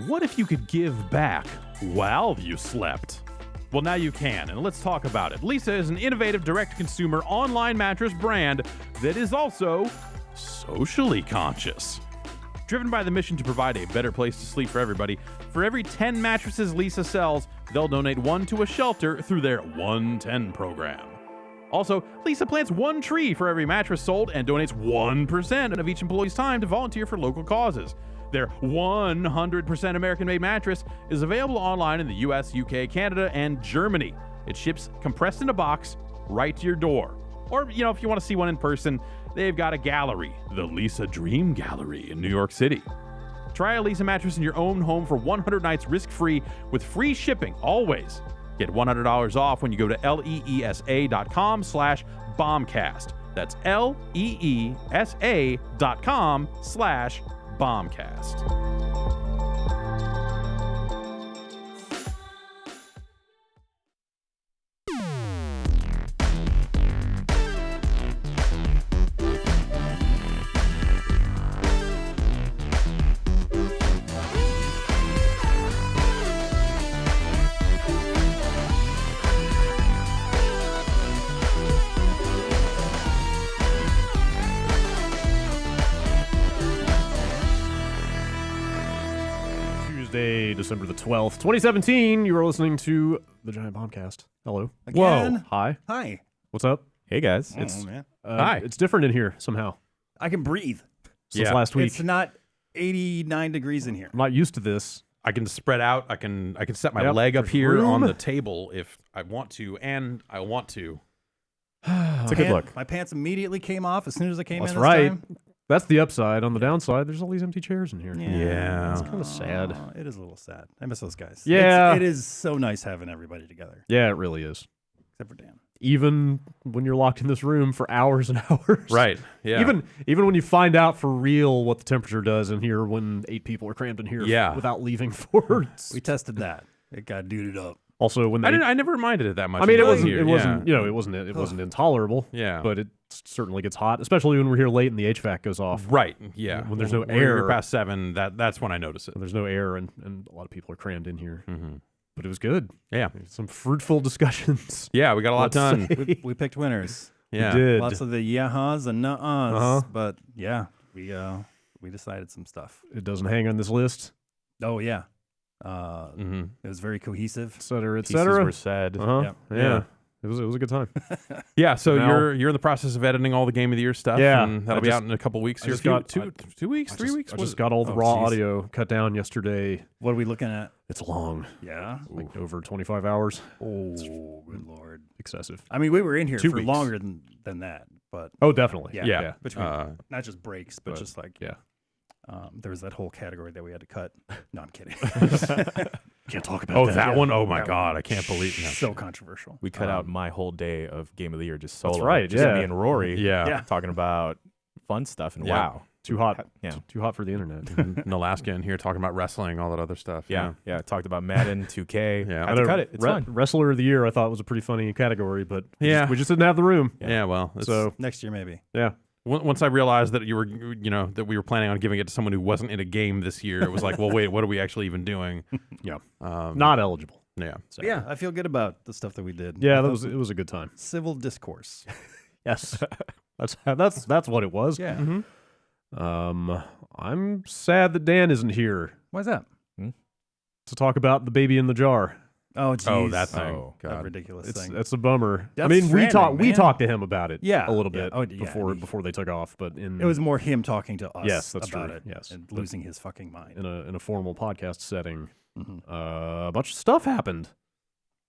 What if you could give back while you slept? Well, now you can, and let's talk about it. Leesa is an innovative direct-to-consumer online mattress brand that is also socially conscious. Driven by the mission to provide a better place to sleep for everybody, for every 10 mattresses Leesa sells, they'll donate one to a shelter through their 110 program. Also, Leesa plants one tree for every mattress sold and donates 1% of each employee's time to volunteer for local causes. Their 100% American-made mattress is available online in the US, UK, Canada, and Germany. It ships compressed in a box right to your door. Or, if you want to see one in person, they've got a gallery, the Leesa Dream Gallery in New York City. Try a Leesa mattress in your own home for 100 nights risk-free with free shipping, always. Get $100 off when you go to leesa.com/bombcast. That's leesa.com/bombcast. December the 12th, 2017. You are listening to the Giant Bombcast. Hello. Again? Whoa. Hi. Hi. What's up? Hey, guys. Oh, man. Hi. It's different in here somehow I can breathe. since last week. It's not 89 degrees in here. I'm not used to this. I can spread out. I can set my Yep, leg up there's here room. on the table if I want to, and I want to. It's a good look. My pants immediately came off as soon as I came That's in this right. time. That's the upside. On the downside, there's all these empty chairs in here. Yeah. It's kind of sad. It is a little sad. I miss those guys. Yeah. It is so nice having everybody together, Yeah, it really is. except for Dan. Even when you're locked in this room for hours and hours. Right. Yeah. Even when you find out for real what the temperature does in here when 8 people are crammed in here without leaving for We tested that. It got duded up. Also, when they, I never minded it that much. I mean, it when was wasn't, here. it wasn't intolerable. Yeah. But it certainly gets hot, especially when we're here late and the HVAC goes off. Right. Yeah. When there's no When air. you're past 7, that's when I notice it. When there's no air and a lot of people are crammed in here. Mm-hmm. But it was good. Yeah. Some fruitful discussions. Yeah, we got a lot done. We picked winners. Yeah. We did. Lots of the yeah-hahs and nuh-uhs. Uh-huh. But yeah, we decided some stuff. It doesn't hang on this list, Oh, yeah. Mm-hmm. It was very cohesive. et cetera, et Pieces cetera. were said. Uh-huh. Yeah. Yeah. It was a good time. Yeah, so Now- you're in the process of editing all the Game of the Year stuff. Yeah, And that'll I be just- out in a couple weeks. I Here. just got- Two weeks, 3 weeks. I What is just it? got all the Oh, raw geez. audio cut down yesterday. What are we looking at? It's long, Yeah. like over 25 hours. Oh, good Lord. Excessive. I mean, we were in here 2 for weeks. longer than that, but Oh, definitely. yeah. Yeah. Between not just breaks, but but, just like, yeah. there was that whole category that we had to cut. No, I'm kidding. Can't talk about Oh, that. that one? Oh, my That God. one. I can't believe that. So controversial. We cut out my whole day of Game of the Year just solo. That's right, Just yeah. me and Rory Yeah. Yeah. talking about fun stuff. And Yeah. wow. Too hot. Yeah. Too hot for the internet. And Alaska in here talking about wrestling, all that other stuff. Yeah. Yeah. Talked about Madden, 2K. Yeah. Had I to know cut it. It's fun. Wrestler of the Year, I thought was a pretty funny category, but Yeah. we just didn't have the room. Yeah, well. it's- So Next year, maybe. yeah, Once I realized that that we were planning on giving it to someone who wasn't in a game this year, it was like, well, wait, what are we actually even doing? yeah, Um, not eligible. Yeah. So. Yeah, I feel good about the stuff that we did. Yeah, I it thought was a good time. civil discourse. Yes, that's what it was. Yeah. Mm-hmm. I'm sad that Dan isn't here Why's that? to talk about the baby in the jar. Oh, geez. Oh, that thing. Oh, That God. ridiculous It's thing. it's a bummer. Death I mean, we Stranding, man. talked to him about it. Yeah, a little yeah. bit Oh, yeah, I mean- before they took off, but It was more him talking to us Yes, that's about true. it Yes. and But- losing his fucking mind. in a formal podcast setting. Mhm. A bunch of stuff happened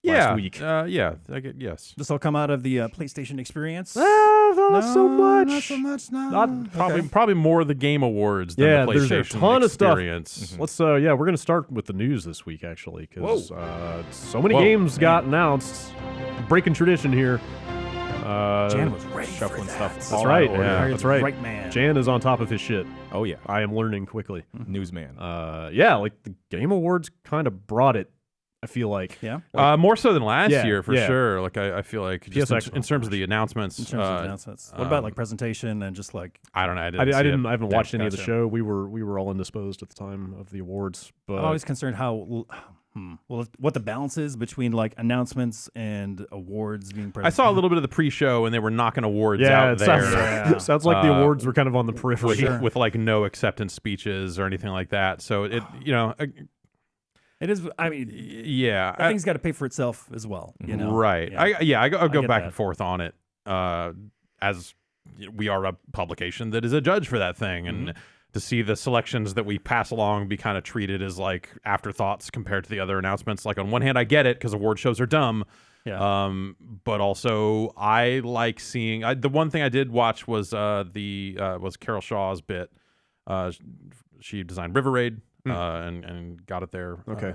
last week. Yeah. Yes. This all come out of the PlayStation experience? Not so much. Not so much, no. Not Probably more the Game Awards than Yeah, the there's PlayStation a ton of stuff. experience. Let's we're gonna start with the news this week actually because so many Whoa, games got announced. Breaking tradition here. Jan was ready for Shuffling that. stuff. That's all right. out of order. Yeah, Hired that's the right. Right man. Jan is on top of his shit. Oh, yeah. I am learning quickly. Newsman. Yeah, like the Game Awards kind of brought it I feel like. Yeah. More so than last Yeah, year, for yeah. sure. Like, I feel like just PSX in terms of the announcements. In terms of announcements. What about like presentation and just like? I don't know. I haven't watched any of the Gotcha. show. We were all indisposed at the time of the awards. But I'm always concerned how well what the balance is between like announcements and awards being presented. I saw a little bit of the pre-show, and they were knocking awards yeah, out it there. sounds, sounds like the awards were kind of on the periphery. With like no acceptance speeches or anything like that. So it It is. I mean, yeah, that thing's got to pay for itself as well. You know, right? Yeah. I go get back that. and forth on it as we are a publication that is a judge for that thing, and to see the selections that we pass along be kind of treated as like afterthoughts compared to the other announcements. Like on one hand, I get it because award shows are dumb. Yeah. But also I like seeing. The one thing I did watch was was Carol Shaw's bit. She designed River Raid and got it there. Okay.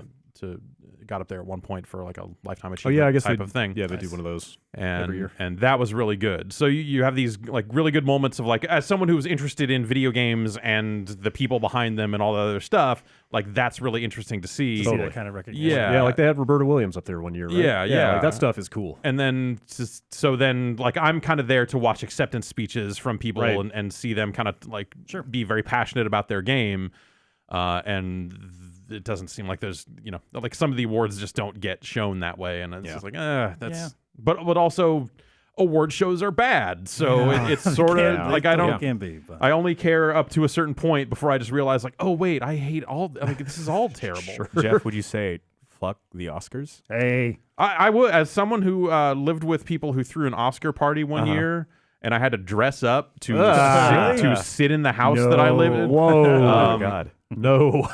Got up there at one point for like a lifetime Oh achievement yeah, I guess type they, of thing. Yeah, they do one of those And, every year. and that was really good. So you have these like really good moments of like, as someone who's interested in video games and the people behind them and all the other stuff, like that's really interesting to see. To see that kind of recognition. Yeah. Like they had Roberta Williams up there one year, right? Yeah. Like that stuff is cool. And then, so then, like, I'm kind of there to watch acceptance speeches from people Right. and see them kind of like be very passionate about their game. And it doesn't seem like there's, like some of the awards just don't get shown that way. And it's just like, that's, Yeah. but also award shows are bad. So it's sort of like, It can be, but I only care up to a certain point before I just realize like, oh wait, I hate this is all terrible. Jeff, would you say fuck the Oscars? hey, I would, as someone who lived with people who threw an Oscar party one year, and I had to dress up to sit in the house that I live in. Whoa. Oh God. No.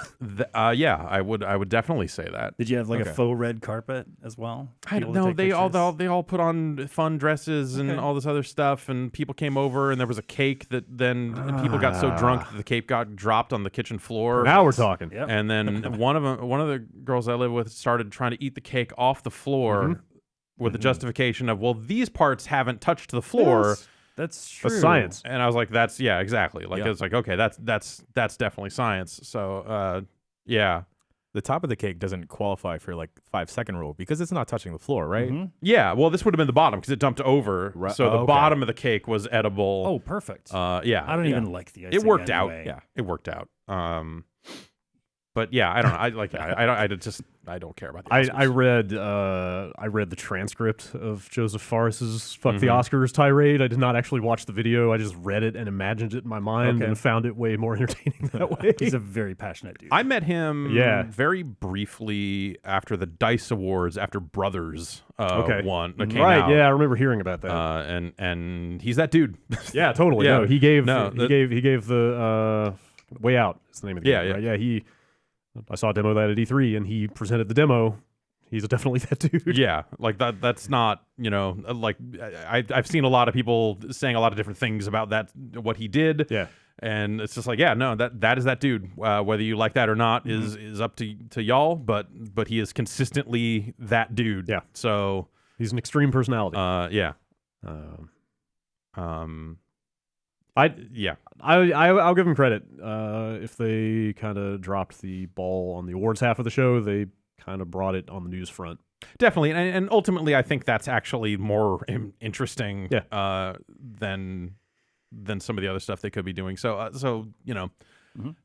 Yeah, I would definitely say that. did you have like Okay. a faux red carpet as well? I People don't to know. take They pictures? they all put on fun dresses and all this other stuff, and people came over, and there was a cake that then people got so drunk that the cake got dropped on the kitchen floor. Now we're talking. Yep. And then one of the girls I live with started trying to eat the cake off the floor with the justification of, well, these parts haven't touched the floor. Yes. That's true. That's science. And I was like, that's exactly. Like Yeah. it's like, okay, that's definitely science. So yeah. The top of the cake doesn't qualify for like 5-second rule because it's not touching the floor, right? Yeah, well, this would have been the bottom because it dumped over. Right. So the Okay. bottom of the cake was edible. Oh, perfect. Yeah. I don't even like the icing. It worked out. anyway. Yeah, it worked out. But yeah, I don't know. I don't care about the Oscars. I read the transcript of Joseph Fares's "Fuck the Oscars" tirade. I did not actually watch the video. I just read it and imagined it in my mind and found it way more entertaining that way. He's a very passionate dude. I met him Yeah. very briefly after the DICE Awards, after Brothers Okay. won. Came Right? out. Yeah, I remember hearing about that. And he's that dude. yeah, totally. yeah. No, he gave No, he gave the Way Out is the name of the Yeah, game. yeah. Right? Yeah. I saw a demo of that at E3, and he presented the demo. He's definitely that dude. Yeah, like that. That's not, like I've seen a lot of people saying a lot of different things about that, what he did. Yeah. And it's just like, yeah, no, that is that dude. Whether you like that or not is up to y'all. But he is consistently that dude. Yeah. So He's an extreme personality. yeah. I'll give him credit. If they kind of dropped the ball on the awards half of the show, they kind of brought it on the news front. Definitely, and ultimately, I think that's actually more interesting than some of the other stuff they could be doing. So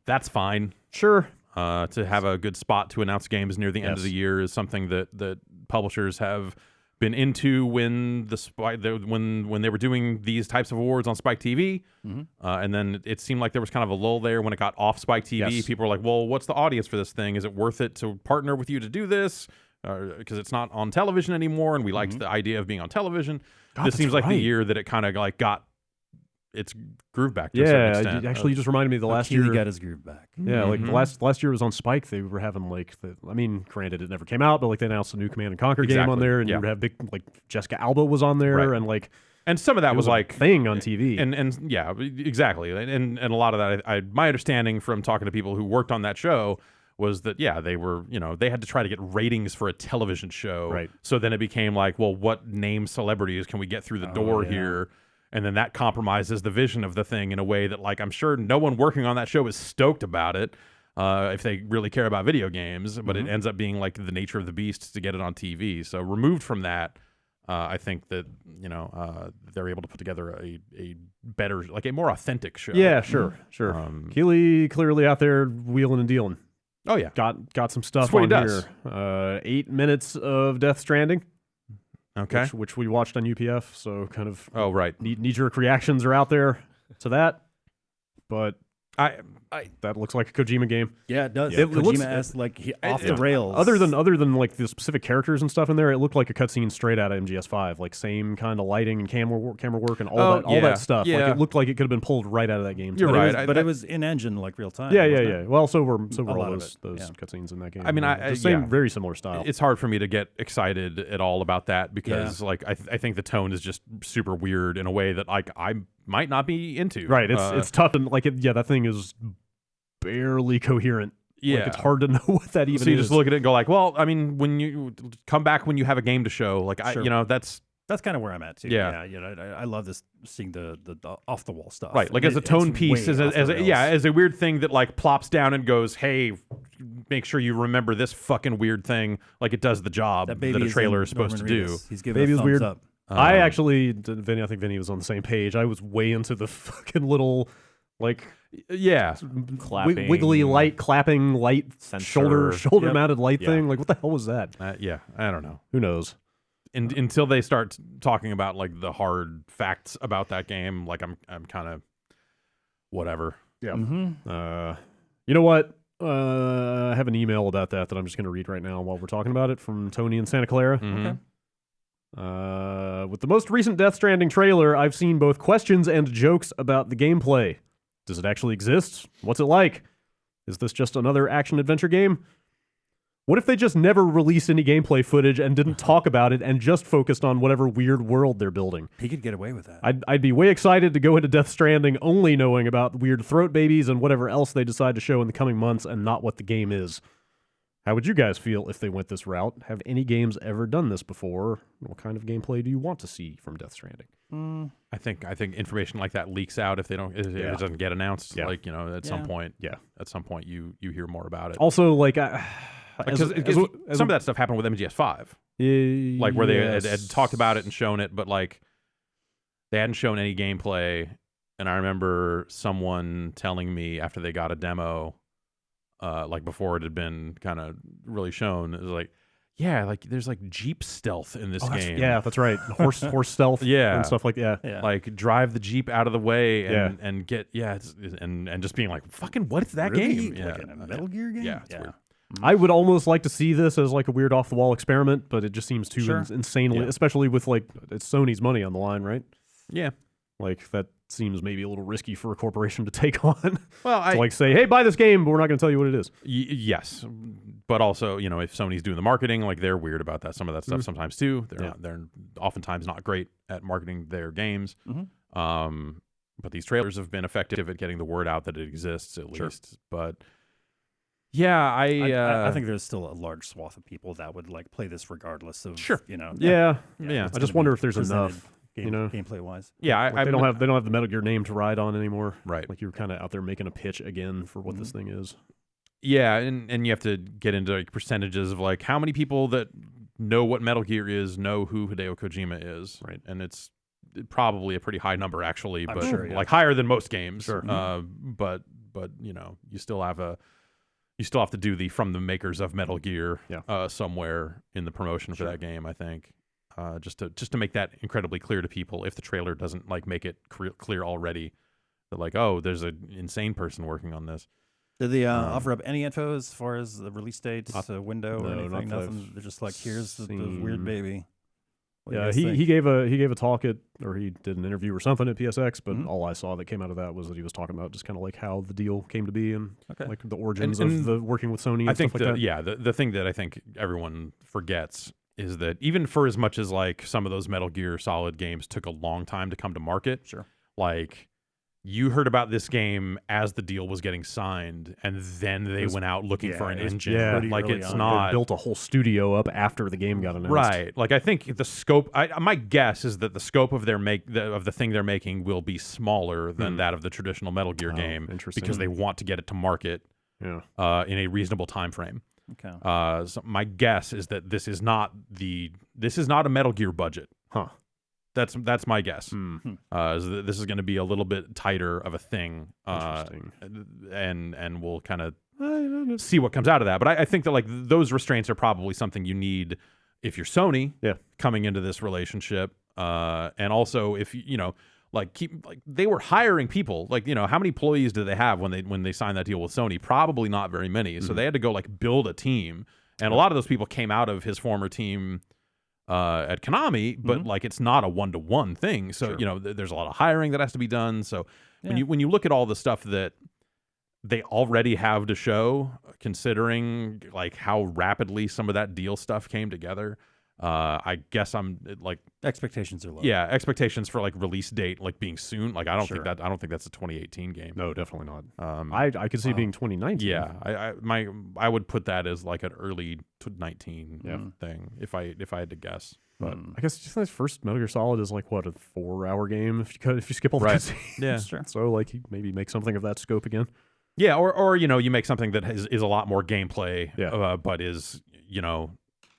that's fine. Sure. To have a good spot to announce games near the end of the year is something that publishers have been into when when they were doing these types of awards on Spike TV, and then it seemed like there was kind of a lull there when it got off Spike TV. Yes. People were like, "Well, what's the audience for this thing? Is it worth it to partner with you to do this? Because it's not on television anymore, and we liked the idea of being on television." This seems like the year that it kind of like got its groove back to a certain extent. Actually, you just reminded me the last Keely year. got his groove back. Yeah, like the last year was on Spike. They were having like granted it never came out, but like they announced a new Command and Conquer game on there, and you would have big like Jessica Alba was on there, and like and some of that it was a like thing on TV, and yeah, exactly, and a lot of that. My understanding from talking to people who worked on that show was that they were they had to try to get ratings for a television show, right? So then it became like, well, what name celebrities can we get through the door here? And then that compromises the vision of the thing in a way that, like, I'm sure no one working on that show is stoked about it. if they really care about video games, but it ends up being like the nature of the beast to get it on TV. So removed from that, I think that they're able to put together a better, like a more authentic show. Yeah, sure. Keeley clearly out there wheeling and dealing. Oh yeah, got some stuff That's what on he does. here. 8 minutes of Death Stranding. Okay. Which we watched on UPF, so kind of right. knee-jerk reactions are out there to that. But that looks like a Kojima game. Yeah, it does. Yeah. It looks- Kojima-esque, like off the rails. Other than like the specific characters and stuff in there, it looked like a cutscene straight out of MGS5. Like same kind of lighting and camera work and all that stuff. Yeah. Like it looked like it could have been pulled right out of that game. You're But it right. was- But it was in engine, like real time. yeah. wasn't it? Well, so were all lot of those it, yeah. cutscenes in that game. I mean, the same, yeah. very similar style. It's hard for me to get excited at all about that because like I think the tone is just super weird in a way that like I might not be into. Right. It's tough and like that thing is barely coherent. Yeah. Like, it's hard to know what that even so you is. just look at it and go like, well, I mean, when you come back when you have a game to show, like Sure. that's kind of where I'm at too. Yeah. I love this seeing the off the wall stuff. right. Like And as a it's tone way piece, off the rails. as a weird thing that like plops down and goes, hey, make sure you remember this fucking weird thing. Like it does the job That that baby a trailer in is supposed to Norman do. Reedus. He's giving Baby a was thumbs weird. up. I think Vinny was on the same page. I was way into the fucking little like Yeah. Clapping. wiggly light, clapping light, Sensor. shoulder mounted light Yeah. thing. Like what the hell was that? Yeah. I don't know. Who knows? Until they start talking about like the hard facts about that game, like I'm kind of whatever. Yeah. Mm-hmm. You know what? I have an email about that I'm just going to read right now while we're talking about it from Tony in Santa Clara. Mhm. With the most recent Death Stranding trailer, I've seen both questions and jokes about the gameplay. Does it actually exist? What's it like? Is this just another action-adventure game? What if they just never released any gameplay footage and didn't talk about it and just focused on whatever weird world they're building? He could get away with that. I'd be way excited to go into Death Stranding only knowing about weird throat babies and whatever else they decide to show in the coming months and not what the game is. How would you guys feel if they went this route? Have any games ever done this before? What kind of gameplay do you want to see from Death Stranding? I think information like that leaks out if it doesn't get announced. Yeah. Like at some point. Yeah. At some point you hear more about it. Also, like, Because some of that stuff happened with MGS5, like where they had talked about it and shown it, but like they hadn't shown any gameplay. And I remember someone telling me after they got a demo, like before it had been kind of really shown, it was like, yeah, like there's like Jeep stealth in this game. Yeah, that's right. Horse stealth. Yeah. And stuff like that. Yeah. Like drive the Jeep out of the way and Yeah. and get and just being like, fucking what is that Really? game? Like in a Metal Gear game? Yeah, it's weird. I would almost like to see this as like a weird off-the-wall experiment, but it just seems too Sure. insanely, Yeah. especially with like it's Sony's money on the line, right? Yeah. Like that seems maybe a little risky for a corporation to take on. Well, To like say, hey, buy this game, but we're not going to tell you what it is. Yes, but also, if Sony's doing the marketing, like they're weird about that. Some of that stuff sometimes too. They're oftentimes not great at marketing their games. But these trailers have been effective at getting the word out that it exists at least. But yeah, I think there's still a large swath of people that would like play this regardless of Sure. Yeah. Yeah. it's I just gonna wonder be if there's presented enough. gameplay wise. yeah, Like, they don't have the Metal Gear name to ride on anymore. Right. Like you're kind of out there making a pitch again for what this thing is. Yeah, and you have to get into like percentages of like how many people that know what Metal Gear is know who Hideo Kojima is, Right. And it's probably a pretty high number actually, I'm but sure, yeah. like higher than most games. Sure. But you still have to do the from the makers of Metal Gear somewhere in the promotion for that game. I think just to make that incredibly clear to people if the trailer doesn't like make it clear already that like, oh, there's an insane person working on this. Did they offer up any info as far as the release date, window, or no, anything? not that Nothing. They're just like, here's the seen. weird baby. What do you Yeah, guys he think? gave a talk at, or he did an interview or something at PSX, but all I saw that came out of that was that he was talking about just kind of like how the deal came to be and like the origins And of the working with Sony and I think stuff like that. the thing that I think everyone forgets is that even for as much as like some of those Metal Gear Solid games took a long time to come to market, Sure. like you heard about this game as the deal was getting signed, and then they went out looking for an engine. yeah, like pretty it's early on. not They built a whole studio up after the game got announced. right. Like I think the scope. My guess is that the scope of of the thing they're making will be smaller than that of the traditional Metal Gear game, interesting. because they want to get it to market in a reasonable time frame. Okay. So my guess is that this is not a Metal Gear budget. Huh. That's my guess. Hmm. Is that this is going to be a little bit tighter of a thing. Interesting. And we'll kind of see what comes out of that. But I think that like those restraints are probably something you need if you're Sony coming into this relationship. And also if they were hiring people, how many employees did they have when they signed that deal with Sony? Probably not very many. So they had to go build a team. And a lot of those people came out of his former team at Konami, but it's not a one-to-one thing. So, there's a lot of hiring that has to be done. So when you look at all the stuff that they already have to show, considering how rapidly some of that deal stuff came together, I guess expectations are low. Yeah, expectations for release date being soon. I don't think that's a 2018 game. No, definitely not. I could see it being 2019. Yeah, I would put that as an early 19 thing if I had to guess. But I guess just this first Metal Gear Solid is a 4-hour game if you skip all the cutscenes. Yeah, sure. So maybe make something of that scope again. Yeah, or you make something that is a lot more gameplay, but is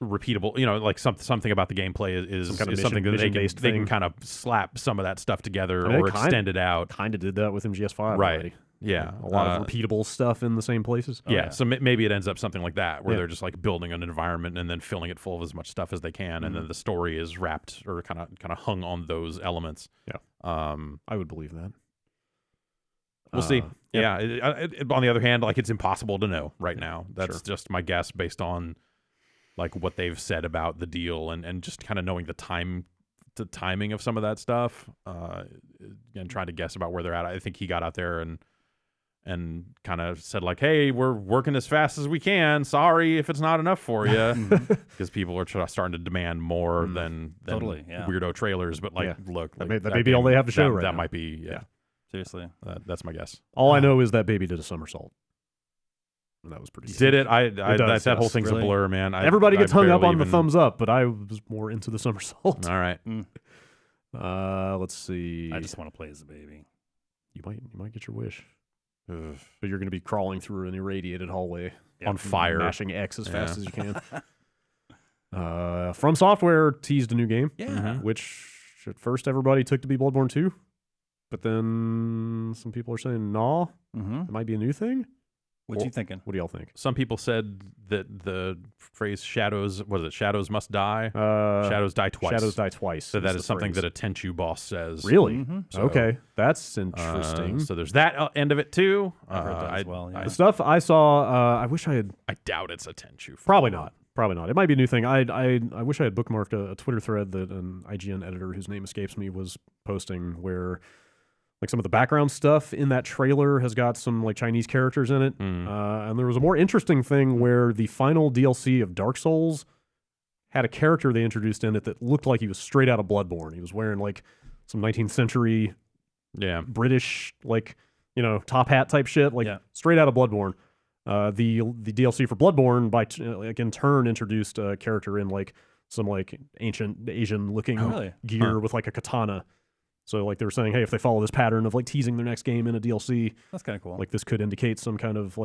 repeatable. Something about the gameplay is something that they can kind of slap some of that stuff together or extend it out. Kind of did that with MGS5 right. already. Yeah, a lot of repeatable stuff in the same places. So maybe it ends up something like that, where they're just building an environment and then filling it full of as much stuff as they can, and then the story is wrapped or kind of hung on those elements. Yeah, I would believe that. We'll see. Yeah. On the other hand, it's impossible to know right now. That's just my guess based on what they've said about the deal and just kind of knowing the timing of some of that stuff, and trying to guess about where they're at. I think he got out there and kind of said hey, we're working as fast as we can. Sorry if it's not enough for you, because people are starting to demand more than weirdo trailers. But look, that may be all they have to show right now. That might be Seriously, that's my guess. All I know is that baby did a somersault. And that was pretty. Did it? That whole thing's a blur, man. Everybody gets hung up on the thumbs up, but I was more into the somersault. All right. Let's see. I just want to play as a baby. You might get your wish. But you're going to be crawling through an irradiated hallway on fire, mashing X as fast as you can. From Software teased a new game, which at first everybody took to be Bloodborne 2, but then some people are saying, "Nah, it might be a new thing." What you thinking? What do y'all think? Some people said that the phrase "shadows" "shadows must die"? Shadows die twice. Shadows die twice. So that is something that a Tenchu boss says. Really? So, okay, that's interesting. So there's that end of it too. I've heard that as well. Yeah. The stuff I saw, I wish I had. I doubt it's a Tenchu. Probably not. It might be a new thing. I wish I had bookmarked a Twitter thread that an IGN editor whose name escapes me was posting, where some of the background stuff in that trailer has got some Chinese characters in it. And there was a more interesting thing where the final DLC of Dark Souls had a character they introduced in it that looked like he was straight out of Bloodborne. He was wearing some 19th century British top hat type shit, straight out of Bloodborne. The DLC for Bloodborne in turn introduced a character in some ancient Asian looking gear with a katana. So they were saying, hey, if they follow this pattern of teasing their next game in a DLC, that's kind of cool. This could indicate some kind of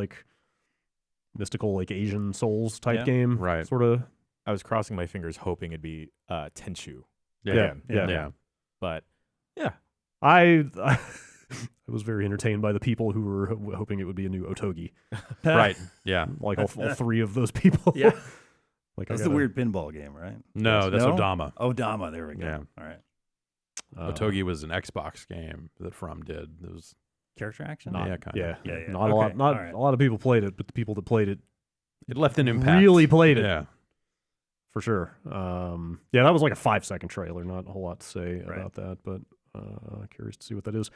mystical Asian Souls type game, right? Sort of. I was crossing my fingers hoping it'd be Tenchu. Yeah. But yeah, I was very entertained by the people who were hoping it would be a new Otogi. Right. Yeah. All three of those people. Yeah. That's the weird pinball game, right? No, that's Odama. Odama. There we go. Yeah. All right. Otogi was an Xbox game that From did. It was character action. Kind of. Yeah. Not a lot. A lot of people played it, but the people that played it, it left an impact. Really played it. Yeah, for sure. That was a 5-second trailer. Not a whole lot to say about that, but curious to see what that is.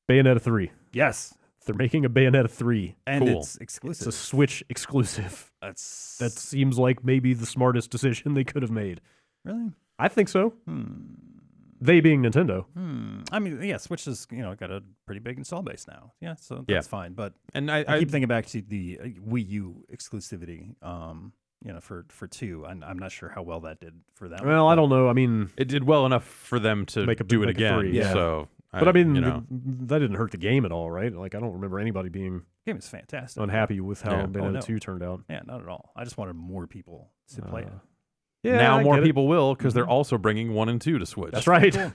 Bayonetta 3. Yes, they're making a Bayonetta 3, and it's exclusive. It's a Switch exclusive. That seems like maybe the smartest decision they could have made. Really? I think so. They being Nintendo. I mean, Switch has got a pretty big install base now. Yeah, so that's fine. But I keep thinking back to the Wii U exclusivity. For 2, I'm not sure how well that did for them. Well, I don't know. I mean, it did well enough for them to do it again. 3, yeah. So But I mean, that didn't hurt the game at all, right? Like, I don't remember anybody being the game is fantastic. Unhappy with how Bayonetta 2 turned out. Yeah, not at all. I just wanted more people to play it. Yeah, now more people will because they're also bringing 1 and 2 to Switch. That's right. Cool.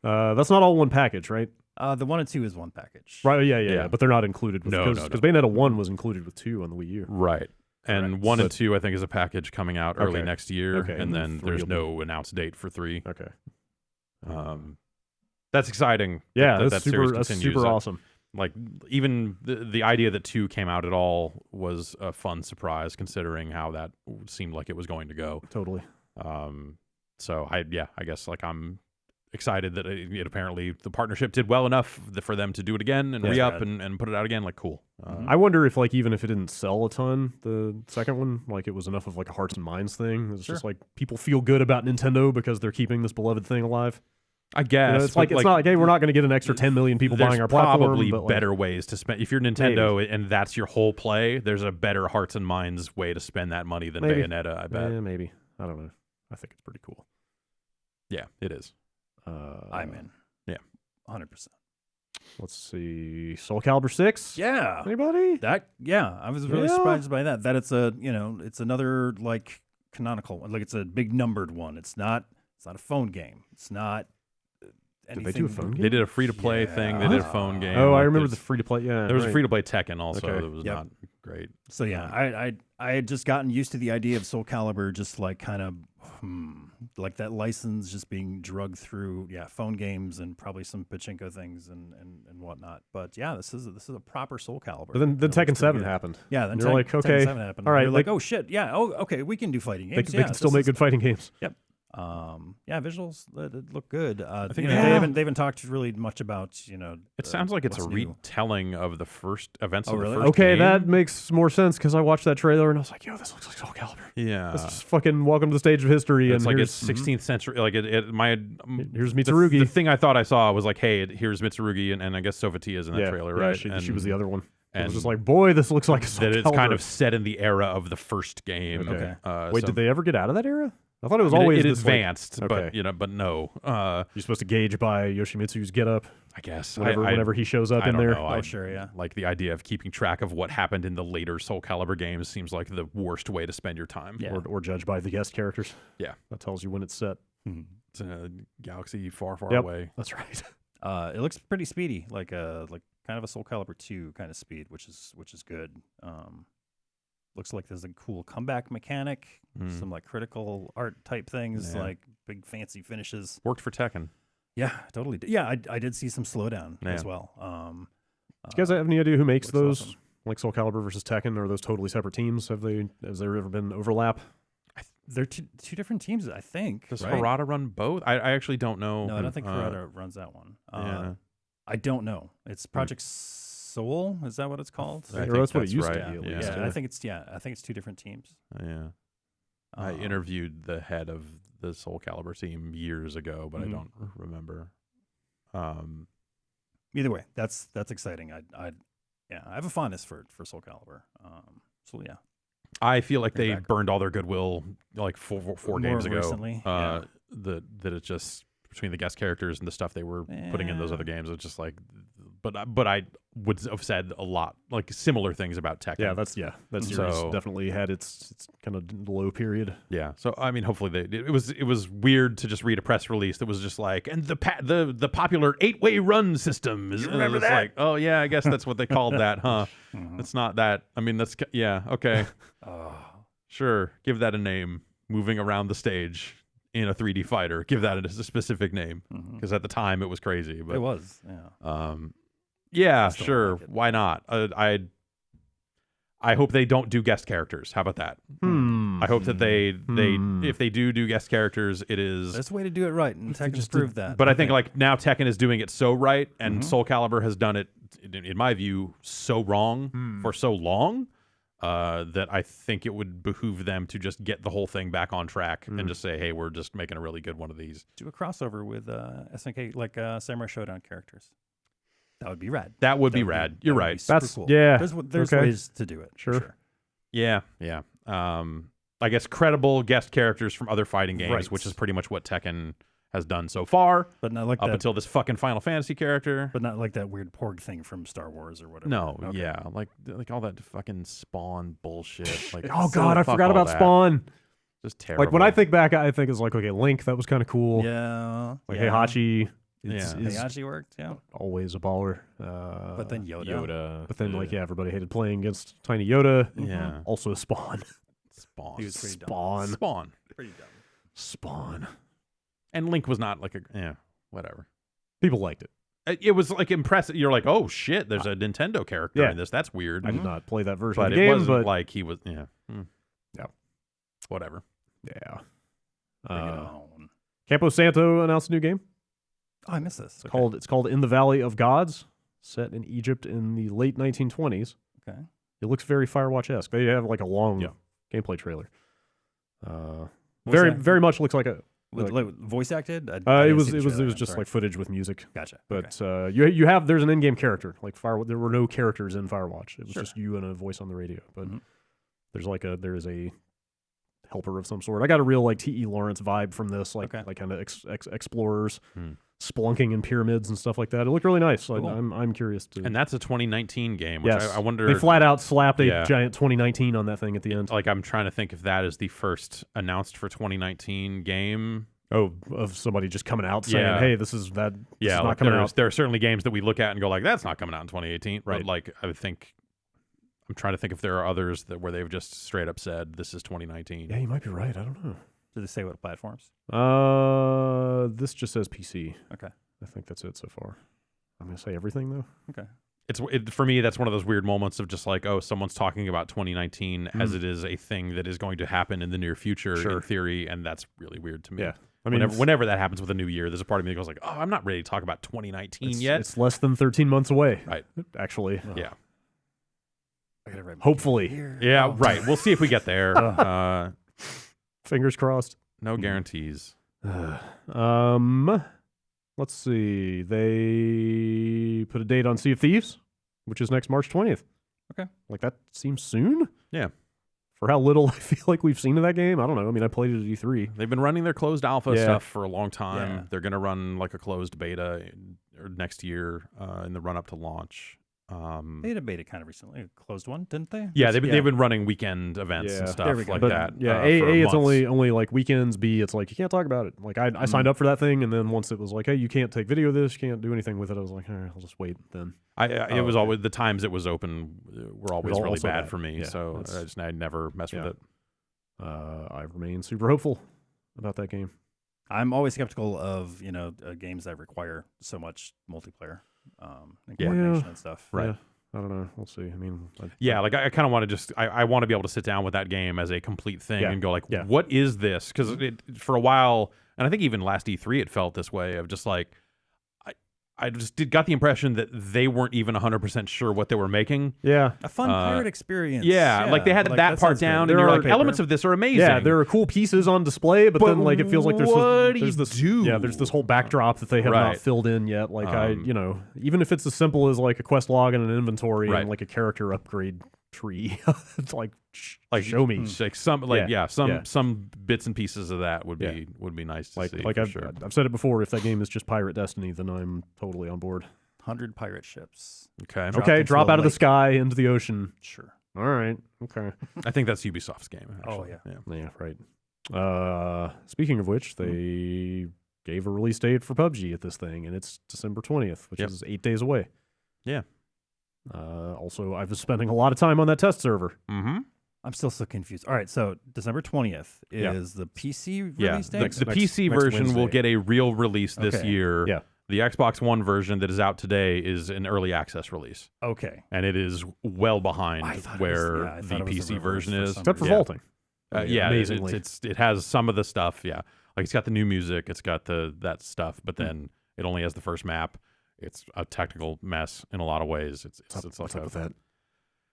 That's not all one package, right? The 1 and 2 is one package. Right. Yeah. But they're not included with no. Because Bayonetta 1 was included with 2 on the Wii U. Right. And 1 and 2, I think, is a package coming out early next year. Okay. And then there's no announced date for 3. Okay. That's exciting. Yeah, that's super awesome. Like, even the idea that 2 came out at all was a fun surprise, considering how that seemed like it was going to go. Totally. So I guess like I'm excited that it apparently the partnership did well enough for them to do it again and re-up and put it out again. Like, cool. I wonder if, like, even if it didn't sell a ton, the second one, like, it was enough of like a hearts and minds thing. It's just like people feel good about Nintendo because they're keeping this beloved thing alive. I guess it's like it's not like, hey, we're not going to get an extra 10 million people buying our platform. There's probably better ways to spend. If you're Nintendo and that's your whole play, there's a better hearts and minds way to spend that money than Bayonetta. I bet. Maybe. I don't know. I think it's pretty cool. Yeah, it is. I'm in. Yeah, 100%. Let's see, Soul Calibur 6. Yeah. Anybody? I was really surprised by that. That it's it's another like canonical one. Like, it's a big numbered one. It's not a phone game. It's not. Did they do a phone game? They did a free-to-play thing. They did a phone game. Oh, I remember the free-to-play. Yeah, there was a free-to-play Tekken also. Okay. That was not great. So yeah, I had just gotten used to the idea of Soul Calibur, just like kind of like that license just being drugged through phone games and probably some pachinko things and whatnot. But yeah, this is a proper Soul Calibur. But then Tekken 7 happened. Yeah, then you're like, okay, Tekken 7 happened. all right, you're like, oh shit, yeah, oh okay, we can do fighting games. They can still make good fighting games. Yep. Visuals look good. I think they haven't talked really much about It sounds like it's a retelling of the first events. Oh, really? Of the first okay, game. that makes more sense because I watched that trailer and I was like, yo, this looks like Soul Calibur. Yeah, this is fucking welcome to the stage of history. It's and like it's 16th century. Like here's Mitsurugi. The thing I thought I saw was like, hey, here's Mitsurugi, and I guess Sofatia's in that trailer, right? She was the other one. And I was just like, boy, this looks like Soul that Calibur. it's kind of set in the era of the first game. Okay. Wait, did they ever get out of that era? I thought it was always it this, advanced, like, but no. You're supposed to gauge by Yoshimitsu's getup. I guess whenever he shows up in there. Know. Sure, yeah. Like the idea of keeping track of what happened in the later Soul Calibur games seems like the worst way to spend your time. Yeah. Or judge by the guest characters. Yeah, that tells you when it's set. It's in a galaxy far away. That's right. It looks pretty speedy, like kind of a Soul Calibur 2 kind of speed, which is good. Looks like there's a cool comeback mechanic, some like critical art type things, like big fancy finishes. Worked for Tekken. Yeah, totally. Yeah, I did see some slowdown as well. Do you guys have any idea who makes those? Awesome. Like Soul Calibur versus Tekken, are those totally separate teams? Has there ever been overlap? They're two different teams, I think. Does right? Harada run both? I actually don't know. No, I don't think Harada runs that one. Yeah. I don't know. It's Project Soul. Is that what it's called? That's what it used to be. At least. I think it's two different teams. Yeah. I interviewed the head of the Soul Calibur team years ago, but I don't remember. Either way, that's exciting. I have a fondness for Soul Calibur. So yeah. I feel like they burned all their goodwill like four games ago. Recently, that it just between the guest characters and the stuff they were putting in those other games, it's just like. But I would have said a lot like similar things about Tekken. Yeah, that series definitely had its kind of low period. Yeah, so I mean, hopefully it was weird to just read a press release that was just like, and the popular 8-way run system is. Remember that? Like, oh yeah, I guess that's what they called that, huh? It's not that. I mean, that's okay. Sure, give that a name. Moving around the stage in a 3D fighter, give that a specific name because at the time it was crazy. But it was. Yeah. Yeah, sure. Why not? I hope they don't do guest characters. How about that? I hope that they if they do guest characters, it is that's the way to do it right, and Tekken's proved that. But I think like now Tekken is doing it so right, and Soul Calibur has done it, in my view, so wrong for so long that I think it would behoove them to just get the whole thing back on track and just say, hey, we're just making a really good one of these. Do a crossover with SNK, like Samurai Showdown characters. That would be rad. That would be rad. You're right. That's cool. Yeah. There's ways to do it. Sure. Yeah. I guess credible guest characters from other fighting games, which is pretty much what Tekken has done so far, But not like up that. until this fucking Final Fantasy character. But not like that weird Porg thing from Star Wars or whatever. No, Okay. yeah, like all that fucking Spawn bullshit. Like, Oh God, I fuck forgot all about that. Spawn. Just terrible. Like when I think back, I think it's like, okay, Link, that was kind of cool. Yeah. Like yeah. Heihachi Yeah. is Heihachi worked, yeah. always a baller. But then Yoda. Yoda. But then, like, yeah, everybody hated playing against Tiny Yoda. Yeah. Also Spawn. Spawn. He was pretty dumb. Spawn. Spawn. Pretty dumb. Spawn. And Link was not like whatever. People liked it. It was like impressive. You're like, oh shit, there's a Nintendo character Yeah. in this. That's weird. I did not play that version But of the it game, wasn't but like he was. Yeah. Yeah. Whatever. yeah. Bring it on. Campo Santo announced a new game. Oh, I missed this. It's called In the Valley of Gods, set in Egypt in the late 1920s. Okay. It looks very Firewatch-esque. They have like a long Yeah. gameplay trailer. Voice Very act- very much looks like a. Like, voice acted? I It didn't was see the it was trailer, I'm just sorry. like footage with music. Gotcha. But Okay. you have there's an in-game character like there were no characters in Firewatch. It was Sure. just you and a voice on the radio. But Mhm. there is a helper of some sort. I got a real like T.E. Lawrence vibe from this, like Okay. like kind of explorers, Hmm. splunking in pyramids and stuff like that. It looked really nice. So Cool. I'm curious to. And that's a 2019 game. Which yes, I wonder. they flat out slapped a Yeah. giant 2019 on that thing at the end. Like I'm trying to think if that is the first announced for 2019 game. Oh, of somebody just coming out saying, Yeah. "Hey, this is that. This Yeah, is like not coming out." there are certainly games that we look at and go like, that's not coming out in 2018. Right. But like I would think. I'm trying to think if there are others where they've just straight up said this is 2019. Yeah, you might be right. I don't know. Did they say what platforms? This just says PC. Okay. I think that's it so far. I'm gonna say everything though. Okay. For me, that's one of those weird moments of just like, oh, someone's talking about 2019 as it is a thing that is going to happen in the near future Sure. in theory, and that's really weird to me. Yeah. I mean, whenever that happens with a new year, there's a part of me that goes like, oh, I'm not ready to talk about 2019 yet. It's less than 13 months away. Right. Actually. Yeah. I gotta write my Hopefully. here. Yeah, Oh. right. We'll see if we get there. Fingers crossed. No guarantees. Let's see. They put a date on Sea of Thieves, which is next March 20th. Okay. Like that seems soon. Yeah. For how little I feel like we've seen of that game. I don't know. I mean, I played it at E3. They've been running their closed alpha Yeah. stuff for a long time. Yeah. They're going to run like a closed beta next year in the run up to launch. They had a beta kind of recently, a closed one, didn't they? Yeah, they've been running weekend events and Yeah. stuff There we go. like But that. yeah, for A, it's months. only like weekends. B, it's like you can't talk about it. Like I signed up for that thing, and then once it was like, hey, you can't take video of this, you can't do anything with it. I was like, all right, I'll just wait then. It was always the times it was open were always really also bad bad. for me. Yeah, So I never messed with it. I remain super hopeful about that game. I'm always skeptical of games that require so much multiplayer and coordination and stuff. Right. Yeah, I don't know. We'll see. I mean, Yeah, like I kind of want to I want to be able to sit down with that game as a complete thing Yeah. and go like, Yeah. what is this? Because for a while, and I think even last E3 it felt this way of just like, I just got the impression that they weren't even 100% sure what they were making. yeah. A fun pirate experience. Yeah, like they had that part sounds down, good. and you're There like, are elements of this are amazing. Yeah, there are cool pieces on display, but then like it feels like there's what do there's you this do? yeah, there's this whole backdrop that they have not Right. filled in yet. Like even if it's as simple as like a quest log and an inventory Right. and like a character upgrade tree, it's like show me. like some bits and pieces of that would Yeah. be nice to Like see. like for I've, sure. I've said it before. If that game is just Pirate Destiny, then I'm totally on board. 100 pirate ships. Okay, Okay, into drop a out of the lake. sky into the ocean. Sure. All right. Okay. I think that's Ubisoft's game. Oh, Actually. Yeah. Right. Speaking of which, they gave a release date for PUBG at this thing, and it's December 20th, which Yep. is 8 days away. Yeah. Also, I was spending a lot of time on that test server. Mm-hmm. I'm still so confused. All right, so December 20th Yeah. is the PC Yeah, release the, date? the Next- PC next version will Wednesday. get a real release this Okay. year. Yeah. The Xbox One version that is out today is an early access release, Okay. and it is well behind I thought it was- where yeah, I the thought it was PC a version release for is. some Except for Yeah. vaulting. Yeah, amazingly. it has some of the stuff. Yeah, like it's got the new music, it's got that stuff, but then it only has the first map. It's a technical mess in a lot of ways. It's What's like up with that?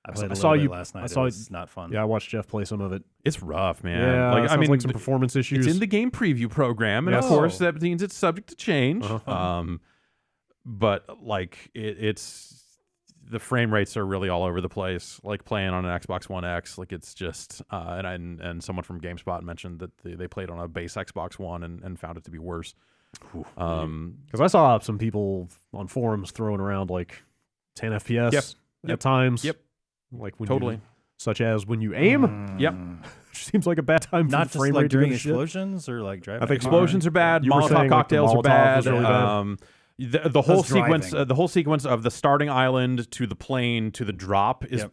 I played I a saw little bit you- last night. I saw It's not fun. Yeah, I watched Jeff play some of it. It's rough, man. Yeah, like I mean, like some performance issues. it's in the game preview program, and of Yes. course that means it's subject to change. Uh-huh. But like it's the frame rates are really all over the place. Like playing on an Xbox One X, like it's just and someone from GameSpot mentioned that they played on a base Xbox One and found it to be worse. Because I saw some people on forums throwing around like 10 FPS at times. Yep. Like when Totally. such as when you aim. Yep. Which seems like a bad time Not for just frame like rate to go during to shit. explosions or like driving. I think Explosions are bad. You were Molotov saying, like, the cocktails are Molotov bad. was really bad. The whole Those sequence, driving. the whole sequence of the starting island to the plane to the drop is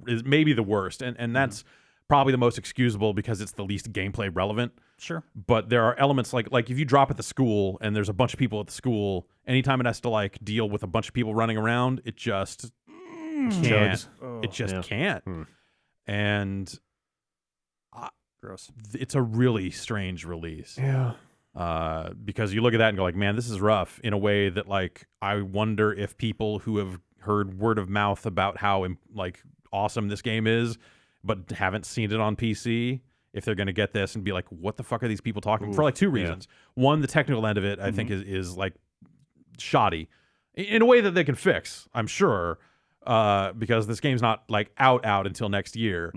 is maybe the worst, and that's probably the most excusable because it's the least gameplay relevant. Sure. But there are elements like if you drop at the school and there's a bunch of people at the school, anytime it has to like deal with a bunch of people running around, it just can't. It just can't. And Gross. it's a really strange release. Yeah. Because you look at that and go like, man, this is rough in a way that like I wonder if people who have heard word of mouth about how like awesome this game is, but haven't seen it on PC, if they're going to get this and be like, what the fuck are these people talking for? Like two reasons. One, the technical end of it, I think is like shoddy in a way that they can fix, I'm sure, because this game's not like out until next year.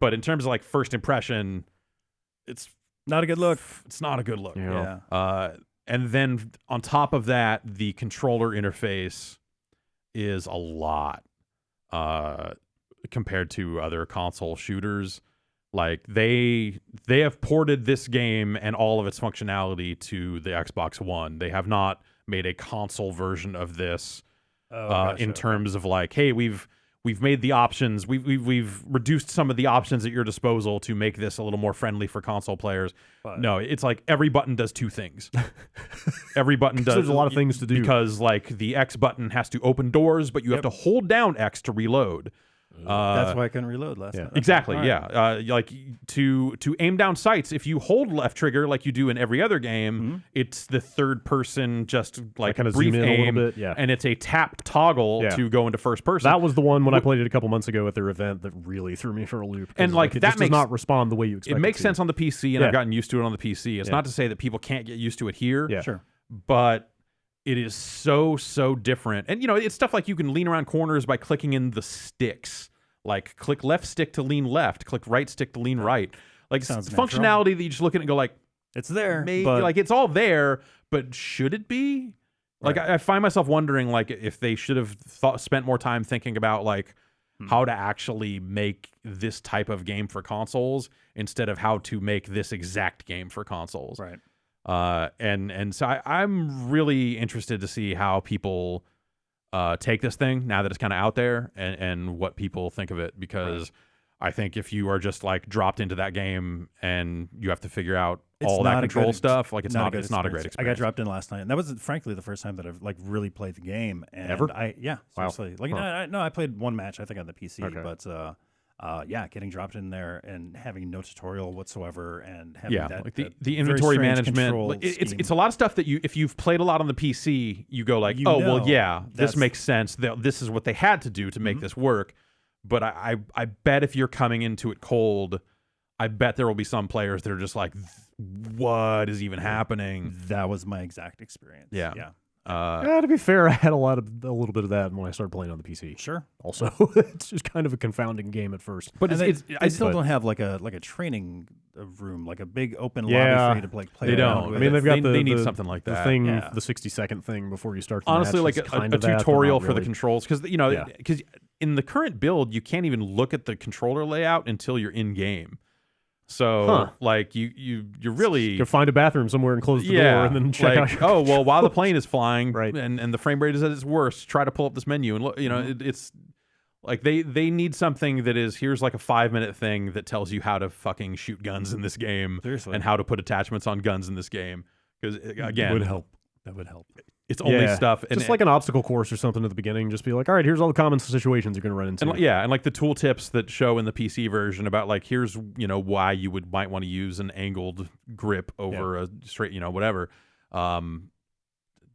But in terms of like first impression, it's Not a good look. it's not a good look. Yeah. And then on top of that, the controller interface is a lot compared to other console shooters. Like they have ported this game and all of its functionality to the Xbox One. They have not made a console version of this in terms of like, hey, we've made the options. We've reduced some of the options at your disposal to make this a little more friendly for console players. But No, it's like every button does two things. Every button does. There's a lot of things to do. Because like the X button has to open doors, but you have to hold down X to reload. that's why I couldn't reload last night. Okay. Exactly. All right. Yeah. Like to aim down sights, if you hold left trigger like you do in every other game, it's the third person just like kinda brief zoom in a aim, little bit, yeah. and it's a tap toggle to go into first person. That was the one when I played it a couple months ago at their event that really threw me for a loop. 'Cause, And, like, it that just makes- does not respond the way you expect it makes to. sense on the PC, and Yeah. I've gotten used to it on the PC. It's not to say that people can't get used to it here. Yeah. Sure. But it is so different. And it's stuff like you can lean around corners by clicking in the sticks. Like click left stick to lean left, click right stick to lean right. Like Sounds functionality that you just look at it and go like, It's there. maybe but like it's all there, but should it be? Like I find myself wondering like if they should have spent more time thinking about like how to actually make this type of game for consoles instead of how to make this exact game for consoles. Right. And so I'm really interested to see how people take this thing now that it's kind of out there and what people think of it, because I think if you are just like dropped into that game and you have to figure out all that control stuff, like it's not a great experience. I got dropped in last night, and that was frankly the first time that I've like really played the game. And Ever? Wow. Seriously. Like no, I played one match I think on the PC, but getting dropped in there and having no tutorial whatsoever, and having that, like that the very inventory strange management. control Like, it's scheme. a lot of stuff that if you've played a lot on the PC, you go like, this that's- makes sense. This is what they had to do to make this work. But I bet if you're coming into it cold, I bet there will be some players that are just like, what is even happening? That was my exact experience. Yeah. To be fair, I had a little bit of that when I started playing on the PC. Sure. Also, it's just kind of a confounding game at first. But And I still but- don't have like a training room, like a big open Yeah. lobby for you to play. They around don't. with. I mean, they've got They need something like the that. thing, Yeah. the 60-second thing before you start. The Honestly, match like is kind a of that, but tutorial not for the really. controls, because because in the current build you can't even look at the controller layout until you're in game. So like you're really You can find a bathroom somewhere and close the door, and then check like, out. oh well, while the plane is flying, Right. and the frame rate is at its worst, try to pull up this menu and look. It's like they need something that is, here's like a 5-minute thing that tells you how to fucking shoot guns in this game. Seriously. And how to put attachments on guns in this game, because again, That would help. it's only stuff and just like an obstacle course or something at the beginning. Just be like, all right, here's all the common situations you're going to run into. and like the tool tips that show in the PC version about like, here's why you might want to use an angled grip over a straight whatever.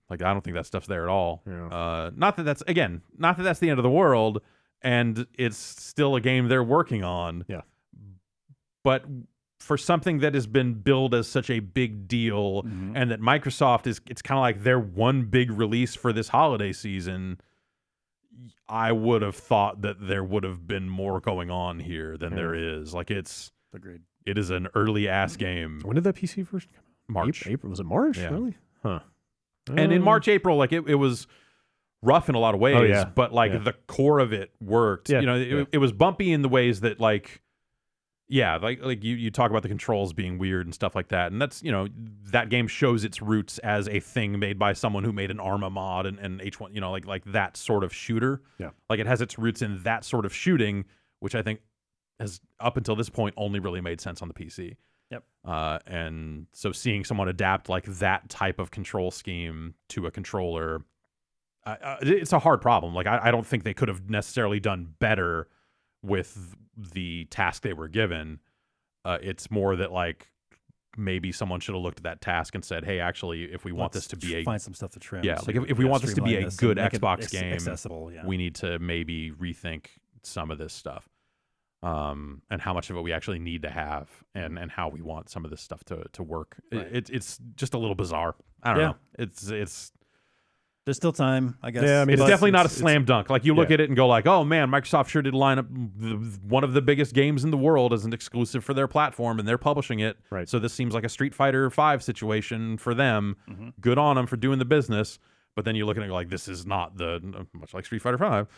Like I don't think that stuff's there at all. Yeah. Not that that's the end of the world, and it's still a game they're working on. Yeah. But for something that has been billed as such a big deal, and that Microsoft it's kind of like their one big release for this holiday season, I would have thought that there would have been more going on here than there is. Like Agreed. it is an early ass game. When did that PC version come out? March. April, was it March? Yeah. Really? Huh. And in March, April, like it was rough in a lot of ways, Oh, yeah. but like Yeah. the core of it worked. Yeah. You know, it was bumpy in the ways that like, yeah, like you talk about the controls being weird and stuff like that. And that's, you know, that game shows its roots as a thing made by someone who made an Arma mod and H1, you know, like that sort of shooter. Yeah. Like it has its roots in that sort of shooting, which I think has up until this point only really made sense on the PC. Yep. And so seeing someone adapt like that type of control scheme to a controller, it's a hard problem. Like I don't think they could have necessarily done better with the task they were given. It's more that like maybe someone should have looked at that task and said, hey, actually, if we want this to be find some stuff to trim. yeah, so like you if we can want this to be streamline a this good and make it Xbox game, accessible. Yeah. we need to maybe rethink some of this stuff. And how much of it we actually need to have, and how we want some of this stuff to work. Right. It's just a little bizarre. I don't know. It's There's still time, I guess. Yeah, I mean, it's but definitely not a it's- slam dunk. Like you look yeah. at it and go like, oh man, Microsoft sure did line up one of the biggest games in the world as an exclusive for their platform, and they're publishing it. Right. So this seems like a Street Fighter V situation for them. Mhm. Good on them for doing the business. But then you look at it and go like, this is not much like Street Fighter V,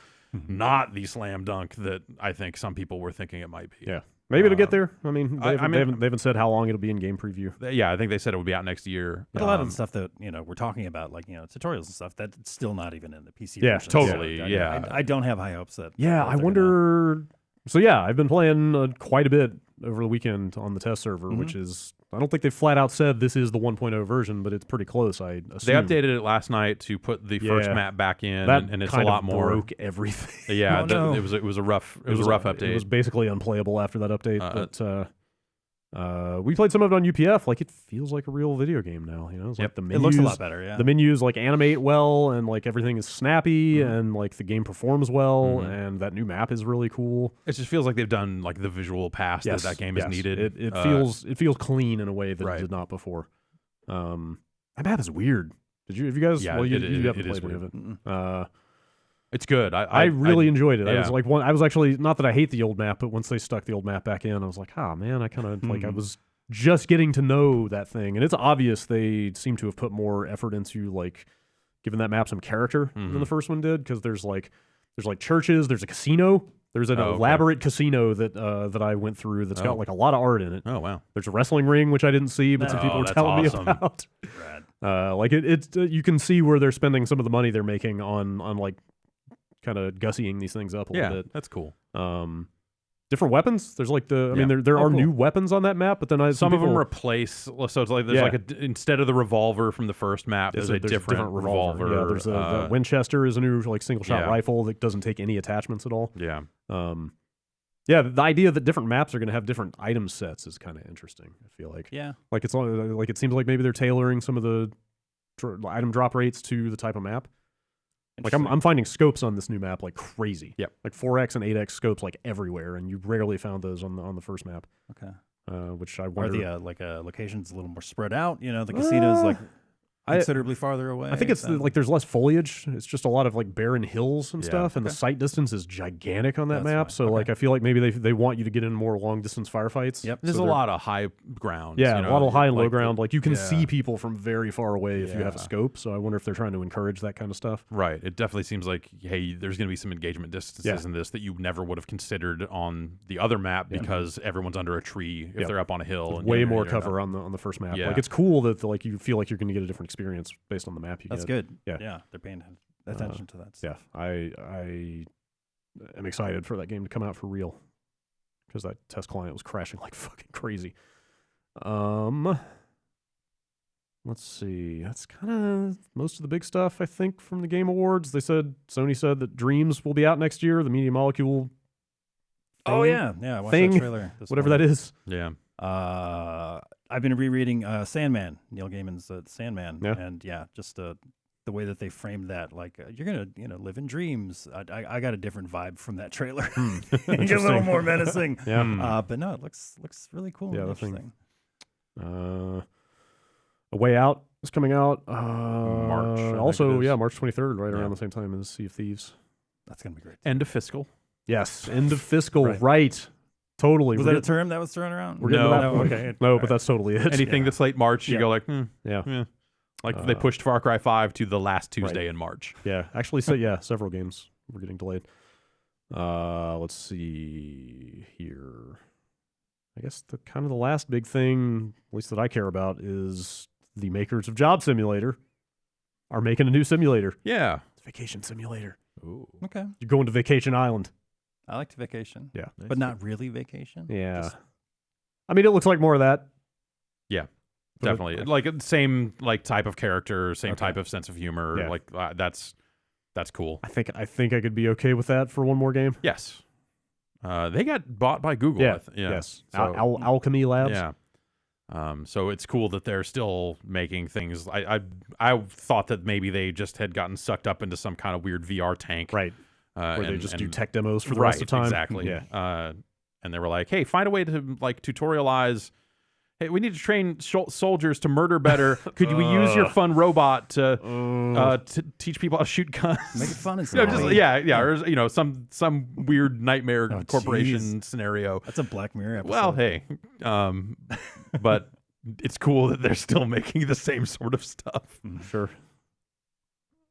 not the slam dunk that I think some people were thinking it might be. Yeah. Maybe it'll get there. I mean, I mean- they haven't said how long it'll be in game preview. Yeah, I think they said it would be out next year. But a lot of the stuff that we're talking about, like tutorials and stuff, that's still not even in the PC. Yeah, version. totally, So yeah. I don't have high hopes that. Yeah, that I they're gonna- wonder. So yeah, I've been playing quite a bit over the weekend on the test server, Mhm. which is I don't think they flat out said this is the 1.0 version, but it's pretty close. I They assume. updated it last night to put the first Yeah. map back in, that and it's a kind lot of more. broke everything. Yeah, Oh, no. it was a rough a rough update. It was basically unplayable after that update. But we played some of it on UPF. Like it feels like a real video game now. You know, it's like the It menus, looks a lot better. Yeah. The menus like animate well, and like everything is snappy, Mhm. and like the game performs well, Mhm. and that new map is really cool. It just feels like they've done like the visual pass Yes, that game yes. is needed. It feels clean in a way that right. it did not before. That map is weird. Have you guys? Yeah, well, you it haven't is played any of it. Mm-mm. It's good. I really enjoyed it. I was yeah. like I was actually not that I hate the old map, but once they stuck the old map back in, I was like, ah man, I kind of like I was just getting to know that thing, and it's obvious they seem to have put more effort into like giving that map some character than the first one did, because there's like churches, there's a casino, there's an okay. elaborate casino that I went through that's got like a lot of art in it. Oh wow. There's a wrestling ring which I didn't see, but some Oh, people were that's telling awesome. me about. Rad. Like it's you can see where they're spending some of the money they're making on like kind of gussying these things up a Yeah, little bit. that's cool. Different weapons. There's like I mean, Yeah. there are cool. new weapons on that map, but then Some of them people, replace. So it's like there's Yeah. like instead of the revolver from the first map, there's a different revolver. Yeah, there's the Winchester is a new like single shot yeah. rifle that doesn't take any attachments at all. Yeah. Yeah, the idea that different maps are going to have different item sets is kind of interesting. I feel like Yeah. like it's all like it seems like maybe they're tailoring some of the item drop rates to the type of map. Like I'm finding scopes on this new map like crazy. Yep. Like 4x and 8x scopes like everywhere, and you rarely found those on the first map. Okay. Which I Are wonder. the locations a little more spread out? The casino's like considerably farther away. I think it's like there's less foliage. It's just a lot of like barren hills and Yeah. stuff, and the Okay. sight distance is gigantic on that That's map. fine. So Okay. like I feel like maybe they want you to get in more long distance firefights. Yep. There's So a they're- lot of high ground. Yeah, a lot of high and low like ground. Like you can yeah. see people from very far away if you have a Yeah. scope. So I wonder if they're trying to encourage that kind of stuff. Right. It definitely seems like, hey, there's going to be some engagement distances Yeah. in this that you never would have considered on the other map because everyone's under a tree if Yeah. they're up on a hill. And Way you're- more you're cover not. on the first map. Yeah. Like it's cool that like you feel like you're going to get a different experience based on the map you That's get. good. Yeah. They're paying attention to that. Yeah, I am excited for that game to come out for real, because that test client was crashing like fucking crazy. Let's see. That's kind of most of the big stuff I think from the Game Awards. Sony said that Dreams will be out next year. The Media Molecule. Oh thing, yeah. I watched thing, that trailer. whatever that is. Yeah. I've been rereading Sandman, Neil Gaiman's Sandman, Yeah. and just the way that they framed that, like you're gonna live in dreams. I got a different vibe from that trailer. It's a little Interesting. more menacing. Yeah. Hmm. But no, it looks really cool. Yeah, and the thing- interesting. A Way Out is coming out. March, I think Also, it is. yeah, March 23rd, right Yeah. around the same time as Sea of Thieves. That's gonna be great. End of fiscal. Yes, end of fiscal, Right. right. Totally. Was We're that a get- term that was thrown around? We're getting to that No. point. Okay. No, but that's totally it. Anything that's late March, you Yeah. go like, Yeah. yeah. Like they pushed Far Cry 5 to the last Tuesday in March. Yeah. Actually, so yeah, several games were getting delayed. Let's see here. I guess the kind of the last big thing, at least that I care about, is the makers of Job Simulator are making a new simulator. Yeah. It's Vacation Simulator. Ooh. Okay. You're going to Vacation Island. I liked vacation. Yeah. But not really vacation. Yeah. Just- I mean, it looks like more of that. Yeah. But it- Definitely. Like same like type of character, same Okay. type of sense of humor. Yeah. Like that's cool. I think I could be okay with that for one more game. Yes. They got bought by Google. Yeah. Yeah. Yes. So, Alchemy Labs. yeah. So it's cool that they're still making things. I thought that maybe they just had gotten sucked up into some kind of weird VR tank. Right. Where they just do tech demos for the rest of the time. Exactly. Yeah. And they were like, "Hey, find a way to like tutorialize. Hey, we need to train soldiers to murder better. Could we use your fun robot to teach people how to shoot guns? Make it fun and You know, stuff. or some weird nightmare Oh, corporation jeez. scenario. That's a Black Mirror episode. Well, hey, but it's cool that they're still making the same sort of stuff. Sure.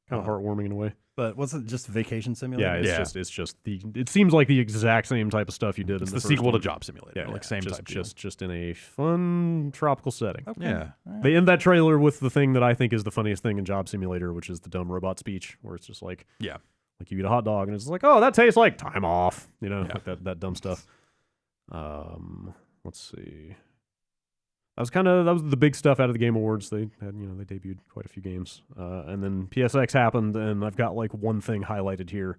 Kind of heartwarming in a way. But wasn't it just Vacation Simulator? Yeah, it's just it seems like the exact same type of stuff you did It's in the first sequel to one. Job Simulator, like same just, type deal. just in a fun tropical setting. Okay. Yeah. All right. They end that trailer with the thing that I think is the funniest thing in Job Simulator, which is the dumb robot speech, where it's just like, Yeah. like you eat a hot dog and it's like, oh, that tastes like time off, Yeah. like that dumb stuff. Let's see. That was the big stuff out of the Game Awards. They had, they debuted quite a few games. And then PSX happened, and I've got like one thing highlighted here,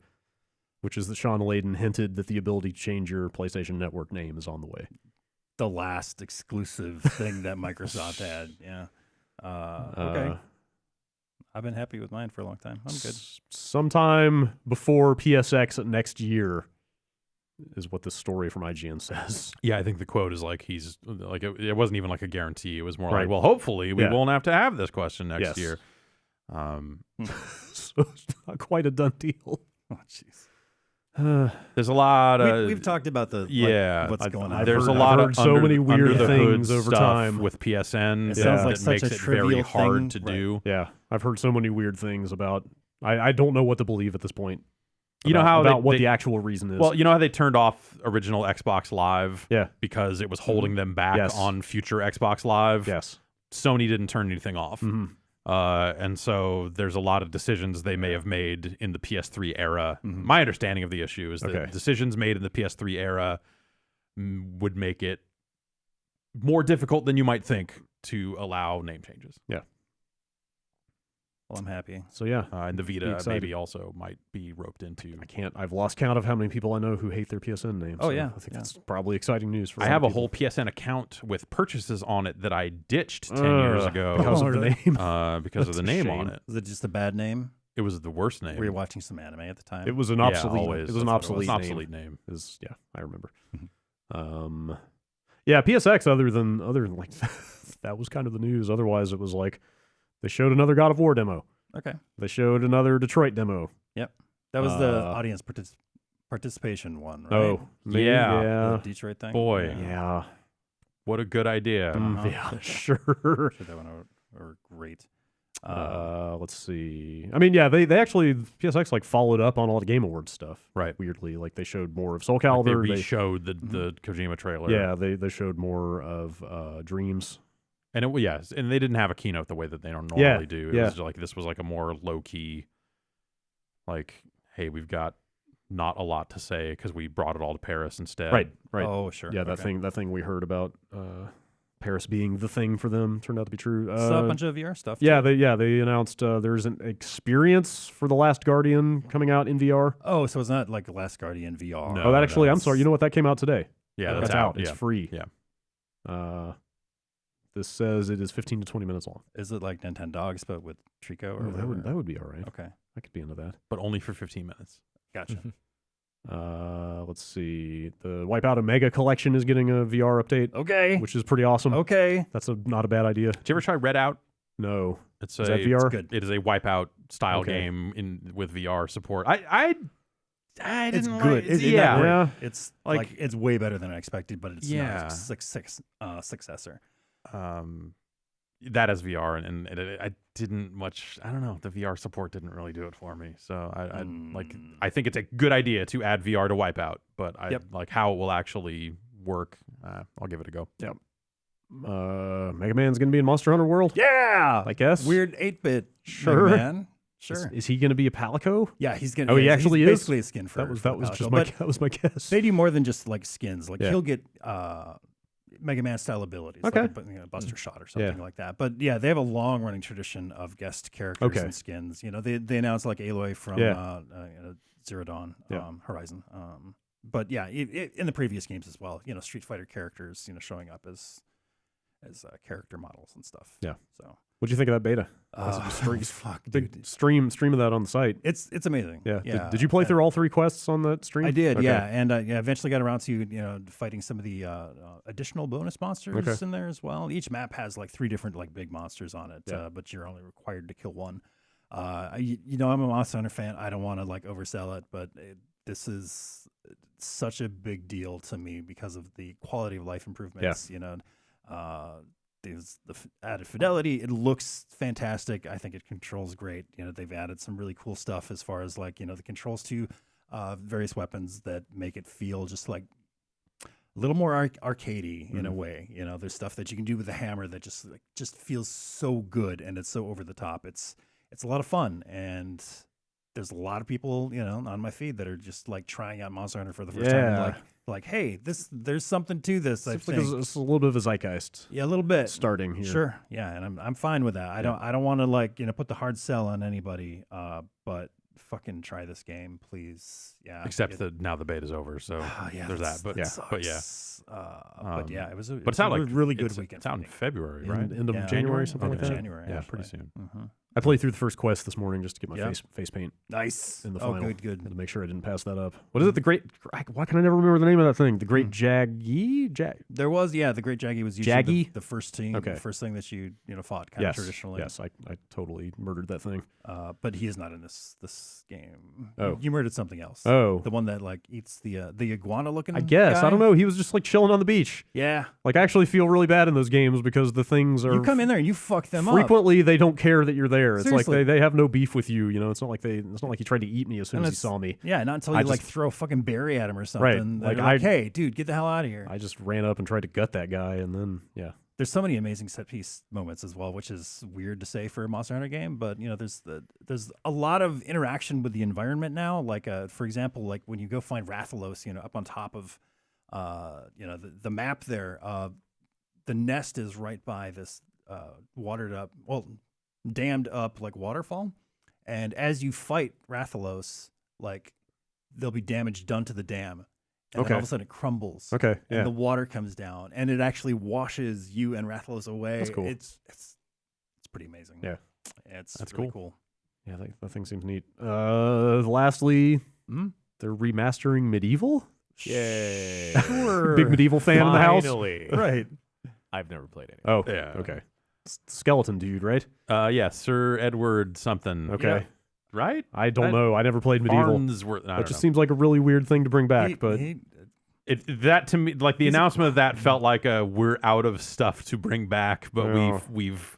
which is that Sean Layden hinted that the ability to change your PlayStation Network name is on the way. The last exclusive thing that Microsoft had. Yeah. Okay. I've been happy with mine for a long time. I'm good. Sometime before PSX next year is what this story from IGN says. Yeah, I think the quote is like he's like it wasn't even like a guarantee. It was more Right. like, well, hopefully we Yeah. won't have to have this question next Yes. year. So it's not quite a done deal. Oh, jeez. There's a lot of We've talked about the yeah, what's I've- going I've on. there's heard- a lot I've of heard so many weird under the things hood over stuff time. with PSN. It sounds like that such makes a it very trivial hard thing. to Right. do. Yeah, I've heard so many weird things about. I don't know what to believe at this point. You know about- how about what they- the actual reason is. Well, you know how they turned off original Xbox Live yeah, because it was holding them back Yes. on future Xbox Live. yes, Sony didn't turn anything off. Mhm. And so there's a lot of decisions they may have made in the PS3 era. Mhm. My understanding of the issue is that Okay. decisions made in the PS3 era would make it more difficult than you might think to allow name changes. Well, I'm happy. So yeah, And the Be Vita excited. maybe also might be roped into. I've lost count of how many people I know who hate their PSN names. Oh, so yeah, I think yeah. that's probably exciting news for. I some have a people. whole PSN account with purchases on it that I ditched 10 years ago because Oh, of the really? name. because of That's the a name shame. on it. Was it just a bad name? It was the worst name. Were you watching some anime at the time? It was an Yeah, obsolete. always. It was an That's what obsolete it was. An name. obsolete name. Yeah, I remember. Mhm. Yeah, PSX. Other than like that was kind of the news. Otherwise, it was like they showed another God of War demo. Okay. They showed another Detroit demo. That was the Uh, audience participation one, right? Oh, maybe, Yeah. yeah, The Detroit thing? Boy. yeah. What a good idea. Uh-huh. Yeah, sure. Sure, that one or great. Let's see. I mean, yeah, they actually PSX like followed up on all the Game Awards stuff. Right. Weirdly, like they showed more of Soul Like they Calibur. re-showed the Kojima trailer. yeah, they showed more of Dreams. And and they didn't have a keynote the way that they don't Yeah, normally do. It yeah. was like this was like a more low key, like, hey, we've got not a lot to say because we brought it all to Paris instead. Right. Oh, sure. Yeah, that Okay. thing we heard about Paris being the thing for them turned out to be true. So a bunch of VR stuff. Yeah, too. they announced there's an experience for The Last Guardian coming out in VR. Oh, so it's not like Last Guardian VR. No. Oh, that actually, I'm that's- sorry. You know what? That came out today. Yeah, That's that's out. It's Yeah. free. Yeah. This says it is 15 to 20 minutes long. Is it like Nintendogs but with Trico or Oh, that whatever? would be all right. Okay, I could be into that. But only for 15 minutes. gotcha. Let's see. The Wipeout Omega collection is getting a VR update, Okay, which is pretty awesome. okay, That's not a bad idea. Did you ever try Redout? No. It's Is a that VR? good. It is a Wipeout style Okay. game with VR support. I I It's didn't good. Like, Yeah. Yeah. It's Like- like it's way better than I expected, but it's Yeah. not a successor. That as VR, and I didn't much. I don't know. The VR support didn't really do it for me. So I think it's a good idea to add VR to Wipeout, but like how it will actually work. I'll give it a go. Yep. Mega Man's gonna be in Monster Hunter World. Yeah, I guess. weird 8-bit. Sure. Man. Sure. Is he gonna be a Palico? Yeah, he's gonna. Oh, he he's actually is? basically a skin for That was for just Palico. my But that was my guess. they do more than just like skins. Like Yeah. he'll get Mega Man style abilities, Okay. like a Buster Shot or something like that. But yeah, they have a long running tradition of guest characters Okay. and skins. They announced like Aloy from Zero Dawn, Horizon. But yeah, in the previous games as well. Street Fighter characters, showing up as character models and stuff. Yeah. So What'd you think of that beta? fuck, Big dude. stream of that on the site. It's amazing. Yeah. Did you play through all 3 quests on that stream? I did, Okay. yeah, and I eventually got around to fighting some of the additional bonus monsters in there as well. Each map has like 3 different like big monsters on it, but you're only required to kill one. I'm a Monster Hunter fan. I don't want to like oversell it, but this is such a big deal to me because of the quality of life improvements. There's the added fidelity. It looks fantastic. I think it controls great. They've added some really cool stuff as far as like the controls to various weapons that make it feel just like a little more arcadey in a way. There's stuff that you can do with the hammer that just feels so good, and it's so over the top. It's a lot of fun, and there's a lot of people on my feed that are just like trying out Monster Hunter for the first time. And like, hey, there's something to this. I Seems think like it's a little bit of a zeitgeist. Yeah, a little bit starting here. Sure, yeah, and I'm fine with that. I don't want to like put the hard sell on anybody. But fucking try this game, please. Yeah. Except that now the beta's over, so there's that. But it was a, but it sounded like really good weekend. It's out in February, right? End of January, something like that. January, Yeah, actually. pretty soon. Mm-hmm. I played through the first quest this morning just to get my face paint Nice in the final. Good. Had to make sure I didn't pass that up. What is it? The Great... Why can I never remember the name of that thing? The Great Jaggy? There was, the Great Jaggy was usually the first team, the first thing that you fought kind of traditionally. Yes, I totally murdered that thing. But he is not in this game. Oh. You murdered something else. Oh. The one that like eats the iguana looking I guess. guy? I don't know. He was just like chilling on the beach. Yeah. Like I actually feel really bad in those games because the things are... You come in there and you fuck them up. Frequently, they don't care that you're there. It's Seriously. like they have no beef with you. It's not like he tried to eat me as soon as he saw me. Yeah, not until you like throw a fucking berry at him or something. Right. Like, hey, dude, get the hell out of here. I just ran up and tried to gut that guy, and then There's so many amazing set piece moments as well, which is weird to say for a Monster Hunter game, but there's a lot of interaction with the environment now. Like for example, like when you go find Rathalos, up on top of the map there, the nest is right by this dammed up like waterfall, and as you fight Rathalos, like there'll be damage done to the dam. And then all of a sudden it crumbles. Okay. And the water comes down, and it actually washes you and Rathalos away. That's cool. It's pretty amazing. Yeah. That's really cool. Yeah, that thing seems neat. Lastly, they're remastering Medieval. Yay. Sure. Big Medieval fan in the house. Finally. Right. I've never played any. Oh, Yeah. Okay. Skeleton dude, right? Yeah, Sir Edward something. Okay. Yeah. Right? I don't know. I never played Medieval. That just seems like a really weird thing to bring back. That to me, like the announcement of that felt like we're out of stuff to bring back, but we've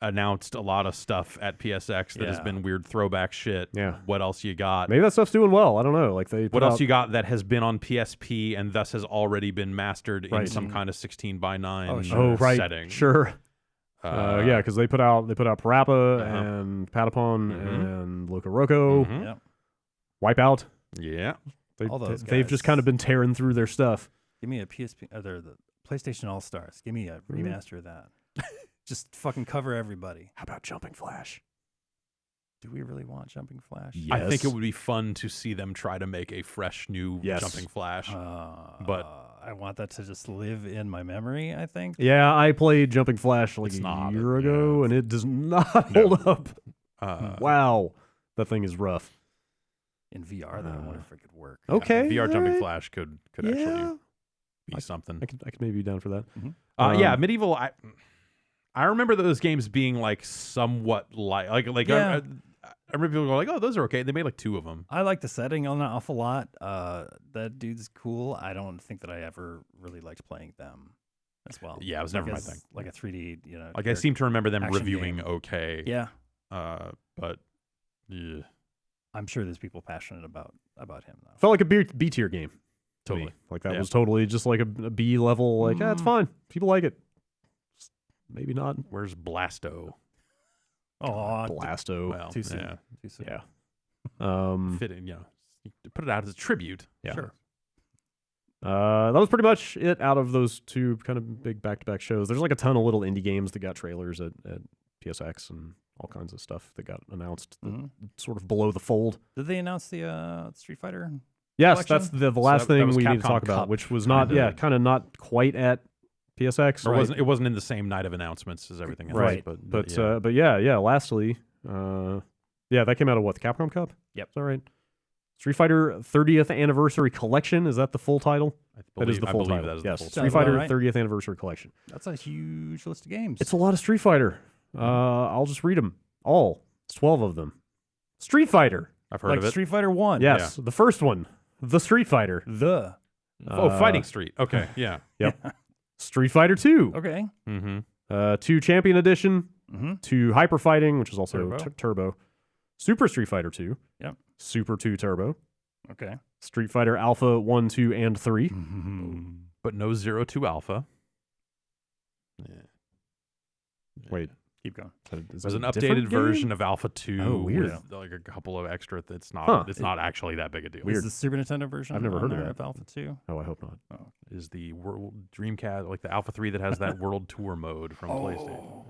announced a lot of stuff at PSX that has been weird throwback shit. Yeah. What else you got? Maybe that stuff's doing well. I don't know. Like what else you got that has been on PSP and thus has already been mastered in some kind of 16:9 setting? Sure. Yeah, because they put out Parappa and Patapon and Loco Roco, Wipeout. Yeah, they've just kind of been tearing through their stuff. Give me a PSP, the PlayStation All Stars. Give me a remaster of that. Just fucking cover everybody. How about Jumping Flash? Do we really want Jumping Flash? Yes. I think it would be fun to see them try to make a fresh new Jumping Flash. But I want that to just live in my memory, I think. Yeah, I played Jumping Flash like a year ago, and it does not hold up. Wow. That thing is rough. In VR, though, I wonder if it could work. Okay. VR Jumping Flash could actually be something. I could maybe be down for that. Yeah, Medieval, I remember those games being like somewhat like I remember people going like, "Oh, those are okay." They made like 2 of them. I like the setting an awful lot. That dude's cool. I don't think that I ever really liked playing them as well. Yeah, it was never my thing. Like a 3D, Like I seem to remember them action reviewing game. okay. Yeah, But yeah, I'm sure there's people passionate about him though. Felt like a B tier game. To me. Totally. Like that Yeah. was totally just like a B level. Like, it's fine. People like it. Just maybe not. where's Blasto? Oh, Blasto. Well, too soon. yeah, Too soon. Yeah. fitting. You put it out as a tribute. Yeah. Sure. That was pretty much it out of those 2 kind of big back-to-back shows. There's like a ton of little indie games that got trailers at PSX and all kinds of stuff that got announced that sort of below the fold. Did they announce the Street Fighter? Yes, collection? that's the last that thing was we need to Capcom talk about, Cup, which was not, kinda. kind of not quite at PSX. Or right? it wasn't in the same night of announcements as everything else. Right. But But yeah. Lastly, that came out of what, the Capcom Cup? Yep. Is that right? Street Fighter 30th Anniversary Collection. Is that the full title? That is the full title. That is Yes, the full Street Sounds Fighter about right. 30th Anniversary Collection. That's a huge list of games. It's a lot of Street Fighter. I'll just read them all. It's 12 of them. Street Fighter. I've heard like of it. Street Fighter 1. Yes, the first one. The Street Fighter. Fighting Street. Okay, yeah. Yep. Street Fighter 2. Okay. Mm-hmm. 2 Champion Edition. Mm-hmm. 2 Hyper Fighting, which is also Turbo. Turbo. Super Street Fighter 2. Yep. Super 2 Turbo. Okay. Street Fighter Alpha 1, 2, and 3. But no 02 Alpha. Yeah. Wait. Keep going. Is There's that an a different updated game? version of Alpha 2 Oh, weird. with like a couple of extra that's not Huh. it's not actually that big a deal. Is the Super Nintendo version? I've never on heard of there that. Alpha 2. Oh, I hope not. Is the World Dreamcast like the Alpha 3 that has that World Tour mode from PlayStation?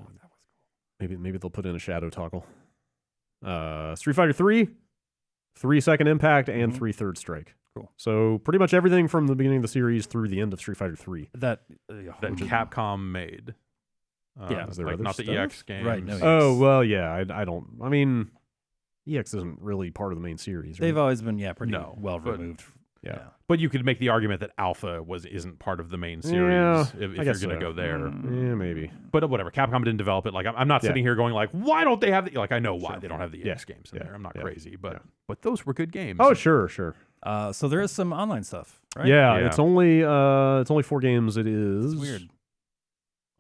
Maybe they'll put in a shadow toggle. Street Fighter 3, 3 Second Impact, and 3 Third Strike. Cool. So pretty much everything from the beginning of the series through the end of Street Fighter 3. That That Capcom made. Yeah. Is there like other not the stuff? EX games. Right, no, Oh, Yes. well, yeah. I don't. I mean, EX isn't really part of the main series. Right? they've always been pretty No, well but- removed. Yeah. But you could make the argument that Alpha isn't part of the main series Yeah, if I you're guess going to so. go there. Yeah, maybe. But whatever, Capcom didn't develop it. Like I'm not Yeah. sitting here going like, why don't they have the like I know why Sure. they don't have the Yeah. EX games in Yeah. there. I'm not Yeah. crazy, but Yeah. but those were good games. Oh, sure. So there is some online stuff, right? Yeah, Yeah. it's only 4 games. It is It's weird.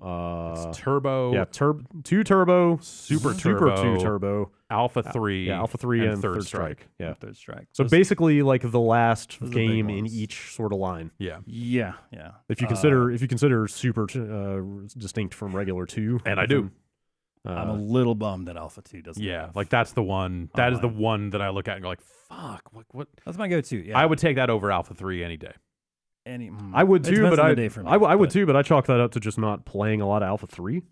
It's Turbo, Yeah, 2 Turbo, Super 2 Turbo, Turbo, Alpha 3, Alpha 3, and Third Third Strike. Yeah. Third Strike. So Those- basically, like the last those are the big game in ones. each sort of line. Yeah. Yeah. If you consider Super distinct from regular 2, And I do. I'm a little bummed that Alpha 2 doesn't. Yeah, have- like that's the one. That is the Online. one that I look at and go like, fuck, what? that's my go-to. Yeah. I would take that over Alpha 3 any day. I would It too, depends but on the day for me, I would but- too, but I chalk that up to just not playing a lot of Alpha 3.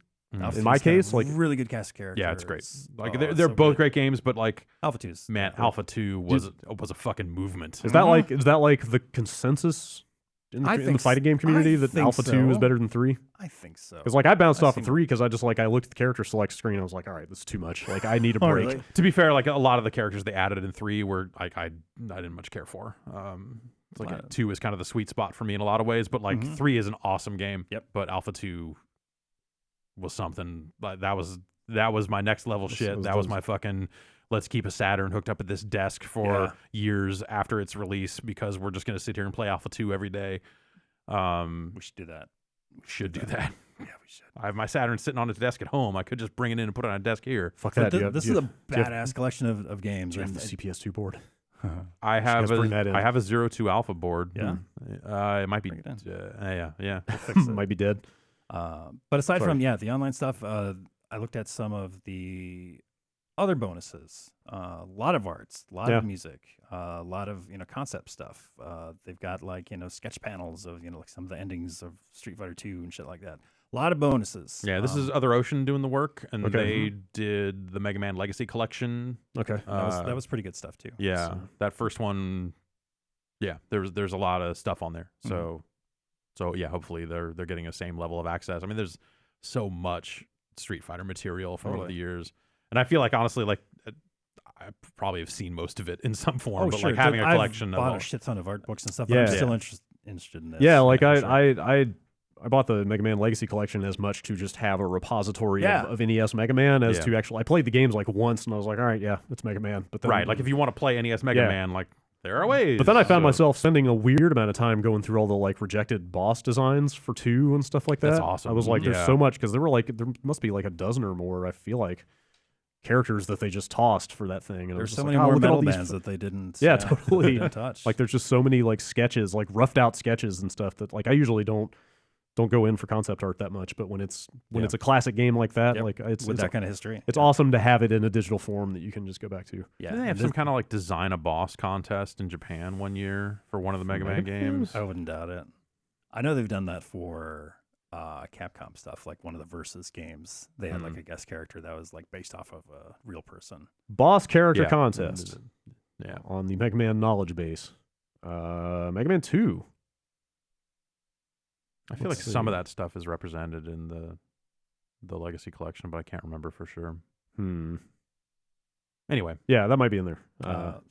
Alpha In my 2's got a case, like- really good cast of characters. Yeah, it's great. Like Oh, they're it's they're so both good. great games, but like Alpha 2's man, Alpha 2 was a fucking movement. Is that Mhm. is that like the consensus in the, I in the think fighting game community I that think Alpha 2 is so. better than 3? I think so. Because like I bounced I've off of seen- 3 because I looked at the character select screen and I was like, all right, this is too much. Like I need a Oh, break. really? To be fair, like a lot of the characters they added in 3 were like I didn't much care for. It's like Wow. 2 is kind of the sweet spot for me in a lot of ways, but like Mhm. 3 is an awesome game. Yep. But Alpha 2 was something like that was my next level shit. That was my fucking let's keep a Saturn hooked up at this desk for Yeah. years after its release because we're just gonna sit here and play Alpha 2 every day. We should do that. Should do that. Yeah, we should. I have my Saturn sitting on its desk at home. I could just bring it in and put it on a desk here. Fuck But that. thi- Do you have- this do is you a have- do you have- badass collection of games. do you have and the CPS2 board? I have guys bring that in. I have a 02 Alpha board. Yeah? It might be. Bring it Yeah. Might be dead. But aside Sorry. from the online stuff, I looked at some of the other bonuses. A lot of arts, a lot Yeah. of music, a lot of concept stuff. They've got like sketch panels of like some of the endings of Street Fighter 2 and shit like that. A lot of bonuses. Yeah, this is Other Ocean doing the work, and Okay. they did the Mega Man Legacy Collection. Okay. that was pretty good stuff too. Yeah, So- that first one. Yeah, there's a lot of stuff on there. So yeah, hopefully they're getting the same level of access. I mean, there's so much Street Fighter material from over Totally. the years, and I feel like honestly, like I probably have seen most of it in some form. Oh, but sure. like having a I've collection of bought all, a shit ton of art books and stuff. Yeah. But I'm still interested in this. Yeah, like for sure. I I bought the Mega Man Legacy Collection as much to just have a repository Yeah. of NES Mega Man as Yeah. to actually. I played the games like once, and I was like, all right, yeah, it's Mega Man. But then, Right, like if you want to play NES Mega Yeah. Man, like there are ways. But then I found So- myself spending a weird amount of time going through all the like rejected boss designs for 2 and stuff like that. That's awesome. I was like, there's Yeah. so much because there must be like a dozen or more. I feel like characters that they just tossed for that thing. And I was There's just so like, many oh, more look at all metal these bands that they didn't. Yeah, totally. didn't touch. Like there's just so many like sketches, like roughed out sketches and stuff that like I usually don't go in for concept art that much, but when it's a classic game like that, Yep. like it's with that kind of history. it's awesome to have it in a digital form that you can just go back to. Yeah, Didn't they have and some this- kind of like design a boss contest in Japan one year for one of the Mega Man games? I wouldn't doubt it. I know they've done that for Capcom stuff, like one of the Versus games. They had like a guest character that was like based off of a real person. Boss character Yeah. contest Yeah. on the Mega Man knowledge base. Mega Man 2. I feel Let's like some of see. that stuff is represented in the Legacy Collection, but I can't remember for sure. Anyway, Yeah, that might be in there.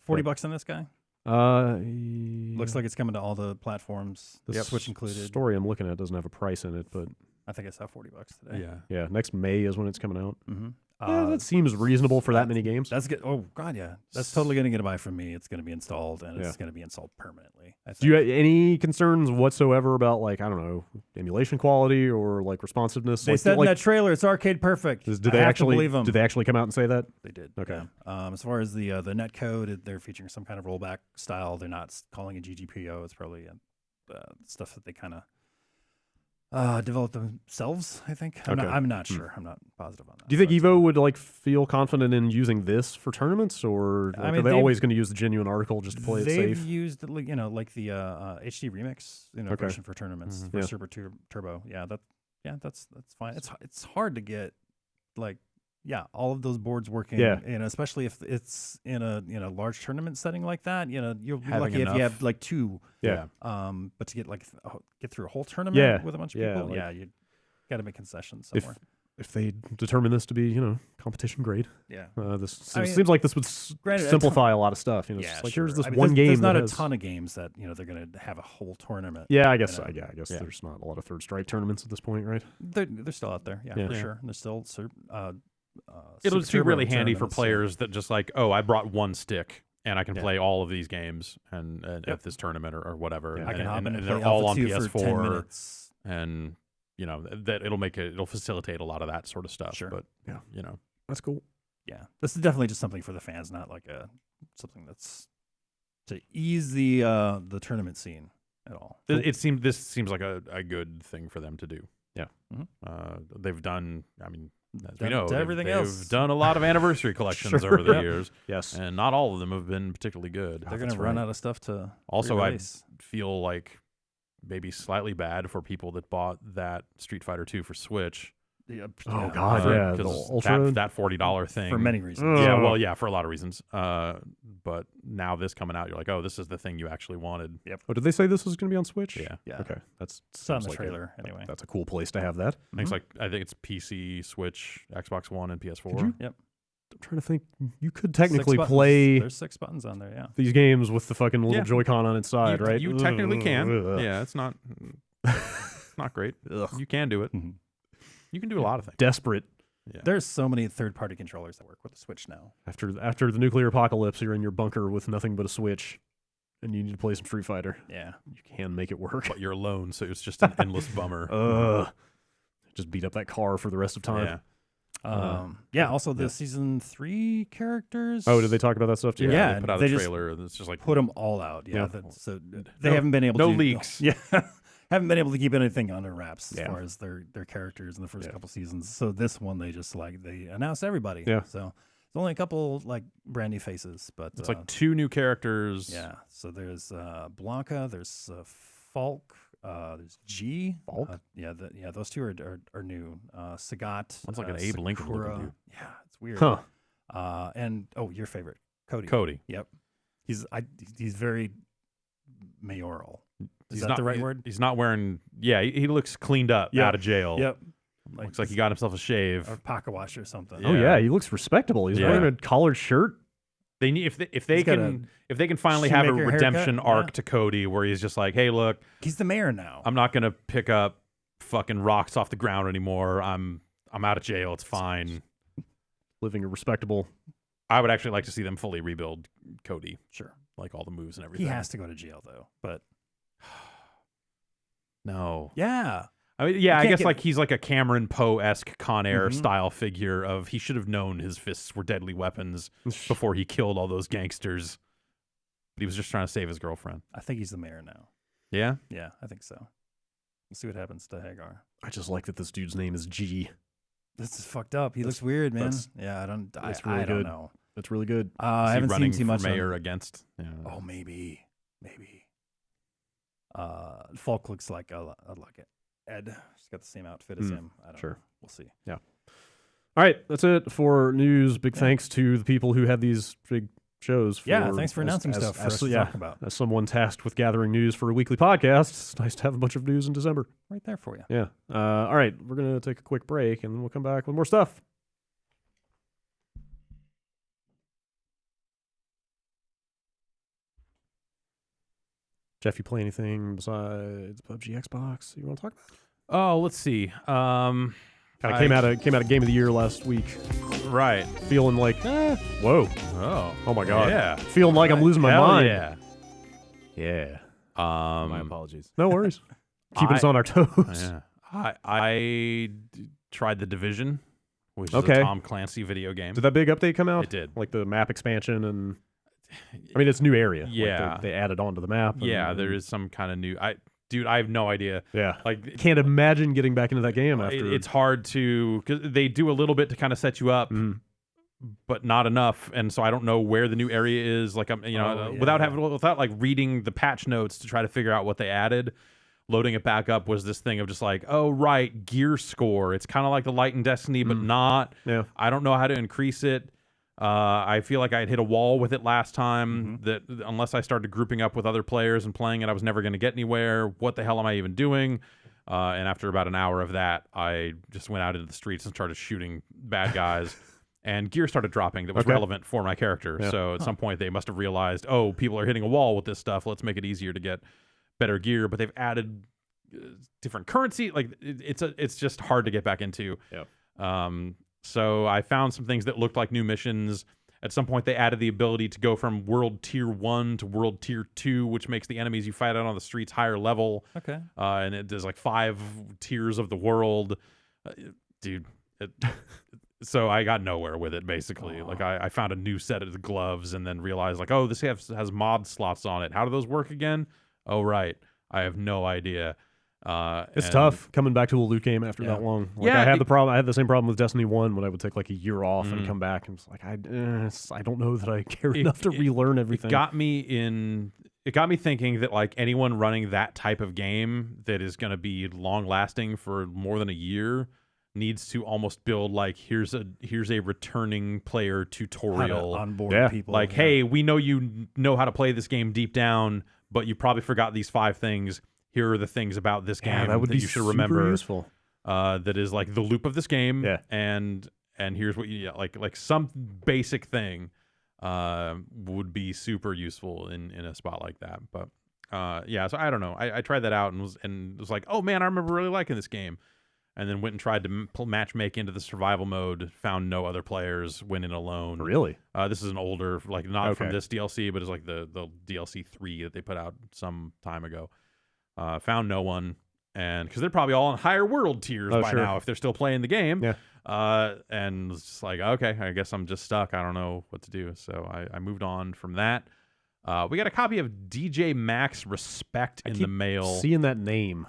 40 bucks on this guy. Looks like it's coming to all the platforms, the Switch included. story I'm looking at doesn't have a price in it, but I think I saw 40 bucks today. yeah, next May is when it's coming out. Mm-hmm. Yeah, that seems reasonable for that many games. That's good. Oh God, yeah, that's totally gonna get a buy from me. It's gonna be installed, and Yeah. it's gonna be installed permanently. I think. Do you have any concerns whatsoever about like I don't know emulation quality or like responsiveness? They like, said in like, that trailer it's arcade perfect. did I they have to actually believe them? did they actually come out and say that? They did. Okay. Yeah. As far as the net code, they're featuring some kind of rollback style. They're not calling it GGPO. It's probably stuff that they kind of developed themselves. I think. I'm not sure. I'm not positive on that. Do you think but, Evo would like feel confident in using this for tournaments, or like, I mean, are they they've- always going to use the genuine article just to play it They've safe? used like the HD remix Okay. version for tournaments for Yeah. Super Turbo. That's fine. It's hard to get like all of those boards working. Yeah. Especially if it's in a large tournament setting like that. You'll be Having lucky if you enough. have like 2. Yeah. But to get get through a whole tournament Yeah. with a bunch of Yeah, people, like- you got to make concessions If somewhere. if they determine this to be competition grade, Yeah. this I mean, seems like this would granted, a simplify a lot of stuff. It's Yeah, just like sure. here's this I mean, one there's, game. There's not that a has- ton of games that they're going to have a whole tournament. Yeah, I guess. know. I guess Yeah. there's not a lot of third strike tournaments at this point, right? They're still out there. Yeah, Yeah. for Yeah. sure. There's still it'll just be Super really Turbo handy for tournaments, so- players that just like, oh, I brought one stick and I can Yeah. play all of these games and Yep. at this tournament or whatever. Yeah. I can and, hop in and and they're play all Alpha on 2 for 10 PS4, minutes. and it'll facilitate a lot of that sort of stuff. Sure. But Yeah. you know, That's cool. Yeah, this is definitely just something for the fans, not like something that's to ease the tournament scene at all. this seems like a good thing for them to do. Yeah. Mhm. They've done. I mean, as we Done know, to everything they've else. done a lot of anniversary collections Sure. over the Yep. years, Yes. and not all of them have been particularly good. They're going that's to run right. out of stuff to Also, I re-release. feel like maybe slightly bad for people that bought that Street Fighter 2 for Switch. Yeah, Oh, God, for- yeah, the 'cause Ultra- that $40 thing for many reasons. Yeah, Ugh. well, yeah, for a lot of reasons. But now this coming out, you're like, oh, this is the thing you actually wanted. Oh, did they say this was going to be on Switch? Yeah, Yeah, Okay, that's it's on seems the like trailer anyway. That's a cool place to have that. I think it's PC, Switch, Xbox One, and PS4. Could you- Yep. I'm trying to think. You could 6 technically buttons. play There's 6 buttons on there. Yeah. these games with the fucking little Yeah. Joy-Con on its side, right? You technically can. Ugh. Yeah, it's not not great. Ugh. You can do it. Mhm. You can do a lot of things. Desperate. Yeah. There's so many third-party controllers that work with the Switch now. After the nuclear apocalypse, you're in your bunker with nothing but a Switch, and you need to play some Street Fighter. Yeah. You can make it work. But you're alone, so it's just an endless bummer. Just beat up that car for the rest of time. Yeah. Also, the season 3 characters. Oh, did they talk about that stuff too? Yeah. They put out they a just trailer, and it's just like put them all out? Yeah. Yeah. So they haven't been able no to leaks. Yeah. Haven't been able to keep anything under wraps as Yeah. far as their characters in the first Yeah. couple seasons. So this one they just they announced everybody. Yeah. So it's only a couple brand new faces, but It's like 2 new characters. yeah. So there's Blanca, there's Falk, there's G. Falk? Those 2 are new. Sagat. Sounds like an Abe Lincoln looking Sakura. dude. Yeah, it's weird. Huh. And your favorite, Cody. Cody. Yep. He's very mayoral. Is He's that not the right word? He's not wearing. Yeah, he looks cleaned up Yeah. out of jail. Yep. Looks like he got himself a shave. or pocket wash or something. Oh Yeah. yeah, he looks respectable. He's Yeah. wearing a collared shirt. They need if they He's got can finally have a shoemaker redemption haircut, arc yeah. to Cody where he's just like, hey, look, He's the mayor now. I'm not gonna pick up fucking rocks off the ground anymore. I'm out of jail. It's fine. Living a respectable. I would actually like to see them fully rebuild Cody, Sure. like all the moves and everything. He has to go to jail though. But no. yeah. I mean, yeah, I can't guess get- like he's like a Cameron Poe-esque Con Air style figure of he should have known his fists were deadly weapons before he killed all those gangsters. But he was just trying to save his girlfriend. I think he's the mayor now. Yeah? Yeah, I think so. We'll see what happens to Hagar. I just like that this dude's name is G. This is fucked up. He looks weird, man. that's- Yeah, I don't. that's I really don't good. know. That's really good. I Is he haven't running seen too much. for mayor On, against. Yeah. oh, maybe. Falk looks like Ed. She's got the same outfit as him. I don't sure. know. We'll see. All right, that's it for news. Big thanks to the people who had these big shows. Yeah, thanks for announcing stuff for us to talk about. As someone tasked with gathering news for a weekly podcast, it's nice to have a bunch of news in December. Right there for you. Yeah. All right, we're going to take a quick break, and then we'll come back with more stuff. Jeff, you play anything besides PUBG Xbox you want to talk about? Oh, let's see. Kind of came out of Game of the Year last week. Right. Feeling like, whoa, Oh. oh my god, Yeah. feeling like I'm losing my Hell mind. Yeah. Yeah. My apologies. No worries. Keeping us on our toes. Yeah. I tried The Division, which is Okay. a Tom Clancy video game. Did that big update come out? It did. Like the map expansion and I mean it's a new area. Like, Yeah. they added on to the map. Yeah, and- there is some kind of new. I have no idea. Yeah. Like, Can't imagine getting back into that game after. it's hard to because they do a little bit to kind of set you up, but not enough. And so I don't know where the new area is. Like without like reading the patch notes to try to figure out what they added. Loading it back up was this thing of just like, oh right, gear score. It's kind of like the light in Destiny, but not. Yeah. I don't know how to increase it. I feel like I had hit a wall with it last time, that unless I started grouping up with other players and playing it, I was never going to get anywhere. What the hell am I even doing? And after about an hour of that, I just went out into the streets and started shooting bad guys. And gear started dropping that was relevant for my character. Yeah. So at some point, they must have realized, oh, people are hitting a wall with this stuff. Let's make it easier to get better gear. But they've added different currency. Like it's just hard to get back into. Yeah. So I found some things that looked like new missions. At some point, they added the ability to go from World Tier 1 to World Tier 2, which makes the enemies you fight out on the streets higher level. Okay. And there's like 5 tiers of the world. Dude. So I got nowhere with it, basically. Like I found a new set of gloves and then realized, like, oh, this has mod slots on it. How do those work again? Oh, right. I have no idea. It's tough coming back to a loot game after that long. Like Yeah, I had the same problem with Destiny 1 when I would take like a year off and come back and it's like I don't know that I care enough to relearn everything. It got me thinking that like anyone running that type of game that is going to be long lasting for more than a year needs to almost build like here's a returning player tutorial onboard people. Like, hey, we know you know how to play this game deep down, but you probably forgot these 5 things. Here are the things about this game that would be you should super remember. Useful. That is like the loop of this game. Yeah. And here's what you like some basic thing would be super useful in a spot like that. But yeah, so I don't know. I tried that out and was like, oh man, I remember really liking this game. And then went and tried to match make into the survival mode. Found no other players. Went in alone. Really? This is an older, like not from this DLC, but it's like the DLC 3 that they put out some time ago. Found no one, and because they're probably all on higher world tiers by now if they're still playing the game. Yeah. And it's just like, okay, I guess I'm just stuck. I don't know what to do. So I moved on from that. We got a copy of DJ Max Respect in the mail. Seeing that name.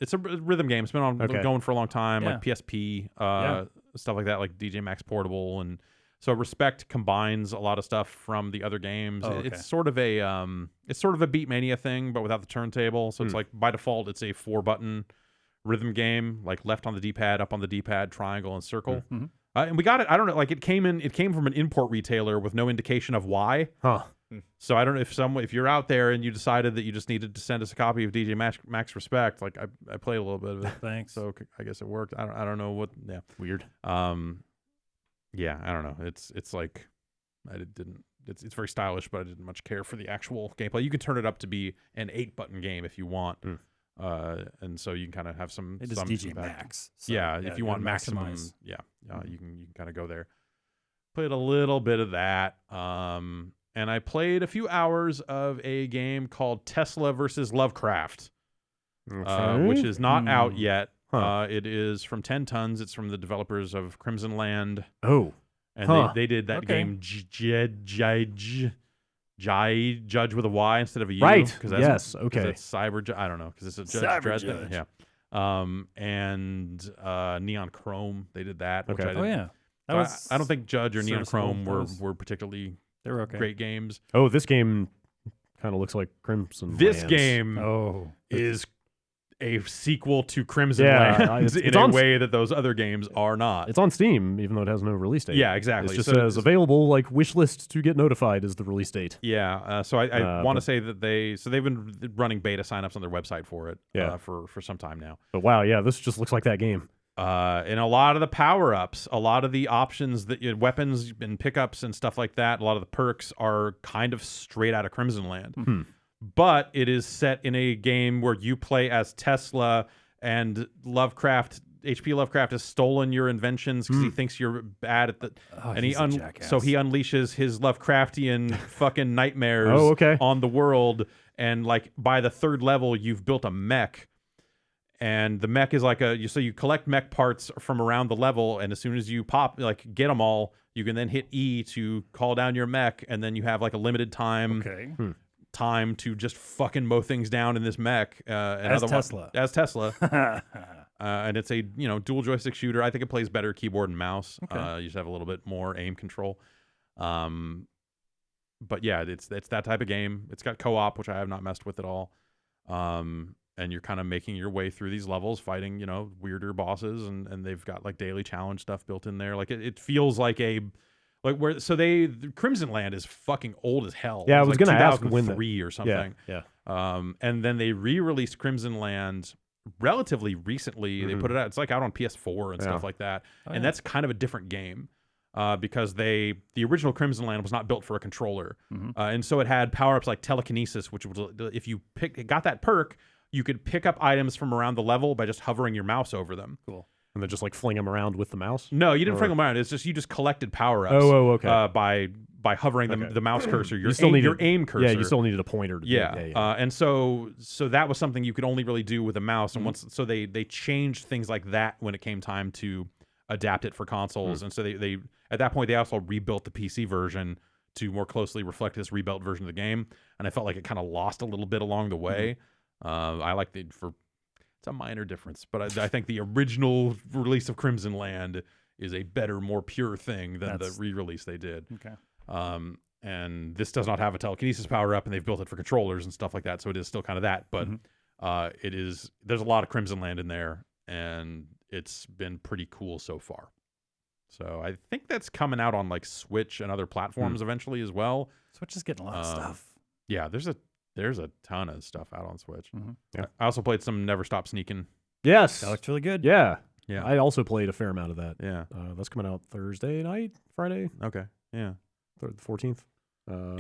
It's a rhythm game. It's been going for a long time, like PSP, stuff like that, like DJ Max Portable, and so Respect combines a lot of stuff from the other games. It's sort of a Beatmania thing, but without the turntable. So it's like by default, it's a 4-button rhythm game, like left on the D-pad, up on the D-pad, triangle, and circle. And we got it. I don't know. Like it came from an import retailer with no indication of why. Huh. So I don't know if you're out there and you decided that you just needed to send us a copy of DJ Max Respect. Like I played a little bit of it. Thanks. So I guess it worked. I don't know what. Yeah. Weird. Yeah, I don't know. It's like it's very stylish, but I didn't much care for the actual gameplay. You can turn it up to be an 8-button game if you want. and so you can kind of have some. It is some DJ feedback. Max. So, Yeah, if you want gotta maximum, maximize. you can kind of go there. Played a little bit of that, and I played a few hours of a game called Tesla versus Lovecraft, which is not out yet. Huh. It is from 10 Tons. It's from the developers of Crimson Land, Oh. and they did that Okay. game Judge with a Y instead of a U. Right. 'Cause Yes. 'cause Okay. it's Cyber. I don't know because it's a Judge Cyber Dredd thing. Judge. Yeah. And Neon Chrome. They did that. Which Okay. I Oh didn't- yeah, so I don't think Judge or Neon serviceable. Chrome Those- were particularly they were okay. great games. Oh, this game kind of looks like Crimson. This Lands. game Oh, is a sequel to Crimson Yeah, Lands it's in a on- way that those other games are not. It's on Steam, even though it has no release date. Yeah, exactly. It just So says it's- available, like wish list to get notified is the release date. Yeah, so I want to but- say that they've been running beta signups on their website for it Yeah. for some time now. But wow, yeah, this just looks like that game. And a lot of the power-ups, a lot of the options that weapons and pickups and stuff like that, a lot of the perks are kind of straight out of Crimson Land. Hmm. But it is set in a game where you play as Tesla and HP Lovecraft has stolen your inventions because he thinks you're bad at the and he's a so jackass. he unleashes his Lovecraftian fucking nightmares Oh, okay. on the world, and like by the third level you've built a mech, and the mech is like so you collect mech parts from around the level, and as soon as you get them all, you can then hit E to call down your mech, and then you have like a limited time to just fucking mow things down in this mech. As Tesla. And it's a dual joystick shooter. I think it plays better keyboard and mouse. Okay. You just have a little bit more aim control. But yeah, it's that type of game. It's got co-op, which I have not messed with at all. And you're kind of making your way through these levels, fighting weirder bosses, and they've got like daily challenge stuff built in there. Like it feels like Crimson Land is fucking old as hell. Yeah, It I was like gonna ask when 2003 or something. Yeah. And then they re-released Crimson Land relatively recently. They put it out. It's like out on PS4 and stuff like that. And that's kind of a different game because the original Crimson Land was not built for a controller, and so it had power-ups like telekinesis, which was if you got that perk, you could pick up items from around the level by just hovering your mouse over them. Cool. And then just like fling them around with the mouse. No, you didn't fling them around. It's just you just collected power-ups. Okay. By hovering the mouse cursor, your aim cursor. Yeah, you still needed a pointer. To And so that was something you could only really do with a mouse. And so they changed things like that when it came time to adapt it for consoles. And so they at that point they also rebuilt the PC version to more closely reflect this rebuilt version of the game. And I felt like it kind of lost a little bit along the way. I like it's a minor difference, but I think the original release of Crimson Land is a better, more pure thing than the re-release they did. Okay. And this does not have a telekinesis power up, and they've built it for controllers and stuff like that, so it is still kind of that. But there's a lot of Crimson Land in there, and it's been pretty cool so far. So I think that's coming out on like Switch and other platforms eventually as well. Switch is getting a lot of stuff. Yeah, there's a ton of stuff out on Switch. Yeah. I also played some Never Stop Sneaking. Yes. That looks really good. Yeah. Yeah. I also played a fair amount of that. Yeah. That's coming out Thursday night, Friday, Okay. Yeah. the 14th.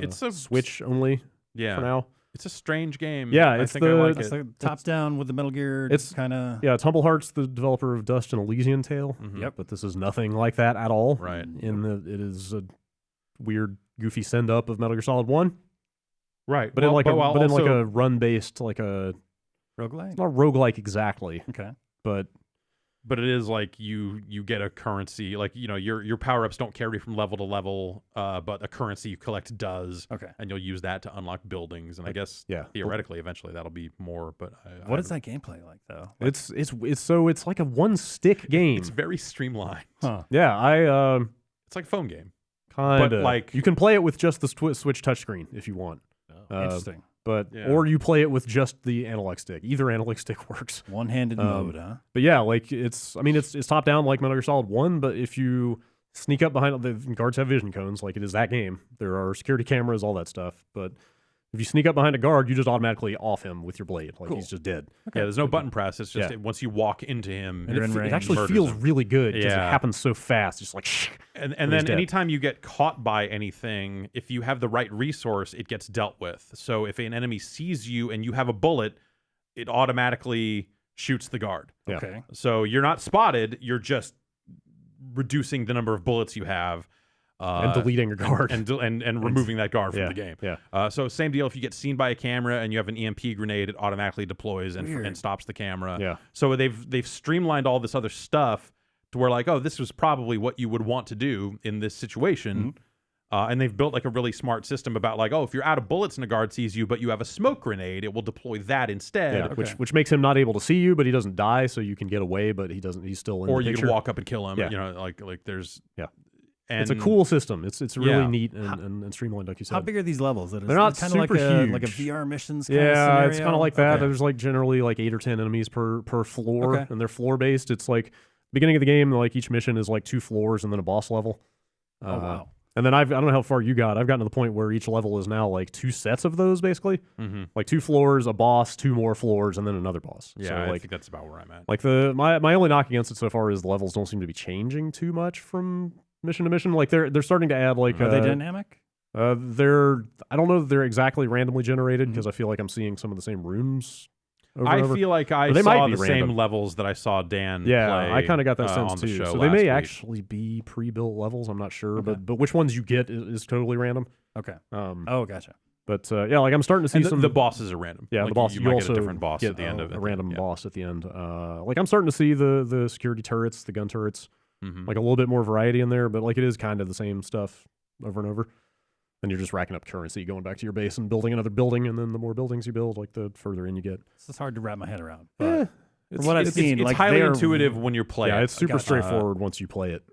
It's a Switch only Yeah. for now. It's a strange game. Yeah, I it's think I like It's it. like top down with the Metal Gear. It's kind of Yeah, Tumble Heart's the developer of Dust and Elysian Tale. Mhm. Yep. But this is nothing like that at all. Right. It is a weird, goofy send up of Metal Gear Solid 1. Right. But in like a run based, like a roguelike. not roguelike exactly, Okay. but But it is like you get a currency, like your power ups don't carry from level to level, but a currency you collect does, Okay. and you'll use that to unlock buildings. And I guess theoretically, eventually that'll be more. But What is that gameplay like though? it's like a one stick game. It's very streamlined. Huh. Yeah, It's like a phone game. kind of like- you can play it with just the Switch touchscreen if you want. Interesting. But Yeah. or you play it with just the analog stick. Either analog stick works. One-handed mode, huh? But yeah, like it's top down like Metal Gear Solid 1, but if you sneak up behind the guards have vision cones, like it is that game. There are security cameras, all that stuff. But if you sneak up behind a guard, you just automatically off him with your blade. Like he's just dead. Yeah, there's no button press. It's just once you walk into him, You're in It range. actually murders feels him. really good because it Yeah. happens so fast. It's like And he's then dead. anytime you get caught by anything, if you have the right resource, it gets dealt with. So if an enemy sees you and you have a bullet, it automatically shoots the guard. Yeah. Okay. So you're not spotted. You're just reducing the number of bullets you have. And deleting a guard. And removing that guard from Yeah, the game. yeah. So same deal. If you get seen by a camera and you have an EMP grenade, it automatically deploys and stops the camera. Yeah. So they've streamlined all this other stuff to where like, oh, this was probably what you would want to do in this situation. And they've built like a really smart system about like, oh, if you're out of bullets and a guard sees you, but you have a smoke grenade, it will deploy that instead. Yeah, which makes him not able to see you, but he doesn't die, so you can get away, but he's still in Or the you picture. can walk up and kill him. Yeah. You know, like there's And it's a cool system. It's really Yeah. neat and streamlined, like you said. How big are these levels? They're not kind of like super like a huge. VR missions. Kind of Yeah, scenario? it's kind of like that. Okay. There's like generally like 8 or 10 enemies per floor, Okay. and they're floor based. It's like beginning of the game, like each mission is like 2 floors and then a boss level. Oh wow. And then I don't know how far you got. I've gotten to the point where each level is now like 2 sets of those, basically. Like 2 floors, a boss, 2 more floors, and then another boss. Yeah, so, I like, think that's about where I'm at. like my only knock against it so far is the levels don't seem to be changing too much from mission to mission. Like they're starting to add like Are they dynamic? I don't know that they're exactly randomly generated because I feel like I'm seeing some of the same rooms. Over and I over. feel like I Or they might saw be the random. same levels that I saw Dan Yeah, play. I kind of got that on sense the too. show So they may last week. actually be pre-built levels. I'm not sure, Okay. but which ones you get is totally random. Okay. Um, Oh, gotcha. but yeah, like I'm starting to see And some the bosses are random. Yeah, Like, the boss. You, You might also get a different boss get at the end of it. a random Yeah. boss at the end. Like I'm starting to see the security turrets, the gun turrets, like a little bit more variety in there. But like it is kind of the same stuff over and over. And you're just racking up currency, going back to your base and building another building, and then the more buildings you build, like the further in you get. This is hard to wrap my head around. Eh, But from what I've seen, it's like highly they're intuitive when you're playing. yeah, it's super gotcha. straightforward once you play it.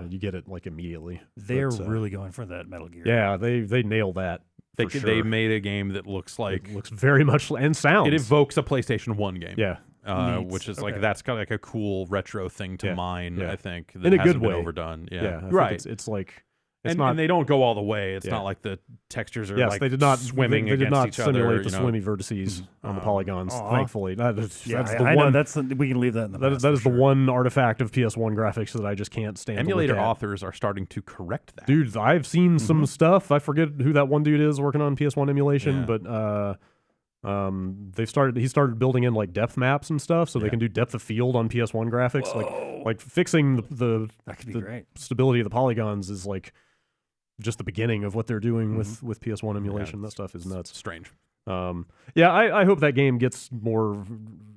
You get it like immediately. They're But, really going for that Metal Gear. yeah, they nail that. They for they sure. made a game that looks like It looks very much and sounds. it evokes a PlayStation 1 game. Yeah, Neat. Which is like Okay. that's kind of like a cool retro thing to Yeah. mine. Yeah. I think that In a hasn't good been way. overdone. Yeah, yeah, I think right. It's like it's and, not. and they don't go all the way. It's Yeah. not like the textures are Yes, like they did not swimming They did against not each other. simulate the you know. swimmy vertices on the polygons. Aw. Thankfully, that's Yeah, the I one. know. We can leave that in the That past. is for the sure. one artifact of PS1 graphics that I just can't stand. Emulator to look at. authors are starting to correct that. Dude, I've seen some stuff. I forget who that one dude is working on PS1 emulation, Yeah. but he started building in like depth maps and stuff, so they can do depth of field on PS1 graphics. Like fixing the That could be the great. stability of the polygons is like just the beginning of what they're doing with PS1 emulation. That stuff is nuts. Strange. Yeah, I hope that game gets more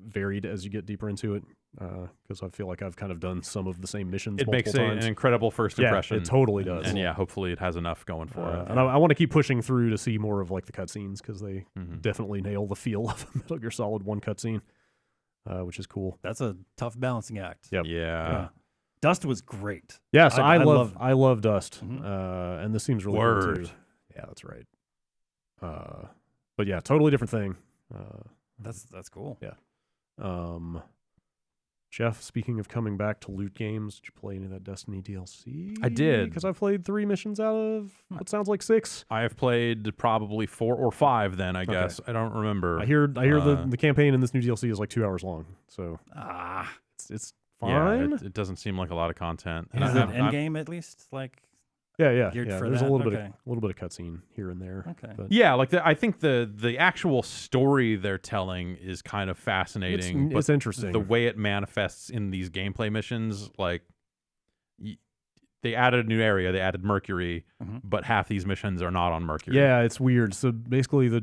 varied as you get deeper into it, because I feel like I've kind of done some of the same missions It makes multiple an times. incredible first Yeah, impression. it totally does. And yeah, hopefully it has enough going for it. And I want to keep pushing through to see more of like the cutscenes because they Mm-hmm. definitely nail the feel of a Metal Gear Solid 1 cutscene, which is cool. That's a tough balancing act. Yep. Yeah. Dust was great. Yeah, so I I love Dust, Mhm. and this seems really cool Word. too. Yeah, that's right. But yeah, totally different thing. That's cool. Jeff, speaking of coming back to loot games, did you play any of that Destiny DLC? I did. Because I've played 3 missions out of what sounds like 6. I have played probably 4 or 5 then, I guess. I don't remember. I hear the campaign in this new DLC is like 2 hours long, so it's Yeah, fine. it doesn't seem like a lot of content. And Is I it have- end game at least? Like yeah. geared for There's that? a little Okay. bit of cutscene here and there. Okay. but Yeah, like I think the actual story they're telling is kind of fascinating. it's but interesting. The way it manifests in these gameplay missions, like they added a new area, they added Mercury, but half these missions are not on Mercury. Yeah, it's weird. So basically, the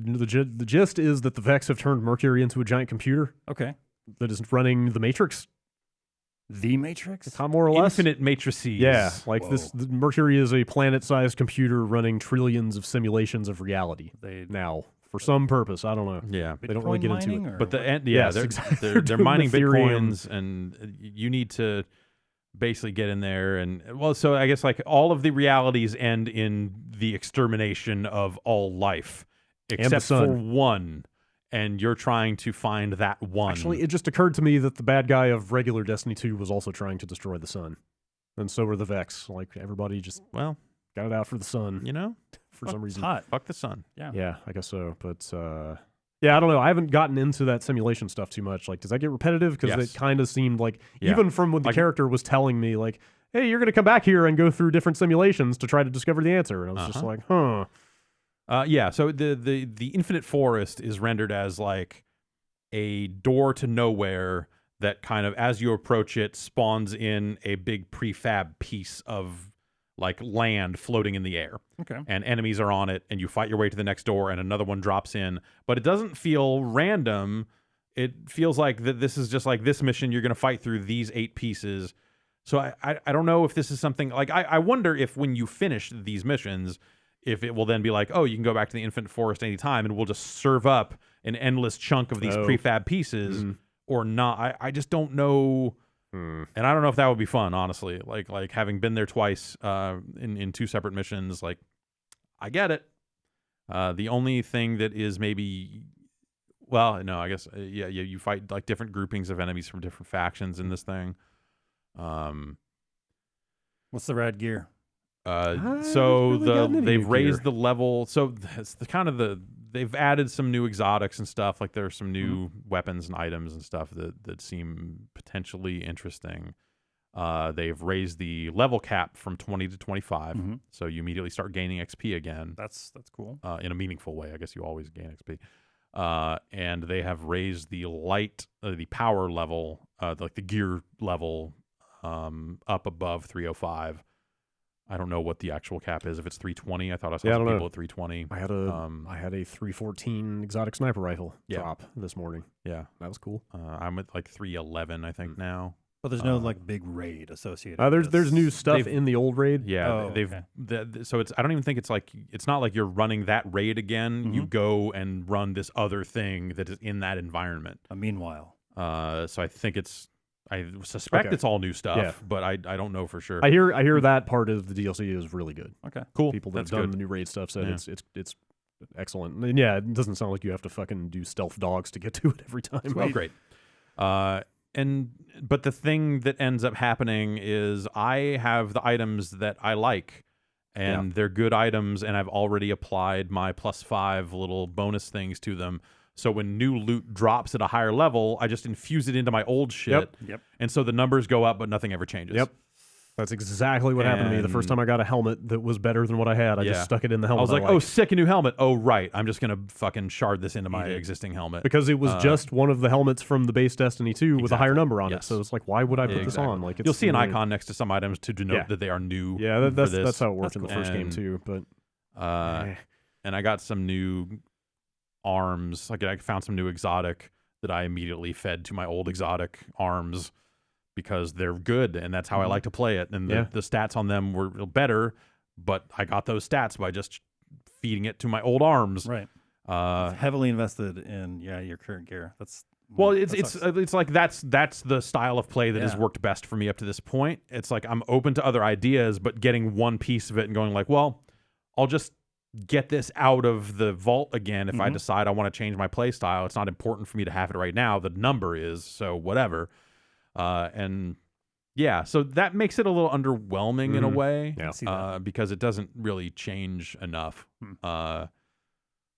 gist is that the Vex have turned Mercury into a giant computer Okay. that is running the Matrix, The Matrix? more or less. Infinite matrices. Yeah, like the Mercury is a planet-sized computer running trillions of simulations of reality They now for some purpose. I don't know. Yeah. They don't really Bitcoin get into mining it. or But the what? end, yeah, Yes, they're, exactly. they're, They're they're doing mining Ethereum. bitcoins, and you need to basically get in there. And well, so I guess like all of the realities end in the extermination of all life, the except for sun. one. And you're trying to find that one. Actually, it just occurred to me that the bad guy of regular Destiny 2 was also trying to destroy the sun, and so were the Vex. Like everybody just well, got it out for the sun you know, for some reason. hot. fuck the sun. Yeah. Yeah, I guess so. But yeah, I don't know. I haven't gotten into that simulation stuff too much. Like, does that get repetitive? Because Yes. it kind of seemed like, Yeah. even from when the Like- character was telling me, like, hey, you're going to come back here and go through different simulations to try to discover the answer. And I was just like, huh. Yeah. So the infinite forest is rendered as like a door to nowhere that kind of, as you approach it, spawns in a big prefab piece of like land floating in the air. Okay. And enemies are on it, and you fight your way to the next door, and another one drops in. But it doesn't feel random. It feels like that this is just like this mission. You're going to fight through these 8 pieces. So I don't know if this is something like I wonder if when you finish these missions, if it will then be like, oh, you can go back to the Infinite Forest anytime, and we'll just serve up an endless chunk of these prefab pieces or not. I just don't know. And I don't know if that would be fun, honestly. Like having been there twice in 2 separate missions, like I get it. The only thing that is maybe, well, no, I guess you fight like different groupings of enemies from different factions in this thing. What's the rad gear? So they've raised the level. So it's they've added some new exotics and stuff. Like there's some new weapons and items and stuff that seem potentially interesting. They've raised the level cap from 20 to 25, so you immediately start gaining XP again. That's cool. In a meaningful way. I guess you always gain XP. And they have raised the the power level, like the gear level, up above 305. I don't know what the actual cap is. If it's 320, I thought I saw some people at 320. I had a 314 exotic sniper rifle drop this morning. Yeah, that was cool. I'm at like 311, I think now. But there's no like big raid associated. There's new stuff in the old raid. Yeah, so I don't even think it's not like you're running that raid again. You go and run this other thing that is in that environment. Meanwhile, so I think I suspect it's all new stuff, but I don't know for sure. I hear that part of the DLC is really good. Okay, cool. People that have done the new raid stuff said it's excellent. And yeah, it doesn't sound like you have to fucking do stealth dogs to get to it every time. Well, great. But the thing that ends up happening is I have the items that I like, and they're good items, and I've already applied my +5 little bonus things to them. So when new loot drops at a higher level, I just infuse it into my old shit. Yep. And so the numbers go up, but nothing ever changes. Yep. That's exactly what happened to me the first time I got a helmet that was better than what I had. I just stuck it in the helmet. I was like, oh, sick, a new helmet. Oh, right. I'm just going to fucking shard this into my existing helmet. Because it was just one of the helmets from the base Destiny 2 with a higher number on it. So it's like, why would I put this on? Like, you'll see an icon next to some items to denote that they are new. Yeah, that's how it worked in the first game too. But and I got some new arms. Like I found some new exotic that I immediately fed to my old exotic arms because they're good, and that's how I like to play it. And the stats on them were better, but I got those stats by just feeding it to my old arms. Right. Heavily invested in your current gear. It's like that's the style of play that has worked best for me up to this point. It's like I'm open to other ideas, but getting one piece of it and going like, well, I'll just get this out of the vault again if I decide I want to change my play style. It's not important for me to have it right now. The number is, so whatever. So that makes it a little underwhelming in a way, because it doesn't really change enough. But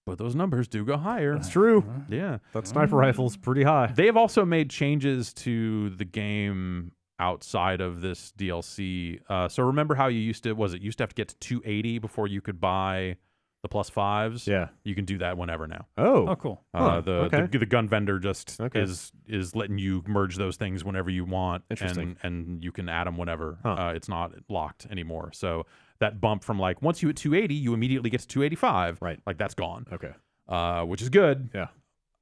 those numbers do go higher. That's true. Yeah. That sniper rifle's pretty high. They have also made changes to the game outside of this DLC. So remember how you used to have to get to 280 before you could buy the +5s? Yeah. You can do that whenever now. Oh, cool. The gun vendor just is letting you merge those things whenever you want. Interesting. And you can add them whenever. It's not locked anymore. So that bump from like once you hit 280, you immediately get to 285. Right. Like that's gone. Okay. Which is good. Yeah.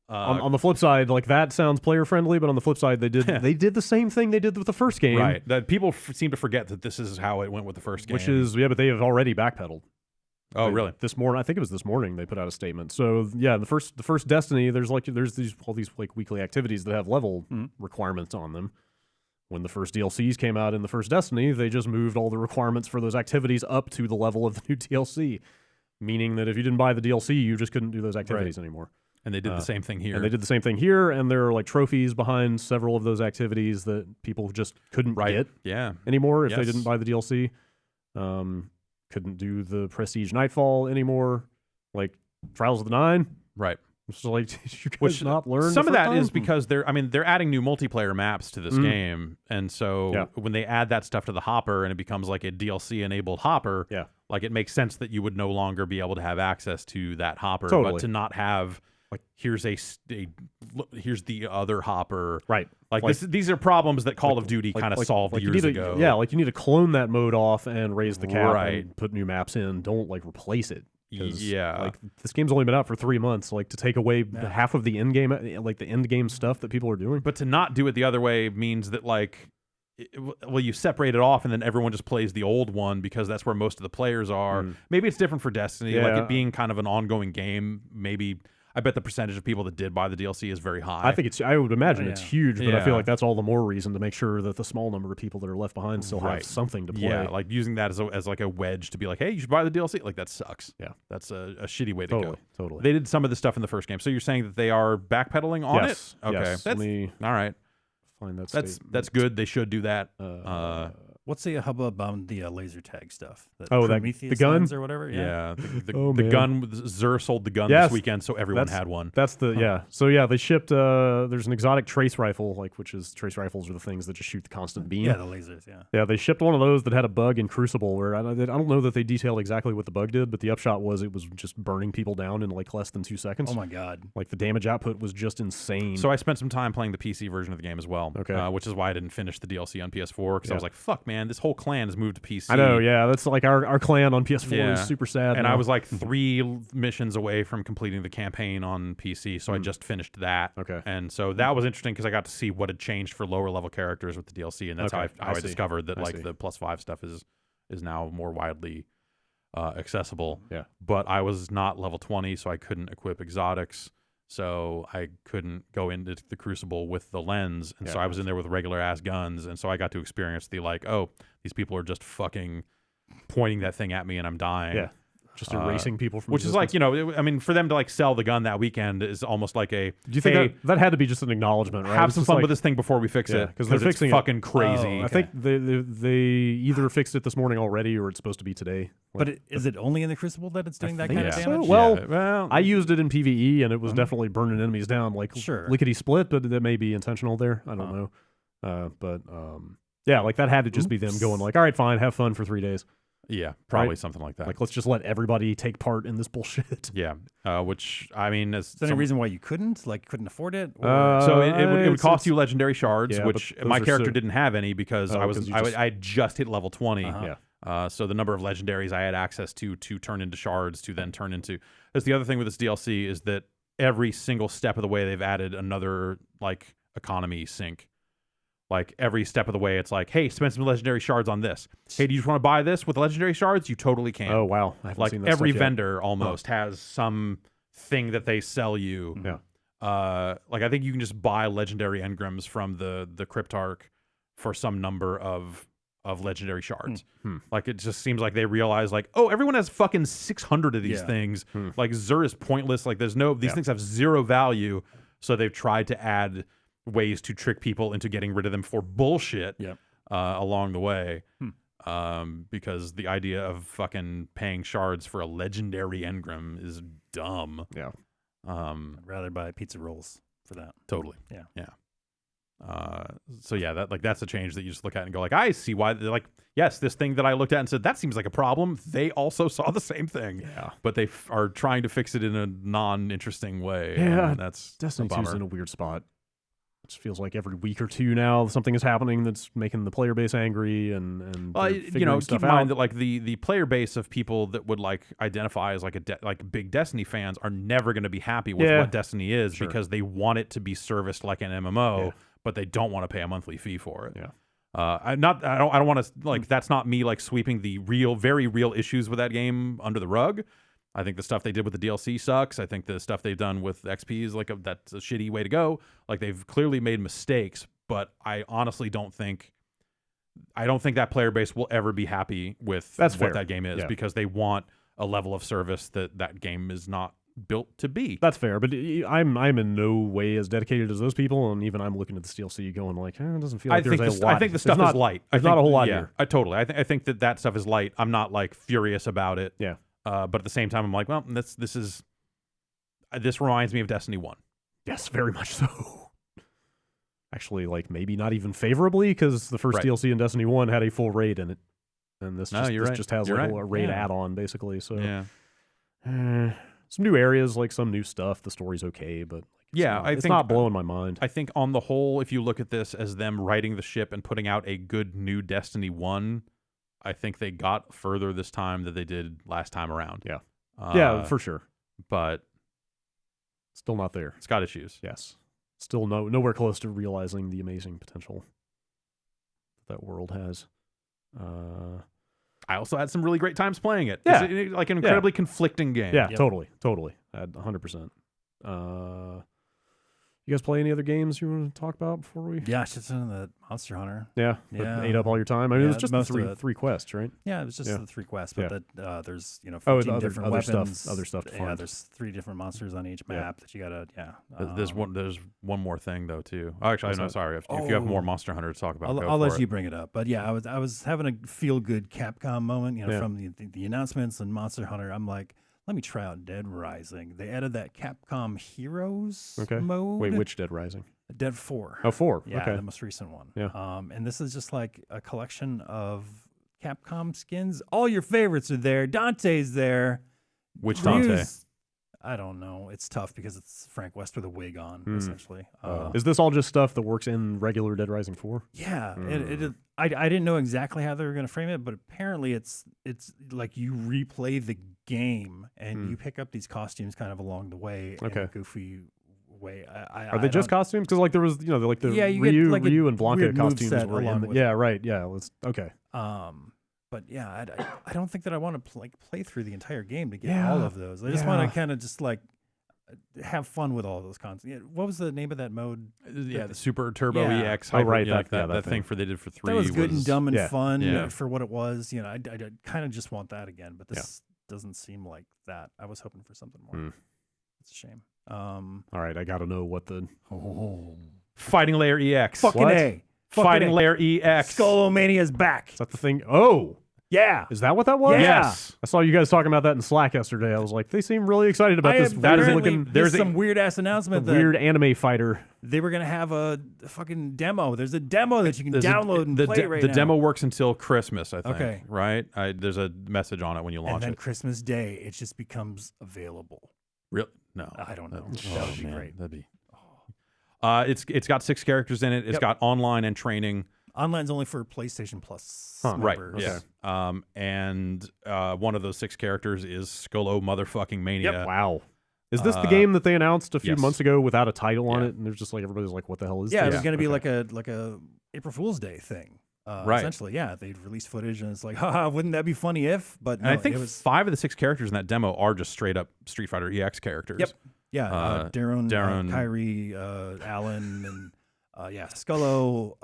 On the flip side, like that sounds player friendly, but on the flip side, they did the same thing they did with the first game. Right. That people seem to forget that this is how it went with the first game. Which is but they have already backpedaled. Oh, really? This morning, I think it was this morning, they put out a statement. So yeah, the first Destiny, there's all these like weekly activities that have level requirements on them. When the first DLCs came out in the first Destiny, they just moved all the requirements for those activities up to the level of the new DLC, meaning that if you didn't buy the DLC, you just couldn't do those activities anymore. And they did the same thing here. And they did the same thing here, and there are like trophies behind several of those activities that people just couldn't get anymore if they didn't buy the DLC. Couldn't do the Prestige Nightfall anymore, like Trials of the Nine. Right. It's like, did you guys not learn? Some of that is because they're adding new multiplayer maps to this game, and so when they add that stuff to the hopper and it becomes like a DLC enabled hopper, like it makes sense that you would no longer be able to have access to that hopper, but to not have like here's a look, here's the other hopper. Right. Like these are problems that Call of Duty kind of solved you years need ago. Yeah, like you need to clone that mode off and raise the cap Right. and put new maps in. Don't like replace it. Yeah. Like this game's only been out for 3 months. Like to take away half of the end game, like the end game stuff that people are doing. But to not do it the other way means that like, well, you separate it off and then everyone just plays the old one because that's where most of the players are. Maybe it's different for Destiny, like it being kind of an ongoing game. Maybe I bet the percentage of people that did buy the DLC is very high. I think I would imagine it's huge, but I feel Yeah. like that's all the more reason to make sure that the small number of people that are left behind still have something to play. Yeah, like using that as like a wedge to be like, hey, you should buy the DLC. Like that sucks. Yeah. That's a shitty way to go. Totally. They did some of this stuff in the first game. So you're saying that they are backpedaling on Yes, it? Okay. yes. That's, Let me all right. find that. That's good. They should do that. What's the hubbub on the laser tag stuff? That the Prometheus gun? lens or whatever? Yeah. The man. gun, Xur sold the gun Yes. this weekend, so everyone had one. That's the So yeah, they shipped. There's an exotic trace rifle, which is trace rifles are the things that just shoot the constant beam. Yeah, the lasers, yeah. Yeah, they shipped one of those that had a bug in Crucible where I don't know that they detailed exactly what the bug did, but the upshot was it was just burning people down in like less than 2 seconds. Oh my god. Like the damage output was just insane. So I spent some time playing the PC version of the game as well. Okay. Which is why I didn't finish the DLC on PS4 because I Yeah. was like, fuck, man, this whole clan has moved to PC. I know, yeah. That's like our clan on PS4 is super sad. And now. I was like 3 missions away from completing the campaign on PC, so I just finished that. Okay. And so that was interesting because I got to see what had changed for lower level characters with the DLC, and that's Okay, how I see. discovered that I like see. the +5 stuff is now more widely accessible. Yeah. But I was not level 20, so I couldn't equip exotics. So I couldn't go into the Crucible with the lens, and so I was in there with regular ass guns, and so I got to experience the like, oh, these people are just fucking pointing that thing at me, and I'm dying. Yeah. Just erasing people from Which is like, I mean, for them to like sell the gun that weekend is almost like a. Do you think that had to be just an acknowledgement, right? Have It's some just fun like- with this thing before we fix it because they're fixing it's fucking crazy. Oh, I think they either fixed it this morning already or it's supposed to be today. But is it only in the Crucible that it's doing that kind of so. damage? Well, I used it in PvE and it was definitely burning enemies down, like Sure. lickety split, but that may be intentional there. I don't know. Yeah, like that had to just be them going like, all right, fine, have fun for 3 days. yeah, probably Right. something like that. Like let's just let everybody take part in this bullshit. Yeah, which I mean, Is there any reason why you couldn't afford it? Or- so it would it's- cost you legendary shards, yeah, which but my those are character so- didn't have any because I was because you I just hit level 20. Yeah. So the number of legendaries I had access to turn into shards to then turn into. That's the other thing with this DLC is that every single step of the way they've added another like economy sink. Like every step of the way, it's like, hey, spend some legendary shards on this. Hey, do you just want to buy this with legendary shards? You totally can. Oh wow, I haven't Like seen that every stuff yet. vendor almost has some thing that they sell you. Yeah. Like I think you can just buy legendary engrams from the Cryptarch for some number of legendary shards. Like it just seems like they realize like, oh, everyone has fucking 600 of these things. Like Xur is pointless. Like these things have zero value. So they've tried to add ways to trick people into getting rid of them for bullshit along the way. Because the idea of fucking paying shards for a legendary engram is dumb. Yeah. I'd rather buy pizza rolls for that. Totally. Yeah. So yeah, that's a change that you just look at and go like, I see why. They're like, yes, this thing that I looked at and said that seems like a problem. They also saw the same thing. Yeah. But they are trying to fix it in a non-interesting way. Yeah, and that's Destiny a 2's bummer. in a weird spot. It just feels like every week or two now something is happening that's making the player base angry and Well, they're you know, figuring keep stuff in mind out. that like the player base of people that would like identify as like like big Destiny fans are never going to be happy with Yeah. what Destiny is Sure. because they want it to be serviced like an MMO, Yeah. but they don't want to pay a monthly fee for it. Yeah. I don't want to like that's not me like sweeping the very real issues with that game under the rug. I think the stuff they did with the DLC sucks. I think the stuff they've done with XP is like that's a shitty way to go. Like they've clearly made mistakes, but I honestly don't think that player base will ever be happy with That's what fair. that game is Yeah. because they want a level of service that game is not built to be. That's fair, but I'm in no way as dedicated as those people, and even I'm looking at this DLC going like, it doesn't feel like there's a lot. I think the There's stuff not, is light. There's I think, not a whole lot yeah, here. I totally. I think that stuff is light. I'm not like furious about it. Yeah. But at the same time, I'm like, well, this reminds me of Destiny 1. Yes, very much so. Actually, like maybe not even favorably because the first Right. DLC in Destiny 1 had a full raid in it, and this No, you're right. just has You're like right. a raid Yeah. add-on basically. So Yeah. some new areas, like some new stuff. The story's okay, but like Yeah, it's think not blowing my mind. I think on the whole, if you look at this as them righting the ship and putting out a good new Destiny 1, I think they got further this time than they did last time around. Yeah. Yeah, for sure. But still not there. It's got issues. Yes. Still nowhere close to realizing the amazing potential that world has. I also had some really great times playing it. Yeah. It's like an incredibly conflicting game. Yeah, Yep. totally. 100%. You guys play any other games you want to talk about before we? Yeah, it's just in the Monster Hunter. Yeah, Yeah. that ate up all your time. I mean, it was Yeah, just most of the it. three quests, right? Yeah, it was just Yeah. the 3 quests, but Yeah. that there's 14 other different stuff- weapons, other stuff to Yeah, find. there's 3 different monsters on each Yeah. map that you gotta. Yeah, There's one more thing though too. Oh, actually, What's no, that? sorry. If you have more Oh. Monster Hunter to talk about, I'll go let for you it. bring it up, but yeah, I was having a feel good Capcom moment, Yeah. from the announcements and Monster Hunter. I'm like, let me try out Dead Rising. They added that Capcom Heroes mode. Wait, which Dead Rising? Dead 4. Oh, 4. Yeah, Okay. the most recent one. Yeah. And this is just like a collection of Capcom skins. All your favorites are there. Dante's there. Which Dante? Ryu's- I don't know. It's tough because it's Frank West with a wig on, essentially. Is this all just stuff that works in regular Dead Rising 4? Yeah, I didn't know exactly how they were going to frame it, but apparently it's like you replay the game and you pick up these costumes kind of along the way in Okay. a goofy way. Are they just costumes? Because like there was, like the Yeah, you get, Ryu, like, a Ryu and Blanca weird costumes moveset were in. along with Yeah, right. Yeah, okay. But yeah, I don't think that I want to play through the entire game to get Yeah, all of those. I just want yeah. to kind of just like have fun with all those concepts. Yeah, what was the name of that mode? Yeah, the Super Turbo Yeah. EX. Oh, right, like that that thing. thing for they did for 3 That was good and dumb and yeah, fun yeah. for what it was. I kind of just want that again, but this doesn't seem like that. I was hoping for something more. It's a shame. All right, I got to know what the Fighting Layer EX. Fucking What? A. Fighting A. Layer EX. Skullomania's back. is that the thing? Oh, Yeah. is that what that was? Yeah. Yes. I saw you guys talking about that in Slack yesterday. I was like, they seem really excited about this. that is weird apparently looking. there's a- some weird ass announcement that Weird anime fighter. they were gonna have a fucking demo. There's a demo that you can There's download and play right the now. demo works until Christmas, I think. Okay. Right? There's a message on it when you and launch then it. Christmas Day, it just becomes available. Really? No. I don't know. Oh, That would be man, great. That'd be. It's got 6 characters in it. It's Yep. got online and training. Online's only for PlayStation Plus Right. members. Yeah. And one of those 6 characters is Skullo motherfucking Mania. Wow. Is this the game that they announced a few yes. months ago without a title on Yeah. it? And there's just like everybody's like, "What the hell is Yeah, this?" it was going to be Okay. like a April Fool's Day thing. Right. Essentially, yeah. They'd release footage and it's like, haha, wouldn't that be funny if? But And no, I think it was 5 of the 6 characters in that demo are just straight up Street Fighter EX characters. Yep. Yeah, Darren, Darren. Kyrie, Allen, and Skullo.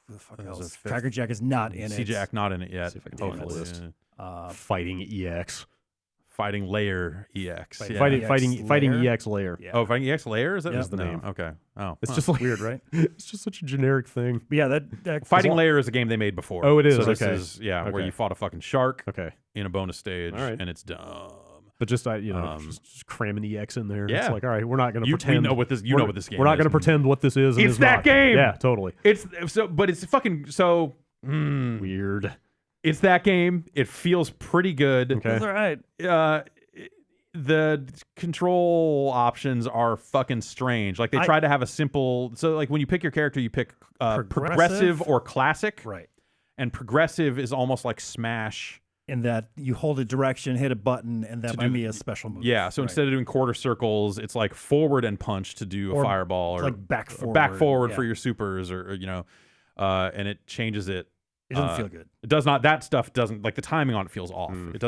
Who the fuck There's else? a fifth. Tracker Jack is not in it. C-Jack not in it yet. See if I can find that Hopefully. list. Yeah. Fighting EX. Fighting Layer EX. Fighting- Yeah. Fighting Layer? EX layer. Yeah. Oh, Fighting EX Layer? Is that Yeah. is the No. name? Okay. Oh. It's huh. just like Weird, right? It's just such a generic thing. But yeah, that Fighting Layer is a game they made before. Oh, it is, So this okay. is, where Okay. you fought a fucking shark Okay, in a bonus stage, All right. and it's dumb. but just just cramming EX in there. Yeah. It's like, all right, we're not going to We pretend. know what this. You know what this game. We're not is. going to pretend what this is. And It's is that not. game! Yeah, totally. It's so, but it's fucking so. Weird. It's that game. It feels pretty good. Okay. That's all right. The control options are fucking strange. Like they try to have a simple. So like when you pick your character, you pick progressive or classic. Right. And progressive is almost like Smash. In that you hold a direction, hit a button, and that To might do- be a special move. Yeah. So Right. instead of doing quarter circles, it's like forward and punch to do a Or fireball, or like back forward. back forward Yeah. for your supers, or and it changes it. It doesn't feel good. It does not. That stuff doesn't, like the timing on it feels off. It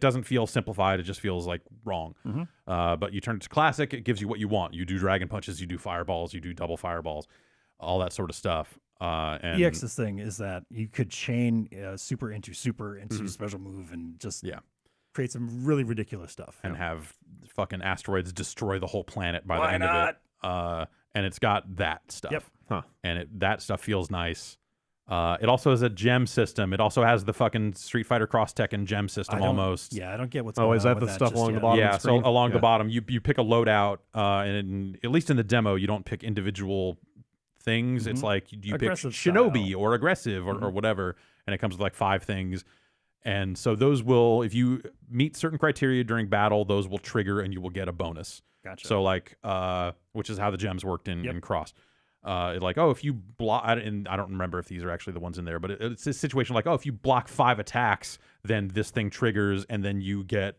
doesn't feel simplified. It just feels like wrong. But you turn it to classic, it gives you what you want. You do dragon punches, you do fireballs, you do double fireballs, all that sort of stuff. And EX's thing is that you could chain super into special move and just create some really ridiculous stuff. and have fucking asteroids destroy the whole planet by the Why end of it. And it's got that stuff. Yep. Huh. And that stuff feels nice. It also has a gem system. It also has the fucking Street Fighter Cross Tekken gem system almost. Yeah, I don't get what's Oh, going is on that with the stuff just along the yet. bottom? Yeah, of the screen? so along the Yeah. bottom, you pick a loadout, and at least in the demo, you don't pick individual things. It's like you pick Aggressive Shinobi style. or aggressive or whatever, and it comes with like 5 things. And so those will, if you meet certain criteria during battle, those will trigger and you will get a bonus. Gotcha. So like, which is how the gems worked in Cross. Like, oh, if you block, and I don't remember if these are actually the ones in there, but it's a situation like, oh, if you block 5 attacks, then this thing triggers, and then you get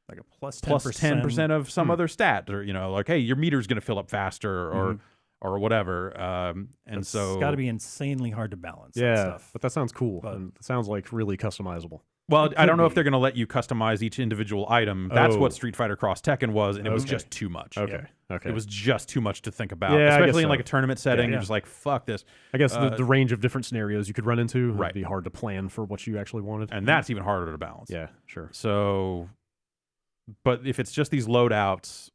like a plus 10% of some other stat, or like, hey, your meter's going to fill up faster, or whatever. And so it's got to be insanely hard to balance. Yeah, that stuff. but that sounds cool. And it sounds like really customizable. Well, It I don't could know if be. they're going to let you customize each individual item. That's Oh. what Street Fighter Cross Tekken was, and it was Okay. just too much. Okay. Okay. It was just too much to think about, Yeah, I guess especially in so. like a tournament setting. Yeah. You're just like, fuck this. I guess the range of different scenarios you could run into would Right. be hard to plan for what you actually wanted. And that's even harder to balance. Yeah, sure. So, but if it's just these loadouts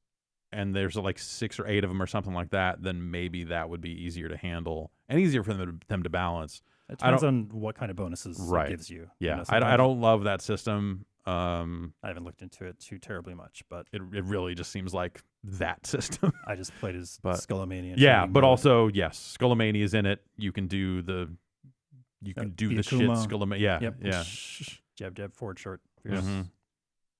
and there's like 6 or 8 of them or something like that, then maybe that would be easier to handle and easier for them to balance. It depends on what kind of bonuses Right. it gives you. Yeah, You know, I sometimes- don't love that system. I haven't looked into it too terribly much, but It really just seems like that system. I just played as But- Skullomania. Yeah, training but mode. also yes, Skullomania is in it. You can do the shit Byakumo. Skullomania. Yeah, Yep. yeah. Jab, jab, forward, short. Mhm.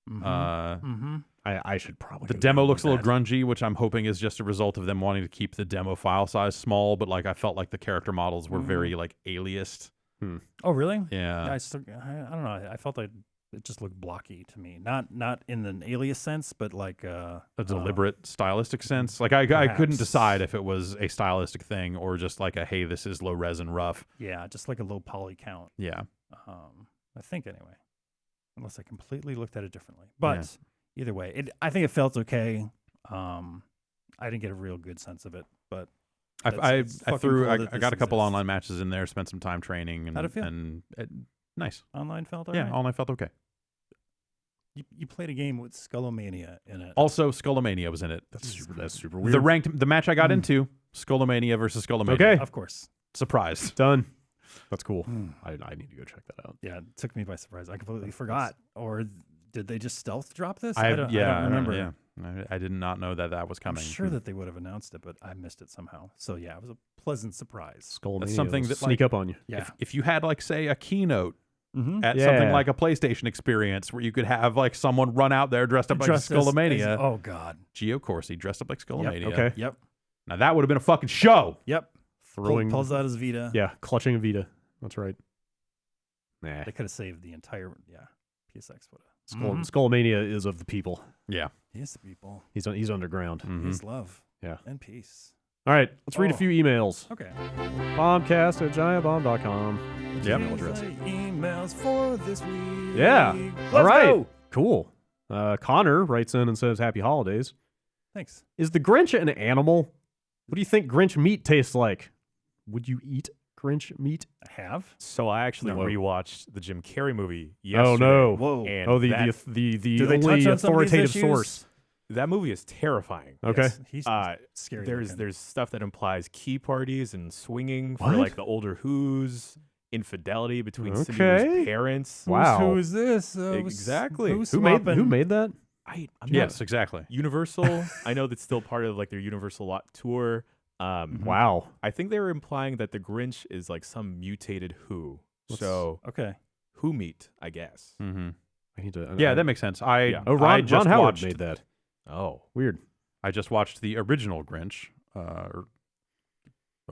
Mm-hmm. Uh, I should probably. The go demo down looks a with little that. grungy, which I'm hoping is just a result of them wanting to keep the demo file size small. But like, I felt like the character models were very like aliased. Oh, really? Yeah, I don't know. I felt like it just looked blocky to me. Not in an alias sense, but like a deliberate stylistic sense. Like I couldn't perhaps. decide if it was a stylistic thing or just like a hey, this is low res and rough. Yeah, just like a low poly count. Yeah, I think anyway, unless I completely looked at it differently. But either way, I think it felt okay. I didn't get a real good sense of it, but I it's fucking threw cool I that got a this couple exists. online matches in there, spent some time training, and How'd it feel? and nice. online felt Yeah, alright. online felt okay. You played a game with Skullomania in it. Also, Skullomania was in it. That's super weird. The match I got into, Skullomania versus Skullomania. Okay. Of course. Surprised. Done. That's cool. Hmm. I need to go check that out. Yeah, it took me by surprise. I completely forgot. Or did they just stealth drop this? I don't remember. remember. Yeah, I did not know that was I'm coming. sure that they would have announced it, but I missed it somehow. So yeah, it was a pleasant surprise. Skullmania That's something will that, sneak like, up on you. Yeah. If you had like say a keynote Mm-hmm. at something Yeah. like a PlayStation experience where you could have like someone run out there dressed up like Skullomania, Oh God. Gio Corsi dressed up like Skullomania. Okay. Yep. Now that would have been a fucking show. Yep. Throwing. Pulls out his Vita. Yeah, clutching a Vita. That's right. Nah. They could have saved the entire PSX would have. Skullmania is of the people. Yeah. Yes, people. He's underground. Mhm. Peace, love. Yeah. And peace. All right, let's read a Oh. few emails. Okay. Bombcast@giantbomb.com. Yep. Email address. Emails for this week. Yeah. Let's All right. go. Cool. Connor writes in and says, "Happy holidays. Thanks. Is the Grinch an animal? What do you think Grinch meat tastes like? Would you eat Grinch meat?" I have. So I actually No. rewatched the Jim Carrey movie Oh yesterday. no. Whoa. And Oh, that, the Do they only touch on some of these authoritative issues? source. that movie is terrifying. Okay. Yes, he's Uh, scary. There's looking. stuff that implies key parties and swinging for What? like the older Who's, infidelity between Cindy Okay. Lou's parents. Wow. Who is this? Exactly. Who's Who made swapping? that? I'm Yes, not exactly. Universal. I know that's still part of like their Universal lot tour. Wow. I think they were implying that the Grinch is like some mutated Who. So Okay. Who meat, I guess. Mm-hmm. I need to. Yeah, that makes sense. Yeah. Oh, I Ron just Howard watched, made that. Oh. Weird. I just watched the original Grinch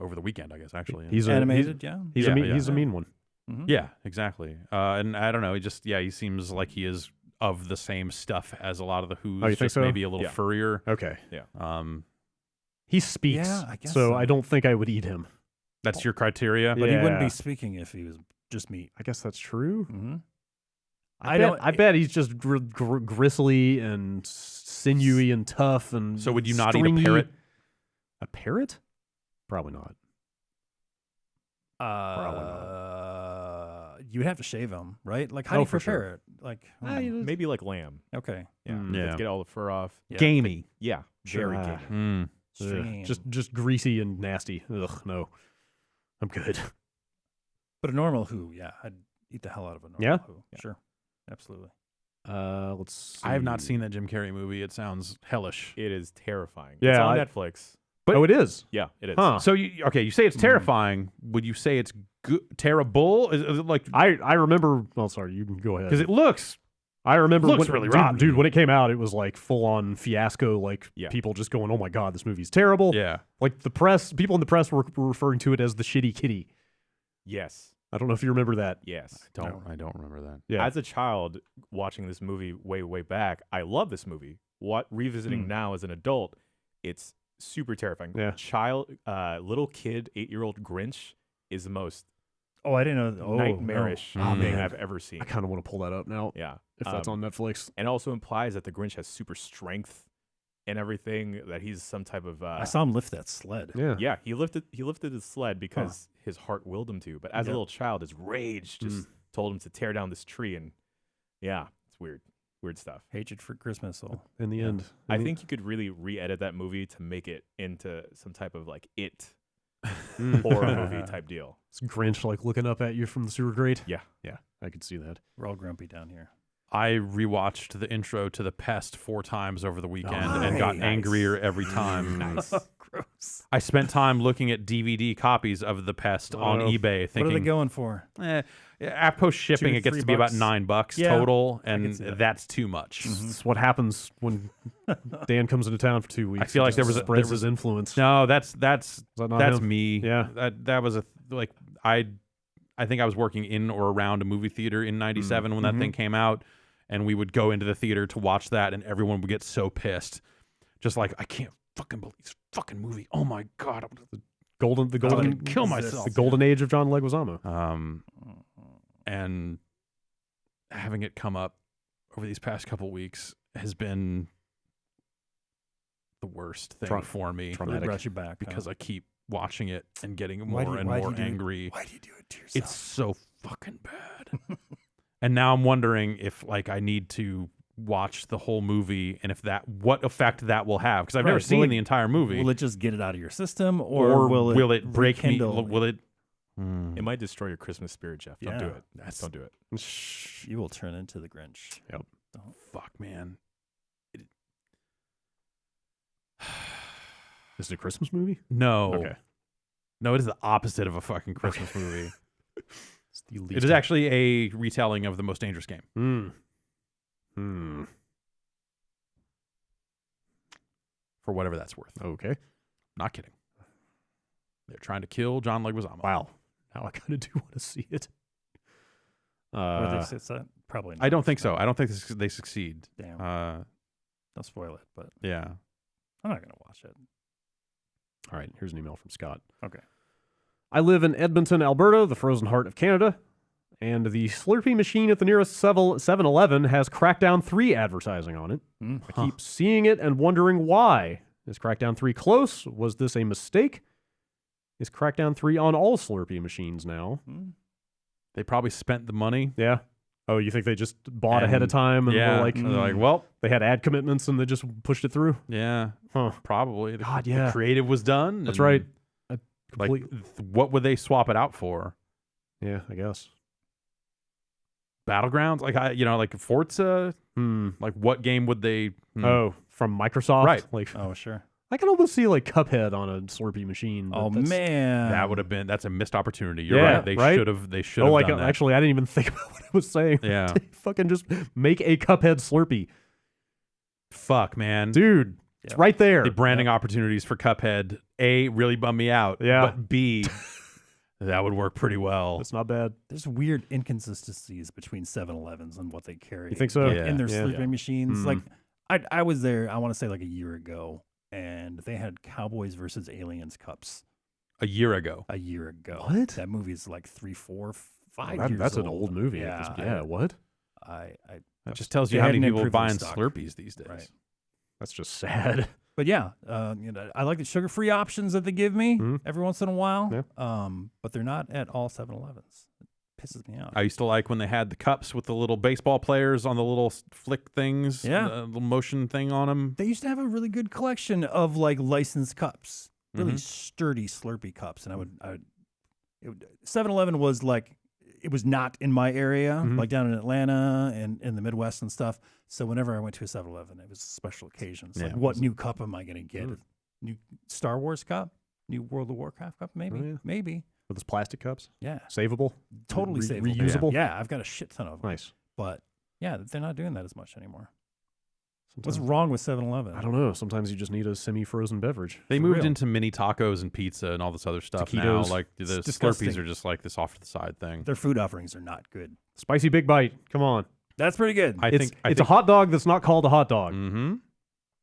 over the weekend, I guess. Actually, He's a Animated, yeah. He's Yeah, a mean. yeah. He's a mean one. Mhm. yeah, exactly. And I don't know. He just he seems like he is of the same stuff as a lot of the Who's. Oh, you think just so? maybe a little Yeah. furrier. Okay. He speaks. Yeah, I guess so so. I don't think I would eat him. That's your criteria. But he wouldn't Yeah. be speaking if he was just meat. I guess that's true. Mm-hmm. I bet he's just gristly and sinewy and tough and. So would you not stringy. eat a parrot? A parrot? Probably not. You'd have to shave him, right? Like, how do you for prepare sure. it? Like, Maybe like lamb. okay. Yeah. Mm. Let's get all the fur off. Yeah. Gamey. Yeah. Sure. Very Ah. gamey. Ugh, Stream. just greasy and nasty. Ugh, no. I'm good. But a normal Who, yeah. I'd eat the hell out of a normal Yeah? Who. Sure. Absolutely. Let's see. I have not seen that Jim Carrey movie. It sounds hellish. It is terrifying. Yeah, It's on Netflix. But- oh, it is. Yeah, it is. Huh. So you say it's terrifying. Would you say it's terrible? Is it like I remember. Well, sorry, you can go ahead. because it looks I remember looks when, really rotten. dude, when it came out, it was like full on fiasco. Like Yeah. people just going, "Oh my god, this movie's terrible." yeah. Like the press, people in the press were referring to it as the shitty kitty. Yes. I don't know if you remember that. Yes. I don't remember that. Yeah. As a child watching this movie way back, I love this movie. Revisiting now as an adult, it's super terrifying. Yeah. Little kid, 8-year-old Grinch is the most Oh, I didn't know. nightmarish no. Oh, thing man. I've ever seen. I kind of want to pull that up now. Yeah. If that's on Netflix. And also implies that the Grinch has super strength and everything, that he's some type of I saw him lift that sled. Yeah. yeah, he lifted his sled because his heart willed him to. But as a little child, his rage just told him to tear down this tree, and yeah, it's weird. Weird stuff. Hatred for Christmas. In the end, I think you could really re-edit that movie to make it into some type of like It horror movie type deal. it's Grinch like looking up at you from the sewer grate. Yeah. Yeah, I could see that. We're all grumpy down here. I rewatched the intro to The Pest 4 times over the weekend Oh, and got nice. angrier every time. Gross. I spent time looking at DVD copies of The Pest on Oh. eBay, What are they thinking, going for? at post shipping, it gets to be about $2-3. $9 Yeah, total, can and see that. that's too much. It's what happens when Dan comes into town for 2 weeks. I feel like and there spreads was his influence. No, that's that not that's him? me. Yeah. that was I think I was working in or around a movie theater in '97 when that thing came out, and we would go into the theater to watch that, and everyone would get so pissed, just like, I can't fucking believe this fucking movie. Oh my god, The golden, I'd kill myself. the golden age of John Leguizamo. And having it come up over these past couple weeks has been the worst thing for me Really Traumatic. brought you back because I keep watching it and getting Why more do- and why do more you do- angry. Why do you do it to yourself? It's so fucking bad. And now I'm wondering if like I need to watch the whole movie and if what effect that will have, because I've never Right. seen Will it- the entire movie. Will it just get it out of your system, or will it break rekindle? me? Will it? It might destroy your Christmas spirit, Jeff. Don't do Yeah. it. Don't do it. You will turn into the Grinch. Yep. Fuck, man. Is it a Christmas movie? No. Okay. No, it is the opposite of a fucking Christmas movie. It's the It is actually a retelling of The Most Dangerous Game. For whatever that's worth. Okay. Not kidding. They're trying to kill John Leguizamo. Wow. Now I kind of do want to see it. It's probably not. I don't think so. I don't think they succeed. Damn. Don't spoil it, but Yeah. I'm not going to watch it. All right, here's an email from Scott. Okay. I live in Edmonton, Alberta, the frozen heart of Canada, and the Slurpee machine at the nearest 7-Eleven has Crackdown 3 advertising on it. I keep seeing it and wondering why. Is Crackdown 3 close? Was this a mistake? Is Crackdown 3 on all Slurpee machines now? They probably spent the money. Yeah. Oh, you think they just bought ahead of And- time and Yeah. were like, They're like, well, they had ad commitments and they just pushed it through? yeah, Huh. probably. God, The yeah. creative was done. That's and, right. Like, Complete- what would they swap it out for? Yeah, I guess. Battlegrounds? Like Forza? Like, what game would they? Oh, from Microsoft? Right. Like, Oh, sure. I can almost see like Cuphead on a Slurpee machine. but Oh, that's- man. That would have been. That's a missed opportunity. You're Yeah, right. They right? should have. They should Oh, have like done that. actually, I didn't even think about what I was saying. Yeah. They fucking just make a Cuphead Slurpee, Fuck, man. dude. It's Yep. right there. The branding opportunities for Cuphead, A, really bum me out. Yeah. But B, that would work pretty well. It's not bad. There's weird inconsistencies between 7-Elevens and what they carry. You think so? Yeah. In their Yeah. Slurpee machines. Mm. Like, I was there, I want to say like a year ago, and they had Cowboys versus Aliens cups A year ago. a year ago. What? That movie is like 3, 4, 5 That- years that's old. an old movie. Yeah. Yeah. What? I That just tells They you how many hadn't people are improved their buying stock. Slurpees these days. Right. That's just sad. But yeah, I like the sugar-free options that they give me Mhm. every once in a while. Yeah. But they're not at all 7-Elevens. It pisses me out. I used to like when they had the cups with the little baseball players on the little flick things. Yeah. The little motion thing on them. They used to have a really good collection of like licensed cups, really Mhm. sturdy Slurpee cups, and 7-Eleven was like, it was not in my area, Mhm. like down in Atlanta and in the Midwest and stuff. So whenever I went to a 7-Eleven, it was special occasions. Yeah, Like, it what was- new cup am I going to get? Mm. New Star Wars cup? New World of Warcraft cup? Maybe, Oh, yeah. maybe. With those plastic cups? Yeah, Savable? totally savable. Reusable? Yeah, I've got a shit ton of them. Nice. But yeah, they're not doing that as much anymore. Sometimes, What's wrong with 7-Eleven? I don't know. Sometimes you just need a semi-frozen beverage. They For moved real. into mini tacos and pizza and all this other stuff now. Taquitos. Like the It's Slurpees disgusting. are just like this off to the side thing. Their food offerings are not good. Spicy Big Bite. Come on. That's pretty good. I It's think a hot dog that's not called a hot dog. Mm-hmm.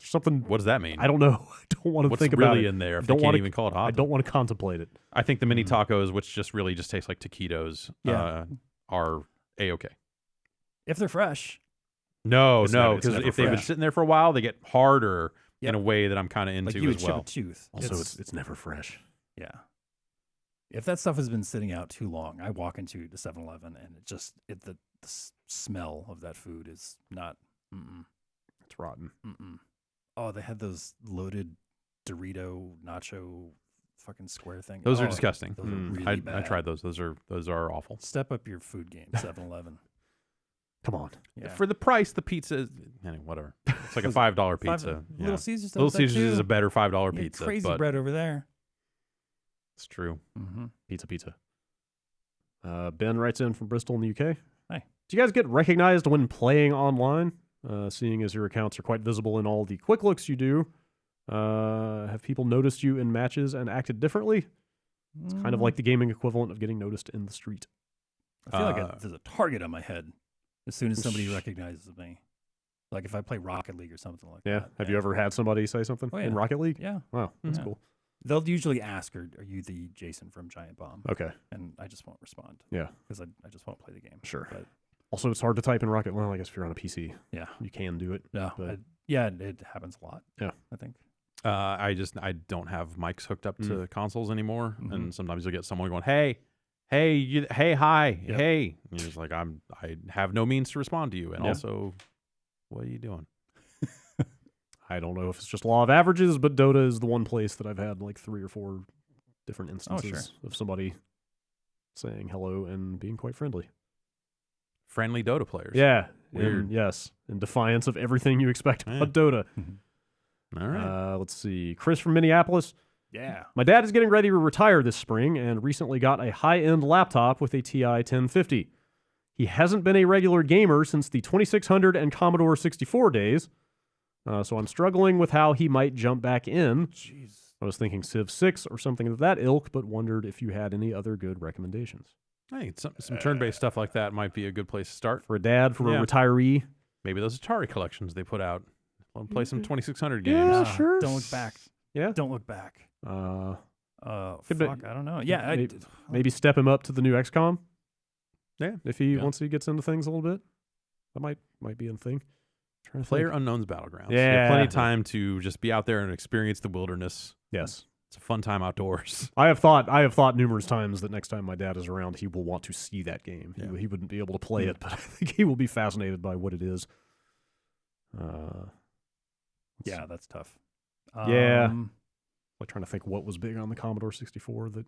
Something What does that mean? I don't know. I don't want to What's think about really it. in there? I If don't they can't wanna- even call it hot. I don't want to contemplate it. I think the mini tacos, which just really just taste like taquitos, Yeah. are a-okay. If they're fresh. No, It's no, never- it's because never if they've been fresh. sitting there for a while, they get harder in Yep. a way that I'm kind of into Like you would as chip well. a tooth. Also, it's never fresh. Yeah. If that stuff has been sitting out too long, I walk into the 7-Eleven and the smell of that food is not. It's rotten. Oh, they had those loaded Dorito nacho fucking square thing. Those are Oh, disgusting. Those are really I bad. tried those. Those are awful. Step up your food game, 7-Eleven. Come on. Yeah. For the price, the pizza is whatever. It's like a $5 pizza. Yeah. Little Caesars. Little does that Caesars is too. a better $5 You get pizza. Crazy but bread over there. It's true. Mm-hmm. Pizza. Ben writes in from Bristol in the UK. Hi. Do you guys get recognized when playing online? Seeing as your accounts are quite visible in all the quick looks you do. Have people noticed you in matches and acted differently? It's kind of like the gaming equivalent of getting noticed in the street. I feel like there's a target on my head as soon as somebody recognizes me. Like if I play Rocket League or something like Yeah. that. Have you ever had somebody say something Oh, yeah. in Rocket League? Yeah. Wow, that's Yeah. cool. They'll usually ask, are you the Jason from Giant Bomb? Okay. And I just won't respond. Yeah. Because I just won't play the game. Sure. But Also, it's hard to type in Rocket. Well, I guess if you're on a PC, yeah. you can do it. No. But- It happens a lot. Yeah. I think. I don't have mics hooked up to consoles anymore, Mhm. and sometimes you'll get someone going, "Hey, hi, Yep. hey." And you're just like, I have no means to respond to you, and Yeah. also, what are you doing? I don't know if it's just law of averages, but Dota is the one place that I've had like 3 or 4 different instances of somebody saying hello and being quite friendly. Friendly Dota players. Yeah. Weird. Yes. In defiance of everything you expect Yeah. about Dota. All right. Let's see. Chris from Minneapolis. Yeah. My dad is getting ready to retire this spring and recently got a high-end laptop with a TI 1050. He hasn't been a regular gamer since the 2600 and Commodore 64 days, so I'm struggling with how he might jump back in. Jeez. I was thinking Civ 6 or something of that ilk, but wondered if you had any other good recommendations. Hey, some turn-based stuff like that might be a good place to start. For a dad, for Yeah. a retiree. Maybe those Atari collections they put out. I'll play some 2600 Yeah. games. sure. Don't look back. Yeah. Don't look back. Could be- Fuck, I don't know. Yeah. Maybe step him up to the new XCOM. Yeah. If he Yeah. once he gets into things a little bit. That might be a thing. Trying to Player think. Unknown's Battlegrounds. You Yeah. have plenty of time to just be out there and experience the wilderness. Yes. It's a fun time outdoors. I have thought numerous times that next time my dad is around, he will want to see that game. Yeah. He wouldn't be able to play it, but I think he will be fascinated by what it is. Yeah, that's tough. Yeah. Like trying to think what was big on the Commodore 64 that.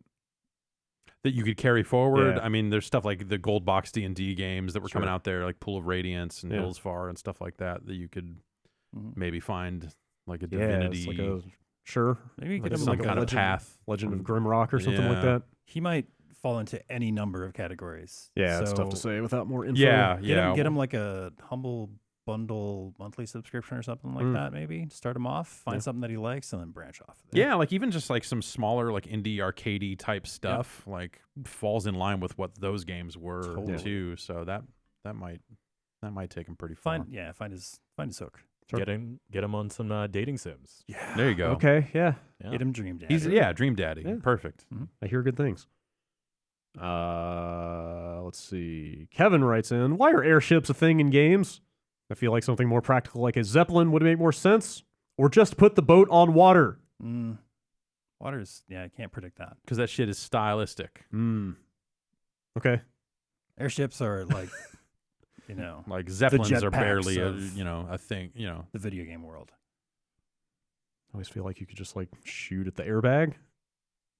That you could carry forward. Yeah. I mean, there's stuff like the Gold Box D&D games that were coming Sure. out there, like Pool of Radiance and Yeah. Hills Far and stuff like that you could Mhm. maybe find like a Yeah, Divinity, it's like a sure Maybe you like get him some like a kind of legend. path. Legend of Grimrock or something like Yeah. that. He might fall into any number of categories. Yeah, it's tough to So say without more info. Yeah, Get him like a humble bundle monthly subscription or something like that. Maybe start him off, find something that he likes, and then branch off. Of there. Yeah, like even just like some smaller like indie arcadey type stuff like falls in line with what those games were Totally. too. So that might take him pretty far. Find his hook. Sure. Get him on some dating sims. Yeah, There you go. Okay, yeah. Yeah. get him Dream Daddy. He's Dream Daddy. Yeah. Perfect. I hear good things. Let's see. Kevin writes in, why are airships a thing in games? I feel like something more practical like a Zeppelin would make more sense. Or just put the boat on water. Water's I can't predict that. Because that shit is stylistic. Okay. Airships are like, Like Zeppelins are jetpacks barely of- a thing. the video game world. I always feel like you could just like shoot at the airbag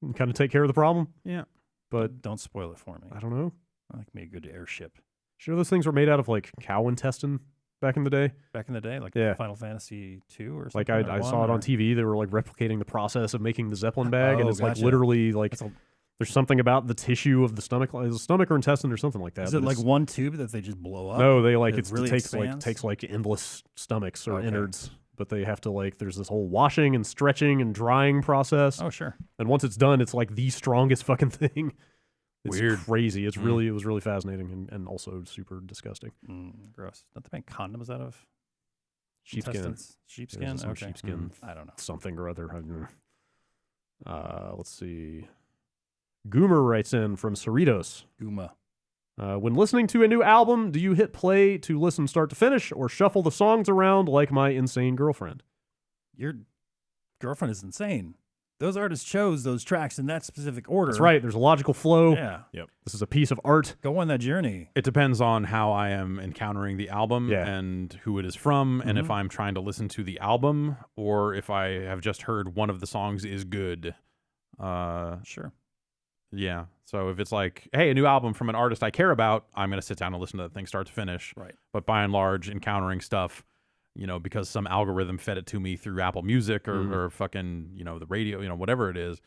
and kind of take care of the problem. Yeah. But Don't spoil it for me. I don't know. I like me a good airship. Sure, those things were made out of like cow intestine back in the day. Back in the day, like Yeah. Final Fantasy 2 or Like something. I saw it on TV. They were like replicating the process of making the Zeppelin bag, and Oh, it's like gotcha. literally like That's a There's something about the tissue of the stomach, like the stomach or intestine or something like that. Is it but like it's- one tube that they just blow up? No, they like It it really takes expands? like endless stomachs or Okay. innards, but they have to like there's this whole washing and stretching and drying process. Oh, sure. And once it's done, it's like the strongest fucking thing. It's Weird. crazy. It's really it was really fascinating and also super disgusting. Gross. Don't they make condoms out of Sheepskin. intestines? Sheepskin? There's some Okay. sheepskin I don't know. something or other. I don't know. Let's see. Goomer writes in from Cerritos. Guma. When listening to a new album, do you hit play to listen start to finish or shuffle the songs around like my insane girlfriend? Your girlfriend is insane. Those artists chose those tracks in that specific order. That's right. There's a logical flow. Yeah. This is a piece of art. Go on that journey. It depends on how I am encountering the album Yeah. and who it is from, and if I'm trying to listen to the album or if I have just heard one of the songs is good. Sure. Yeah. So if it's like, hey, a new album from an artist I care about, I'm going to sit down and listen to that thing start to finish. Right. But by and large, encountering stuff, because some algorithm fed it to me through Apple Music or fucking, the radio, whatever it is,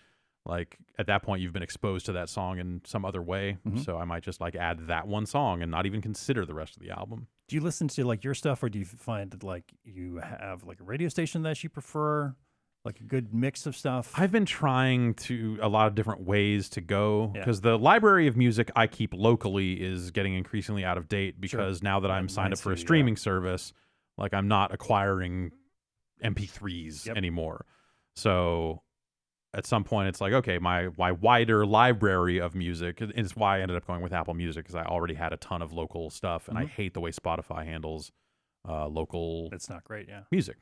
like at that point, you've been exposed to that song in some other way. So I might just like add that one song and not even consider the rest of the album. Do you listen to like your stuff, or do you find that like you have like a radio station that you prefer? Like a good mix of stuff? I've been trying to a lot of different ways to go Yeah. because the library of music I keep locally is getting increasingly out of date because now that I'm signed mine up for a too, yeah. streaming service, like I'm not acquiring MP3s Yep. anymore. So at some point it's like, okay, my wider library of music is why I ended up going with Apple Music because I already had a ton of local stuff and I hate the way Spotify handles local It's not great, yeah. music.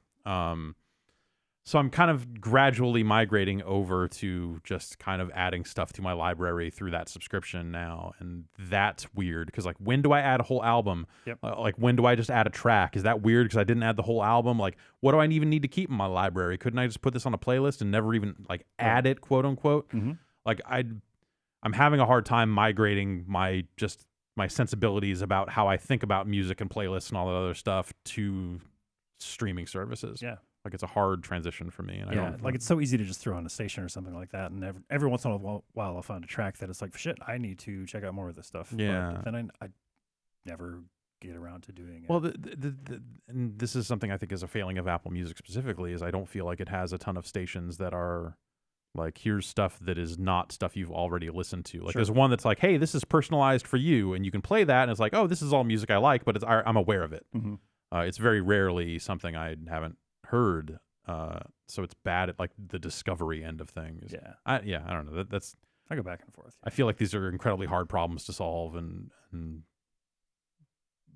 So I'm kind of gradually migrating over to just kind of adding stuff to my library through that subscription now. And that's weird because like, when do I add a whole album? Yep. Like, when do I just add a track? Is that weird because I didn't add the whole album? Like, what do I even need to keep in my library? Couldn't I just put this on a playlist and never even like add it, quote unquote? Like I'm having a hard time migrating my sensibilities about how I think about music and playlists and all that other stuff to streaming services. Yeah. Like it's a hard transition for me, and I Yeah, don't like it's so easy to just throw on a station or something like that, and every once in a while I'll find a track that it's like, shit, I need to check out more of this stuff. Yeah. But then I never get around to doing it. Well, and this is something I think is a failing of Apple Music specifically is I don't feel like it has a ton of stations that are like, here's stuff that is not stuff you've already listened to. Like there's one that's like, hey, this is personalized for you, and you can play that, and it's like, oh, this is all music I like, but I'm aware of it. It's very rarely something I haven't heard, so it's bad at like the discovery end of things. I don't know. That's I go back and forth. I feel like these are incredibly hard problems to solve, and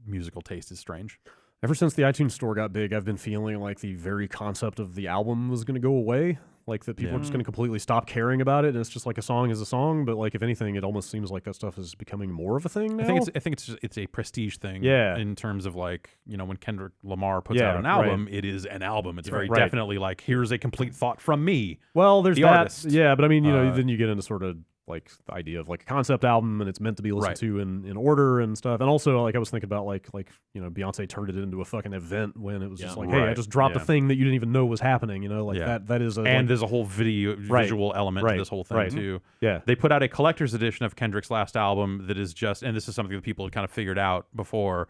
musical taste is strange. Ever since the iTunes store got big, I've been feeling like the very concept of the album was going to go away. Like that people are just going to completely stop caring about it, and it's just like a song is a song. But like if anything, it almost seems like that stuff is becoming more of a thing now. I think it's a prestige thing. Yeah. In terms of like, when Kendrick Lamar puts out an album, it is an album. It's very definitely like, here's a complete thought from me. Well, there's the that. artist. Yeah, but I mean, then you get into sort of like the idea of like a concept album, and it's meant to be listened to in order and stuff. And also, like I was thinking about like Beyonce turned it into a fucking event when it was just like, hey, I just dropped a thing that you didn't even know was happening. That is and there's a whole visual element to this whole thing too. Yeah, they put out a collector's edition of Kendrick's last album that is just, and this is something that people had kind of figured out before,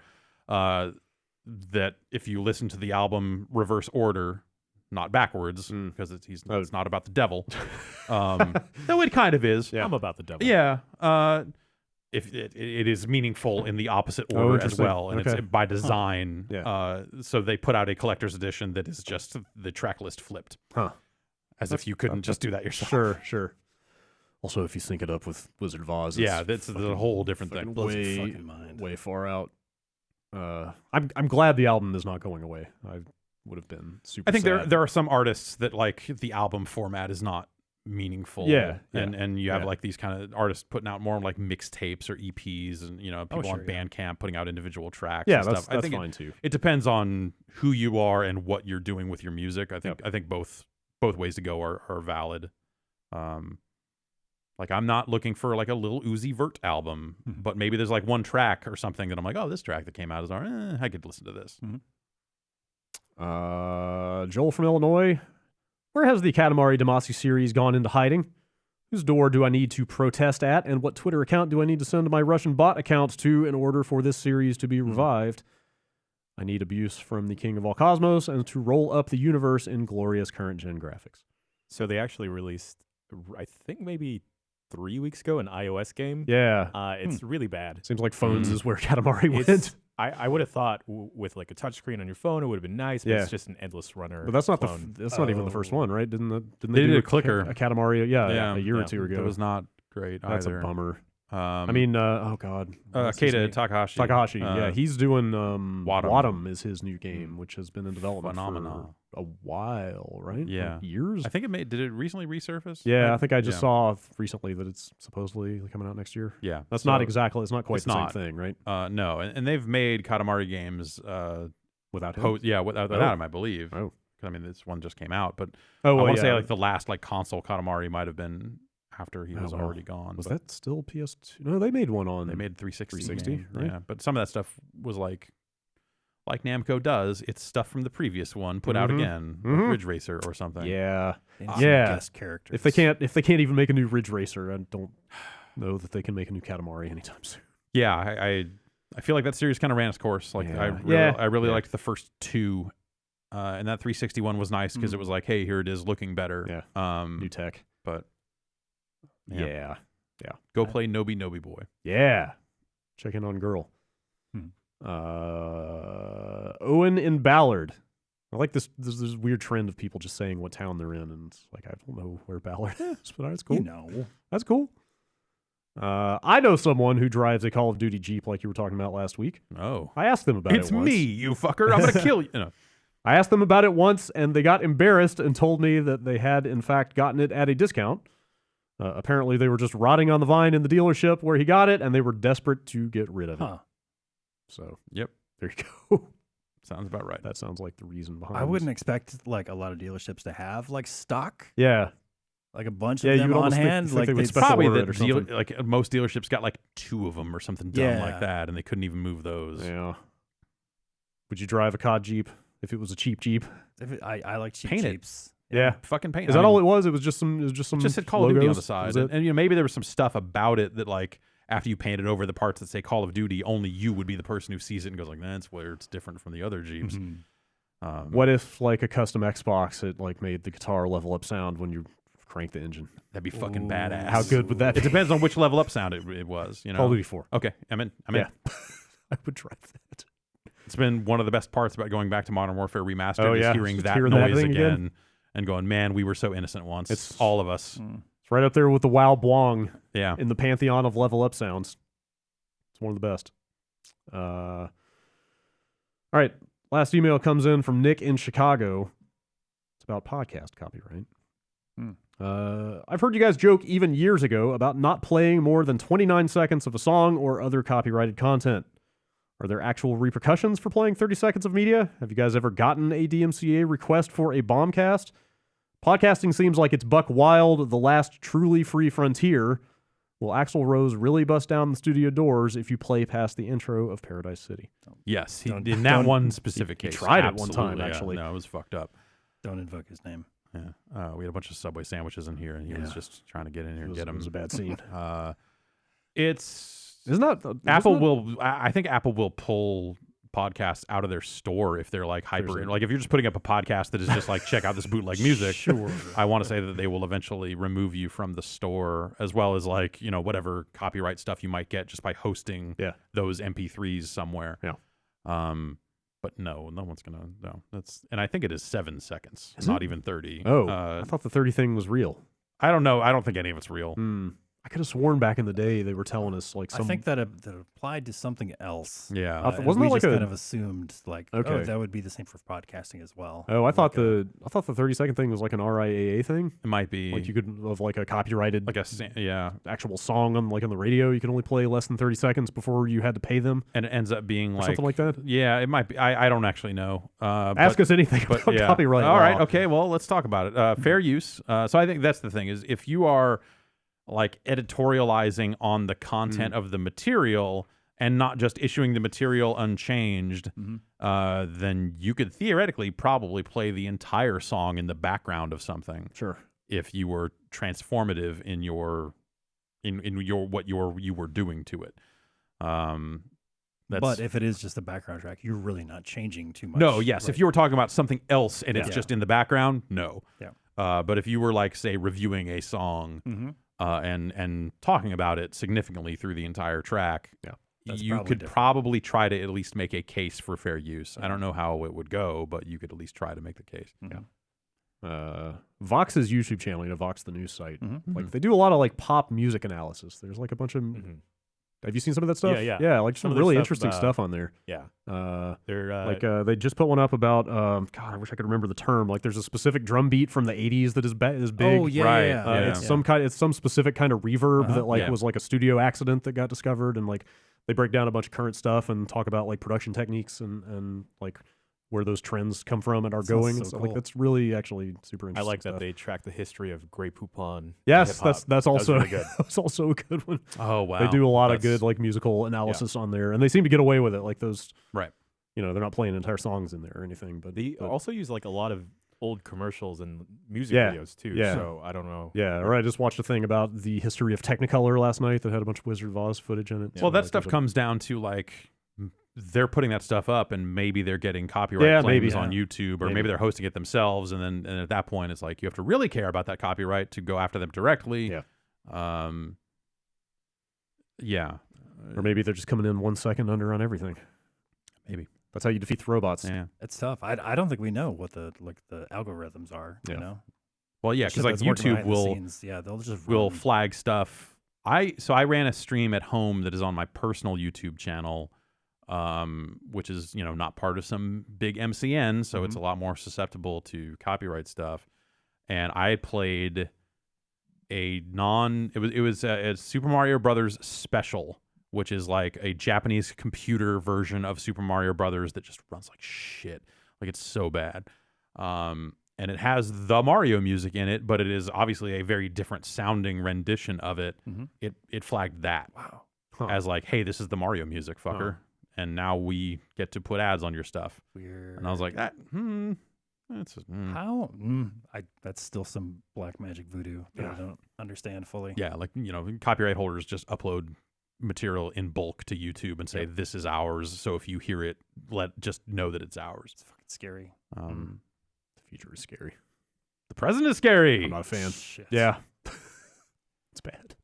that if you listen to the album reverse order, not backwards, because it's not about the devil. Though it kind of is. I'm about the devil. Yeah. If it is meaningful in the opposite order as well, and it's by design. So they put out a collector's edition that is just the track list flipped. As if you couldn't just do that yourself. Sure. Also, if you sync it up with Wizard of Oz, that's a whole different thing. Way far out. I'm glad the album is not going away. I would have been super. I think sad. there are some artists that like the album format is not meaningful. And you have like these kind of artists putting out more like mixtapes or EPs, and people on Bandcamp putting out individual tracks. Yeah, and that's stuff. I think fine too. It depends on who you are and what you're doing with your music. I think both ways to go are valid. Like I'm not looking for like a Lil Uzi Vert album, but maybe there's like one track or something that I'm like, oh, this track that came out is I could listen to this. Joel from Illinois. Where has the Katamari Damacy series gone into hiding? Whose door do I need to protest at, and what Twitter account do I need to send my Russian bot account to in order for this series to be revived? I need abuse from the king of all cosmos and to roll up the universe in glorious current-gen graphics. So they actually released, I think maybe 3 weeks ago, an iOS game. Yeah. It's really bad. Seems like phones is where Katamari went. I would have thought with like a touchscreen on your phone, it would have been nice, but it's just an endless runner. But that's not clone. that's not even the first one, right? Didn't they They do did a clicker. a Katamari? Yeah, a year or two ago. That was not great That's either. a bummer. I mean, oh god, what's his Keita name? Takahashi. Yeah, he's doing Wadam. is his new game, which has been in development Phenomena. for a while, right? Yeah. Like years. I think did it recently resurface? Yeah, I think I just Yeah. saw recently that it's supposedly coming out next year. Yeah. That's So, not exactly. It's not quite it's the not. same thing, right? No, and they've made Katamari games Without him. without him, I believe. Oh. 'Cause, I mean, this one just came out, but Oh, I well, want to yeah. say like the last like console Katamari might have been after he was well. already gone. Was but that still PS2? No, they made one on. they made 360. 360, right? Yeah, but some of that stuff was like Namco does. It's stuff from the previous one put out again, like Ridge Racer or something. Yeah. They need some Yeah. guest characters. If they can't even make a new Ridge Racer, I don't know that they can make a new Katamari anytime soon. Yeah, I feel like that series kind of ran its course. Like Yeah. I really Yeah. liked the first two, and that 360 one was nice because it was like, hey, here it is, looking better. Yeah. New tech. But Yeah. go play Nobi Boy. Yeah. Check in on girl. Hmm. Owen in Ballard. I like this. There's this weird trend of people just saying what town they're in, and it's like, I don't know where Ballard is, but that's cool. You know. That's cool. I know someone who drives a Call of Duty Jeep like you were talking about last week. Oh, I asked them about it's it once. me, you fucker! I'm gonna kill you. No. I asked them about it once, and they got embarrassed and told me that they had, in fact, gotten it at a discount. Apparently, they were just rotting on the vine in the dealership where he got it, and they were desperate to get rid of it. Huh. So, Yep, there you go. sounds about right. That sounds like the reason behind I wouldn't this. expect like a lot of dealerships to have like stock, Yeah. like a bunch Yeah, of you them would on almost think- hand. think Like they would they'd special Probably order the it or deal, something. like most dealerships got like 2 of them or something dumb like Yeah. that, and they couldn't even move those. Yeah. Would you drive a COD Jeep if it was a cheap Jeep? I like cheap Paint it. Jeeps. Yeah. Fucking paint. Is that all it was? It was just some. It just said Call of Duty on the logos? side, Was it? and maybe there was some stuff about it that like after you painted over the parts that say Call of Duty, only you would be the person who sees it and goes like, "That's where it's different from the other Jeeps." What if like a custom Xbox it like made the guitar level up sound when you crank the engine? That'd be fucking badass. How good would that It be? depends on which level up sound it was. You know. Call of Duty 4. Okay, I'm in. Yeah. I would drive that. It's been one of the best parts about going back to Modern Warfare Remastered Oh, is yeah. hearing Just that hearing that noise thing again. and going, man, we were so innocent once. It's- all of us. It's right up there with the WoW Blong Yeah. in the pantheon of level up sounds. It's one of the best. All right. Last email comes in from Nick in Chicago. It's about podcast copyright. I've heard you guys joke even years ago about not playing more than 29 seconds of a song or other copyrighted content. Are there actual repercussions for playing 30 seconds of media? Have you guys ever gotten a DMCA request for a Bombcast? Podcasting seems like it's buck wild, the last truly free frontier. Will Axl Rose really bust down the studio doors if you play past the intro of Paradise City? Yes. Don't- In that don't- one specific he case. tried it one time, absolutely, yeah. actually. No, it was fucked up. Don't invoke his name. Yeah. We had a bunch of Subway sandwiches in here, and he was Yeah. just trying to get in here It and was, get it them. was a bad scene. It's Isn't that Apple isn't will. I think Apple will pull podcasts out of their store if they're like hyper. Like if you're just putting up a podcast that is just like check out this bootleg music. Sure. I want to say that they will eventually remove you from the store, as well as like whatever copyright stuff you might get just by hosting those MP3s somewhere. Yeah. But no one's gonna. No, and I think it is 7 seconds, Is not it? even 30. Oh, I thought the 30 thing was real. I don't know. I don't think any of it's real. I could have sworn back in the day they were telling us like some. I think that applied to something else. Yeah. And wasn't we that like just a- kind of assumed like, Okay. oh, that would be the same for podcasting as well. Oh, I thought Like, the 30-second thing was like an RIAA thing. It might be Like you could have like a copyrighted like yeah, actual song on the radio. You can only play less than 30 seconds before you had to pay them and it ends up being or like something like that. Yeah, it might be. I don't actually know. Ask us anything but about yeah. copyright All law. right. Okay. Well, let's talk about it. Fair use. So I think that's the thing is if you are like editorializing on the content of the material and not just issuing the material unchanged, then you could theoretically probably play the entire song in the background of something. Sure. if you were transformative in your what you were doing to it. But if it is just a background track, you're really not changing too much. No, yes. Right. If you were talking about something else and it's Yeah. just in the background, no. Yeah. But if you were like, say, reviewing a song and talking about it significantly through the entire track, That's you probably could different. probably try to at least make a case for fair use. I don't know how it would go, but you could at least try to make the case. Vox's YouTube channel, Vox, the news site, Mm-hmm. like they do a lot of like pop music analysis. There's like a bunch of. Have you seen some of that stuff? Yeah. Yeah, like some of their really stuff, interesting stuff on there. Yeah. They're they just put one up about God, I wish I could remember the term. Like there's a specific drum beat from the 80s that is big. Oh, yeah, Right, yeah. yeah. It's some specific kind of reverb that Yeah. was like a studio accident that got discovered, and like they break down a bunch of current stuff and talk about like production techniques and like where those trends come from and are Sounds going. so And so, cool. like that's really actually super I interesting. like that stuff. they track the history of Grey Poupon. Yes, hip-hop. that's That was also really good. that's also a good one. Oh, wow. They do a lot of That's- good like musical analysis on there, and they seem to get away with it. Like those, Right. they're not playing entire songs in there or anything. But They but- also use like a lot of old commercials and music Yeah, videos too. yeah. So I don't know. yeah, or I just watched a thing about the history of Technicolor last night that had a bunch of Wizard of Oz footage in it. Well, that like, stuff there's a- comes down to like they're putting that stuff up, and maybe they're getting copyright claims on YouTube, or maybe they're hosting it themselves. And at that point, it's like you have to really care about that copyright to go after them directly. Yeah. Yeah. Or maybe they're just coming in 1 second under on everything. Maybe. That's how you defeat the robots. Yeah. It's tough. I don't think we know what the algorithms are. Yeah. You know. Well, yeah, Shit because like that's working YouTube behind the will scenes. They'll just will run. flag stuff. I ran a stream at home that is on my personal YouTube channel, which is not part of some big MCN, so it's a lot more susceptible to copyright stuff. And I played it was a Super Mario Brothers special, which is like a Japanese computer version of Super Mario Brothers that just runs like shit. Like it's so bad. And it has the Mario music in it, but it is obviously a very different sounding rendition of it. It flagged that as like, hey, this is the Mario music, fucker. And now we get to put ads on your stuff. Weird. And I was like, that's How? That's still some black magic voodoo that I don't understand fully. yeah, like copyright holders just upload material in bulk to YouTube and say this is ours. So if you hear it, just know that it's ours. It's fucking scary. The future is scary. The present is scary. I'm not a fan. Shit. Yeah. It's bad.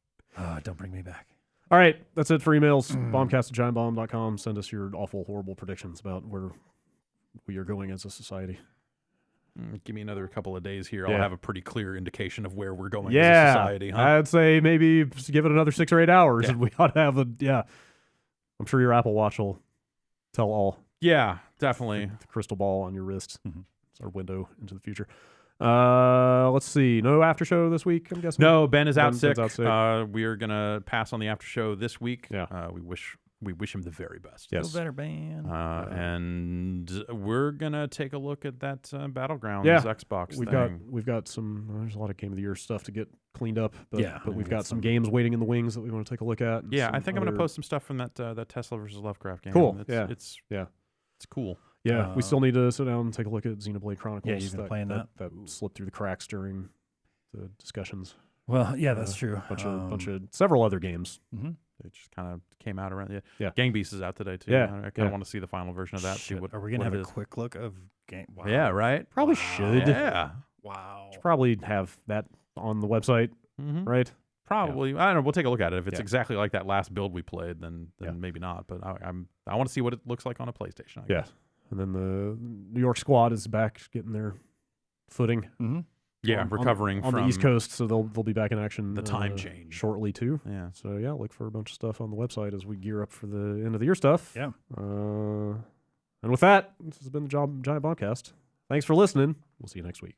Don't bring me back. All right, that's it for emails. Bombcast@giantbomb.com. Send us your awful, horrible predictions about where we are going as a society. Give me another couple of days here. Yeah. I'll have a pretty clear indication of where we're going as a society. Huh? I'd say maybe just give it another 6 or 8 hours, Yeah. and we ought to have I'm sure your Apple Watch will tell all. Yeah, definitely. The crystal ball on your wrist. Mhm. It's our window into the future. Let's see. No after show this week, I'm guessing. No, Ben is out Ben's sick. out sick. We are gonna pass on the after show this week. Yeah. We wish him the very best. Yes. Feel better, man. And we're gonna take a look at that Battlegrounds Yeah. Xbox We've thing. got some. There's a lot of Game of the Year stuff to get cleaned up, but Yeah, but we've we got got some some- games waiting in the wings that we want to take a look at. and Yeah, some I think I'm gonna other- post some stuff from that Tesla versus Lovecraft game. Cool, It's, yeah. it's Yeah. it's cool. Yeah, we Uh, still need to sit down and take a look at Xenoblade Chronicles. you've been playing that? That slipped through the cracks during the discussions. Well, yeah, that's true. Bunch of several other games. Mhm. It just kind of came out around. Yeah. Gang Beast is out today too. Yeah, I kind of yeah. want to see the final version of that. See Shit, what are we gonna what have it a is. quick look of game? Wow. Yeah, right. Probably Wow. should. Yeah. Wow. Should probably have that on the website, Mm-hmm. right? Probably. I don't know. We'll take a look at it. If it's Yeah. exactly like that last build we played, then Yeah. maybe not. But I want to see what it looks like on a PlayStation. I Yeah. guess. And then the New York squad is back getting their footing. Mm-hmm. Yeah, on- recovering on from the East Coast, so they'll be back in action. the time change. shortly too. Yeah. So yeah, look for a bunch of stuff on the website as we gear up for the end of the year stuff. Yeah. And with that, this has been the Giant Bombcast. Thanks for listening. We'll see you next week.